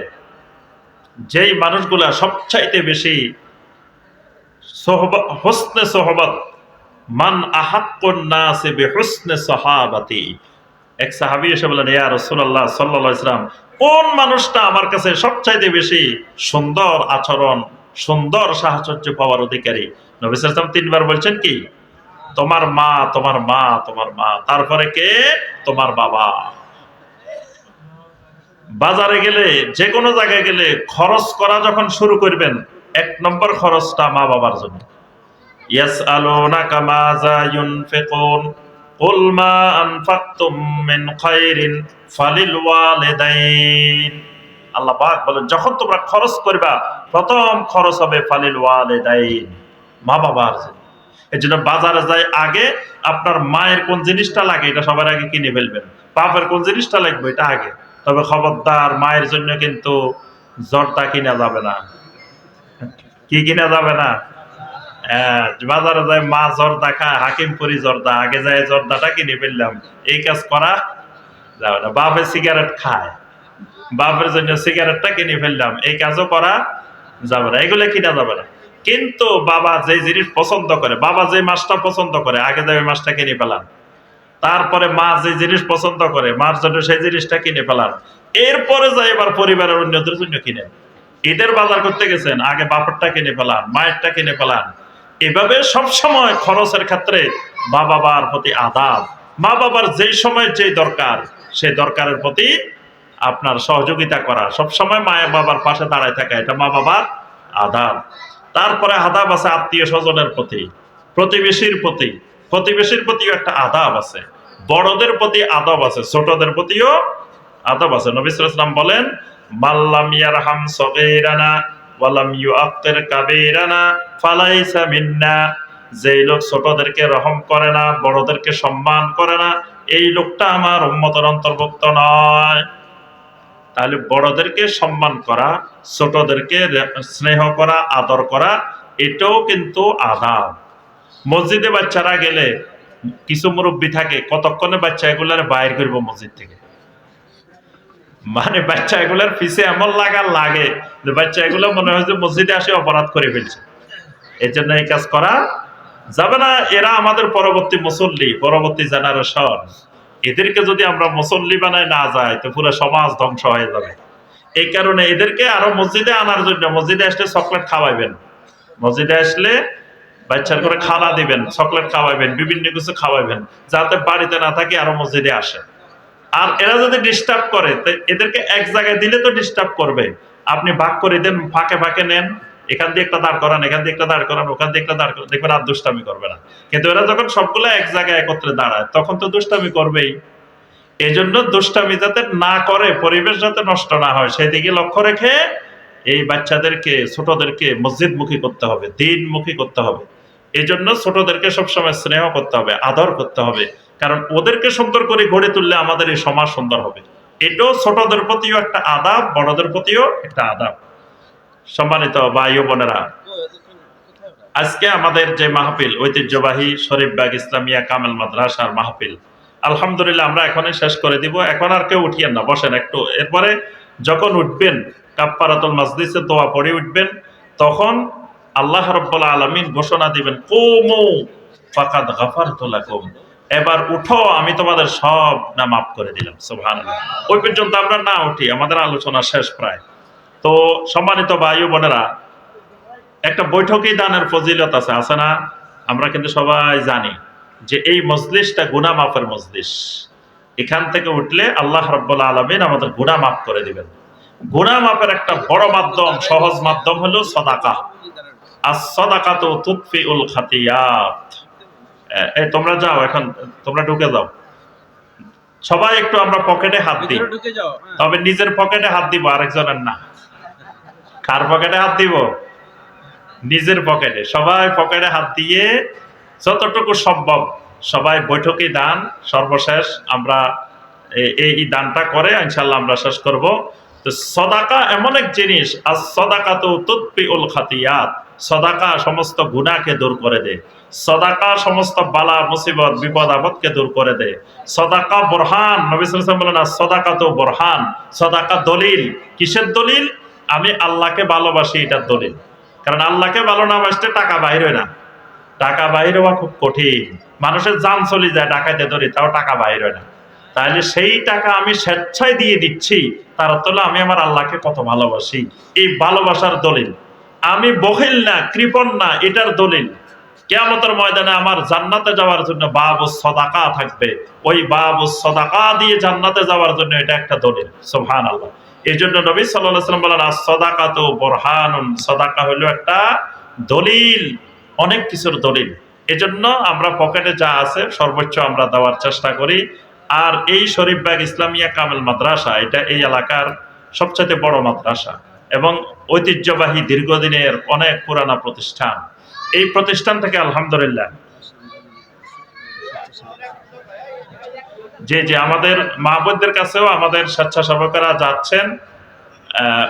যেই মানুষগুলা সবচাইতে বেশি হুসনে সোহবত, মান আহাক্কুন নাসি বিহুসনি সাহাবাতি, এক সাহাবী এসে বলেন, ইয়া রাসূলুল্লাহ সাল্লাল্লাহু আলাইহি ওয়াসাল্লাম, কোন মানুষটা আমার কাছে সবচাইতে বেশি সুন্দর আচরণ, সুন্দর সাহচর্য পাওয়ার অধিকারী? নবী সাল্লাল্লাহু আলাইহি ওয়াসাল্লাম 3 বার বলছেন কি? তোমার মা, তোমার মা, তোমার মা। তারপরে কে? তোমার বাবা। বাজারে গেলে, যে কোনো জায়গায় গেলে খরচ করা যখন শুরু করবেন, 1 নম্বর খরচটা মা বাবার জন্য। ইয়াসআলুনাকা মাযা ইউনফিকুন কুল মা আনফাকতুম মিন খায়রিন ফালিল ওয়ালিদাইন। আল্লাহ পাক বলেন, যখন তোমরা খরচ করবা, প্রথম খরচ হবে ফালিল ওয়ালিদাইন, মা বাবার জন্য। এজন্য বাজারে যাই আগে আপনার মায়ের কোন জিনিসটা লাগে এটা সবার আগে কিনে ফেলবেন, বাপের কোন জিনিসটা লাগবে এটা আগে। তবে খবরদার, মায়ের জন্য কিন্তু জর্দা কিনা যাবে না। কি কিনা যাবে না? বাজারে যায় মা জর্দা খায়, হাকিমপুরি জর্দা, আগে যায় জর্দাটা কিনে ফেললাম, এই কাজ করা যাবে না। বাপে সিগারেট খায়, বাপের জন্য সিগারেটটা কিনে ফেললাম, এই কাজও করা যাবে না, এগুলো কিনা যাবে না। কিন্তু বাবা যে জিনিস পছন্দ করে, বাবা যে মাছটা পছন্দ করে, আগে যাবে মাছটা কিনে ফেলাম। তারপরে মা যে জিনিস পছন্দ করে, মার জন্য সেই জিনিসটা কিনে ফেলান। এরপরে যাই এবার পরিবারের অন্যদের জন্য কিনে। ঈদের বাজার করতে গেছেন, আগে বাপেরটা কিনে ফেলান, মায়েরটা কিনে ফেলান। এভাবে সবসময় খরচের ক্ষেত্রে মা বাবার প্রতি আদাব। মা বাবার যেই সময় যেই দরকার, সেই দরকারের প্রতি আপনার সহযোগিতা করা, সবসময় মায়ের বাবার পাশে দাঁড়ায় থাকা, এটা মা বাবার আদাব। তারপরে আদাব আছে আত্মীয় স্বজনের প্রতি, প্রতিবেশীর প্রতি। প্রতিবেশীর প্রতিও একটা আদাব আছে, বড়দের প্রতি আদব আছে, ছোটদের প্রতিও আদব আছে। নবী সাল্লাল্লাহু আলাইহি ওয়াসাল্লাম বলেন, মাল্লাম ইয়ারহাম সগীরানা ওয়ালাম ইউআক্কির কাবীরানা ফালাইসা মিন্না। যেই লোক ছোটদেরকে রহম করে না, বড়দেরকে সম্মান করে না, এই লোকটা আমার উম্মতের অন্তর্ভুক্ত নয়। তাহলে বড়দেরকে সম্মান করা, ছোটদেরকে স্নেহ করা, আদর করা, এটাও কিন্তু আদাব। মসজিদে বাচ্চারা গেলে কিছু মুরব্বী থাকে, কতক্ষণে বাচ্চা এগুলার বাইর করবো মসজিদ থেকে, মানে বাচ্চা এগুলার পিছে এমন লাগে যে বাচ্চা এগুলো মনে হয় যে মসজিদে আসে অপরাধ করে ফেলছে। এর জন্য এই কাজ করা যাবে না। এরা আমাদের পরবর্তী মুসল্লি, পরবর্তী জেনারেশন। এদেরকে যদি আমরা মুসল্লি বানায় না যাই তো পুরো সমাজ ধ্বংস হয়ে যাবে। এই কারণে এদেরকে আরো মসজিদে আনার জন্য, মসজিদে আসলে চকলেট খাওয়াইবেন, মসজিদে আসলে বাচ্চার করে খানা দিবেন, চকলেট খাওয়াইবেন, বিভিন্ন কিছু খাওয়াইবেন, যাতে বাড়িতে না থাকে আরো মসজিদে আসে। আর এরা যদি ডিস্টার্ব করে, এদেরকে এক জায়গায় দিলে তো ডিস্টার্ব করবে। আপনি ভাগ করে দেন, ফাঁকে ফাঁকে নেন, এখান দিয়ে একটা দাঁড় করান, এখান দিয়ে একটা দাঁড় করান, ওখান দিয়ে একটা দাঁড় করান, দেখবেন আর দুষ্টামি করবে না। কিন্তু এরা যখন সবগুলো এক জায়গায় একত্রে দাঁড়ায় তখন তো দুষ্টামি করবেই। এই জন্য দুষ্টামি যাতে না করে, পরিবেশ যাতে নষ্ট না হয়, সেদিকে লক্ষ্য রেখে এই বাচ্চাদেরকে, ছোটদেরকে মসজিদমুখী করতে হবে, দিনমুখী করতে হবে। এই জন্য ছোটদেরকে সবসময় স্নেহ করতে হবে, আদর করতে হবে। কারণ ওদেরকে সুন্দর করে গড়ে তুললে আমাদের এই সমাজ সুন্দর হবে। এটাও ছোটদের প্রতিও একটা আদাব, বড়দের প্রতিও একটা আদাব। সম্মানিত ভাই ও বোনেরা, আজকে আমাদের যে মাহফিল, ঐতিহ্যবাহী শরীফবাগ ইসলামিয়া কামেল মাদ্রাসার মাহফিল, আলহামদুলিল্লাহ আমরা এখনই শেষ করে দিব। এখন আর কেউ উঠিয়েন না, বসেন একটু। এরপরে যখন উঠবেন, কাফফারাতুল মাজলিসে দোয়া পড়ে উঠবেন, তখন আল্লাহ রাব্বুল আলামিন ঘোষণা দিবেন, কুমু ফাকাদ গাফারতু লাকুম, এবার উঠো, আমি তোমাদের সব না মাফ করে দিলাম। সুবহানাল্লাহ। ওই পর্যন্ত আমরা না উঠি, আমাদের আলোচনা শেষ প্রায়। তো সম্মানিত ভাই ও বোনেরা, একটা বৈঠকই দানের ফজিলত আছে, আছে না? আমরা কিন্তু সবাই জানি যে এই মজলিসটা গুনাহ মাফের মজলিস। এখান থেকে উঠলে আল্লাহ রাব্বুল আলামিন আমাদের গুনাহ মাফ করে দিবেন। গুনাহ মাফের একটা বড় মাধ্যম, সহজ মাধ্যম হলো সাদাকা। আস-সাদাকাতু তুতফিউল খাতিয়াত। এই তোমরা যাও, এখন তোমরা ঢুকে যাও। সবাই একটু আমরা পকেটে হাত দিই, তবে নিজের পকেটে হাত দিব, আরেকজনের না। কার পকেটে হাত দিব? নিজের পকেটে। সবাই পকেটে হাত দিয়ে যতটুকু সম্ভব সবাই বৈঠকি দান, সর্বশেষ আমরা এই দানটা করে ইনশাআল্লাহ আমরা শেষ করব। তো সাদাকা এমন এক জিনিস, আস-সাদাকাতু তুতফিউল খাতিয়াত। সাদাকা সমস্ত গুনাহকে দূর করে দেয়। সাদাকা সমস্ত বালা মুসিবত বিপদ আপদকে দূর করে দেয়। সাদাকা বুরহান, নবী সাল্লাল্লাহু আলাইহি ওয়াসাল্লাম বলেন আস-সাদাকাতু বুরহান। সাদাকা দলিল। কিসের দলিল? আমি আল্লাহকে ভালোবাসি, এটার দলিল। কারণ আল্লাহকে ভালো না বাসতে টাকা বাইর হয় না। টাকা বাইর হওয়া খুব কঠিন। মানুষের জান চলে যায় ডাকাইতে ধরে, তাও টাকা বাইর হয় না। তাহলে সেই টাকা আমি স্বেচ্ছায় দিয়ে দিচ্ছি, তার অর্থ হলো আমি আমার আল্লাহকে কত ভালোবাসি। এই ভালোবাসার দলিল। আমি বখিল না, কৃপণ না, এটার দলিল। কিয়ামতের ময়দানে আমার জান্নাতে যাওয়ার জন্য বাবুস সাদাকা থাকবে। ওই বাবুস সাদাকা দিয়ে জান্নাতে যাওয়ার জন্য এটা একটা দলিল। সুবহানাল্লাহ। এই জন্য নবী সাল্লাল্লাহু আলাইহি ওয়াসাল্লাম বলেন আস-সাদাকাতু বুরহানুন। সাদাকা হলো একটা দলিল, অনেক কিছুর দলিল। এজন্য আমরা পকেটে যা আছে সর্বোচ্চ আমরা দেওয়ার চেষ্টা করি। আর এই শরীফবাগ ইসলামিয়া কামেল মাদ্রাসা, এটা এই এলাকার সবচেয়ে বড় মাদ্রাসা এবং ঐতিহ্যবাহী দীর্ঘদিনের অনেক পুরানা প্রতিষ্ঠান। এই প্রতিষ্ঠান থেকে আলহামদুলিল্লাহ যে আমাদের মা বোনদের কাছেও আমাদের স্বেচ্ছাসেবকেরা যাচ্ছেন,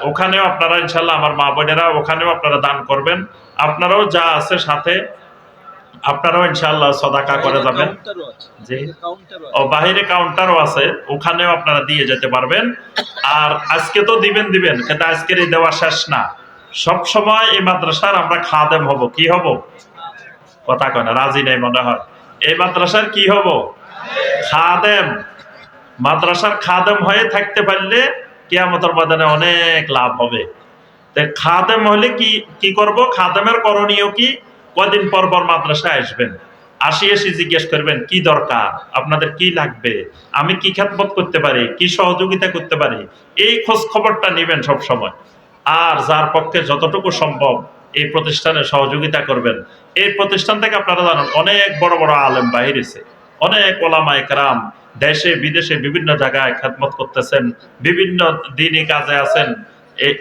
ওখানেও আপনারা ইনশাল্লাহ, আমার মা বোনেরা ওখানেও আপনারা দান করবেন। আপনারাও যা আছে সাথে আপনারাও ইনশাআল্লাহ সাদাকা করে যাবেন। জি, ও বাহিরে কাউন্টারও আছে, ওখানেও আপনারা দিয়ে যেতে পারবেন। আর আজকে তো দিবেন, কিন্তু আজকের এই দেওয়া শেষ না। সব সময় এই মাদ্রাসার আমরা খাদেম হব। কি হব? কথা কয় না, রাজি নেই মনে হয়। এই মাদ্রাসার কি হব? খাদেম। মাদ্রাসার খাদেম হয়ে থাকতে পারলে কিয়ামতের ময়দানে অনেক লাভ হবে। খাদেম হলে কি করব? খাদেমের করণীয় কি? কয়দিন পর পর মাদ্রাসায় আসবেন, এসে জিজ্ঞেস করবেন কি দরকার, আপনাদের কি লাগবে, আমি কি খেদমত করতে পারি, কি সহযোগিতা করতে পারি, এই খোঁজ খবরটা নেবেন সব সময়। আর যার পক্ষে যতটুকু সম্ভব এই প্রতিষ্ঠানে সহযোগিতা করবেন। এই প্রতিষ্ঠান থেকে আপনারা জানেন অনেক বড় বড় আলেম বাহিরেছে, অনেক ওলামা ইকরাম দেশে বিদেশে বিভিন্ন জায়গায় খেদমত করতেছেন, বিভিন্ন দিনই কাজে আছেন।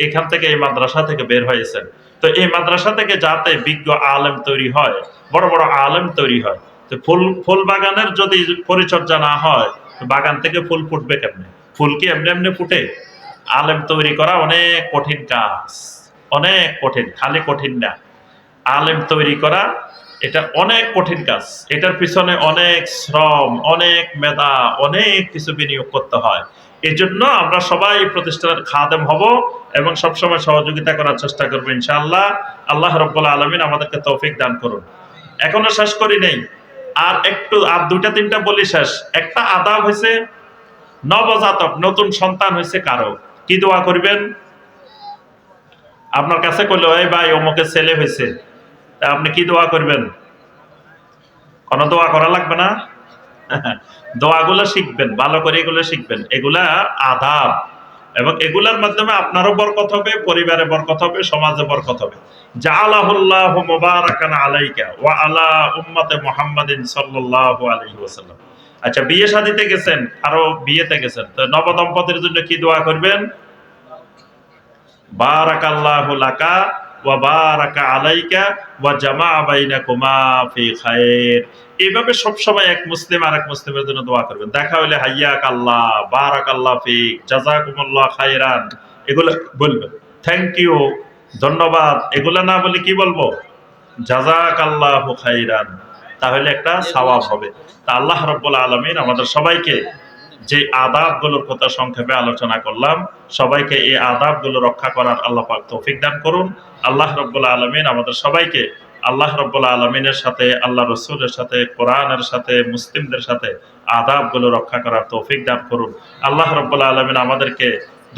এখান থেকে, এই মাদ্রাসা থেকে বের হয়েছেন। তো এই মাদ্রাসা থেকে যাতে বিজ্ঞ আলেম তৈরি হয়, বড় বড় আলেম তৈরি হয়। তো ফুল বাগানের যদি পরিচর্যা না হয়, বাগান থেকে ফুল ফুটবে কেমনে? ফুল কি এমনি এমনি ফুটে? আলেম তৈরি করা অনেক কঠিন কাজ, অনেক কঠিন, খালি কঠিন না। আলেম তৈরি করা এটা অনেক কঠিন কাজ। এটার পিছনে অনেক শ্রম, অনেক মেধা, অনেক কিছু বিনিয়োগ করতে হয়। এই জন্য আমরা সবাই প্রতিষ্ঠানের খাদেম হব এবং সবসময় সহযোগিতা করার চেষ্টা করবো ইনশাআল্লাহ। আল্লাহ রাব্বুল আলামিন আমাদেরকে তৌফিক দান করুন। এখনো শেষ করি নাই, আর একটু, আর দুইটা তিনটা বলি শেষ। একটা আদাব হয়েছে নবজাতক, নতুন সন্তান হয়েছে কারো, কি দোয়া করবেন? আপনার কাছে কইলো এই ভাই অমুকের ছেলে হয়েছে, তা আপনি কি দোয়া করবেন? কোনো দোয়া করা লাগবে না। দোয়াগুলো শিখবেন, ভালো করে এগুলো শিখবেন, এগুলা আদাব, এবং এগুলার মাধ্যমে আপনারও বরকত হবে, পরিবারে বরকত হবে, সমাজে বরকত হবে। জাআলাহুল্লাহু মুবারাকান আলাইকা ওয়া আলা উম্মতে মুহাম্মাদিন সাল্লাল্লাহু আলাইহি ওয়াসাল্লাম। আচ্ছা, বিয়ে শাদীতে গেছেন, আরো বিয়েতে গেছেন, তো নবদম্পতির জন্য কি দোয়া করবেন? বারাকাল্লাহু লাকা ওয়া বারাকা আলাইকা ওয়া জামা বাইনাকুমা ফি খায়র। এইভাবে সবসময় এক মুসলিম আরেক মুসলিমের জন্য দোয়া করবেন। দেখা হলে হাইয়াক আল্লাহ, বারাকাল্লাহ ফিক, জাযাকুমুল্লাহ খায়রান, এগুলো বলবেন। থ্যাংক ইউ, ধন্যবাদ, এগুলো না বলে কি বলবো? জাযাকাল্লাহু খায়রান। তাহলে একটা সওয়াব হবে। তা আল্লাহ রাব্বুল আলামিন আমাদের সবাইকে, যে আদাবগুলোর কথা সংক্ষেপে আলোচনা করলাম, সবাইকে এই আদাবগুলো রক্ষা করার আল্লাহ পাক তৌফিক দান করুন। আল্লাহ রাব্বুল আলামিন আমাদের সবাইকে আল্লাহ রাব্বুল আলামিনের সাথে, আল্লাহ রাসূলের সাথে, কোরআনের সাথে, মুসলিমদের সাথে আদাবগুলো রক্ষা করার তৌফিক দান করুন। আল্লাহ রাব্বুল আলামিন আমাদেরকে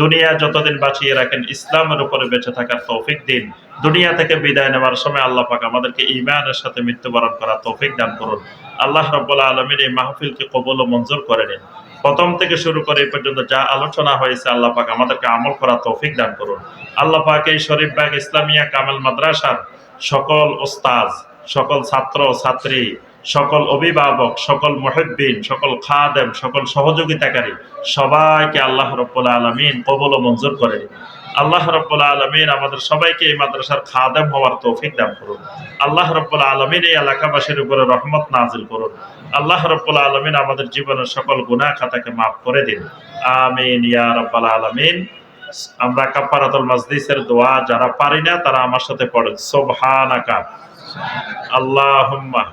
দুনিয়া যতদিন বাঁচিয়ে রাখেন ইসলামের উপরে বেঁচে থাকার তৌফিক দিন। দুনিয়া থেকে বিদায় নেওয়ার সময় আল্লাহ পাক আমাদেরকে ঈমানের সাথে মৃত্যুবরণ করার তৌফিক দান করুন। আল্লাহ রাব্বুল আলামিন এই মাহফিলকে কবুল ও মঞ্জুর করে নিন। প্রথম থেকে শুরু করে এই পর্যন্ত যা আলোচনা হয়েছে আল্লাহ পাক আমাদেরকে আমল করার তৌফিক দান করুন। আল্লাহ পাক এই শরীফবাগ ইসলামিয়া কামেল মাদ্রাসার সকল ওস্তাদ, সকল ছাত্র ছাত্রী, সকল অভিভাবক, সকল মুহিব্বিন, সকল খাদেম, সকল সহযোগিতাকারী সবাইকে আল্লাহ রাব্বুল আলামিন কবুল ও মঞ্জুর করে নিন। আল্লাহ রাব্বুল আলামিন আমাদের সবাইকে এই মাদ্রাসার খাদেম হওয়ার তৌফিক দান করুন। আল্লাহ রাব্বুল আলামিন এই এলাকাবাসীর উপরে রহমত নাজিল করুন। আল্লাহ রাব্বুল আলামিন আমাদের জীবনের সকল গুনাহ খাতাকে মাফ করে দিন। আমিন ইয়া রাব্বাল আলামিন। আমরা কাফারাতুল মাজলিসের দোয়া যারা পারি না তারা আমার সাথে পড়েন। সুবহানাকা আল্লাহুম্মা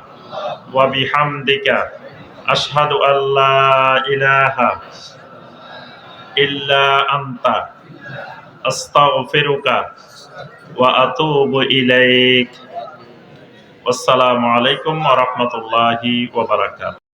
ওয়া বিহামদিকা আশহাদু আল্লা ইলাহা ইল্লা আনতা আস্তাগফিরুকা ওয়া আতুবু ইলাইক। আসসালামু আলাইকুম ওয়া রাহমাতুল্লাহি ওয়া বারাকাতুহু।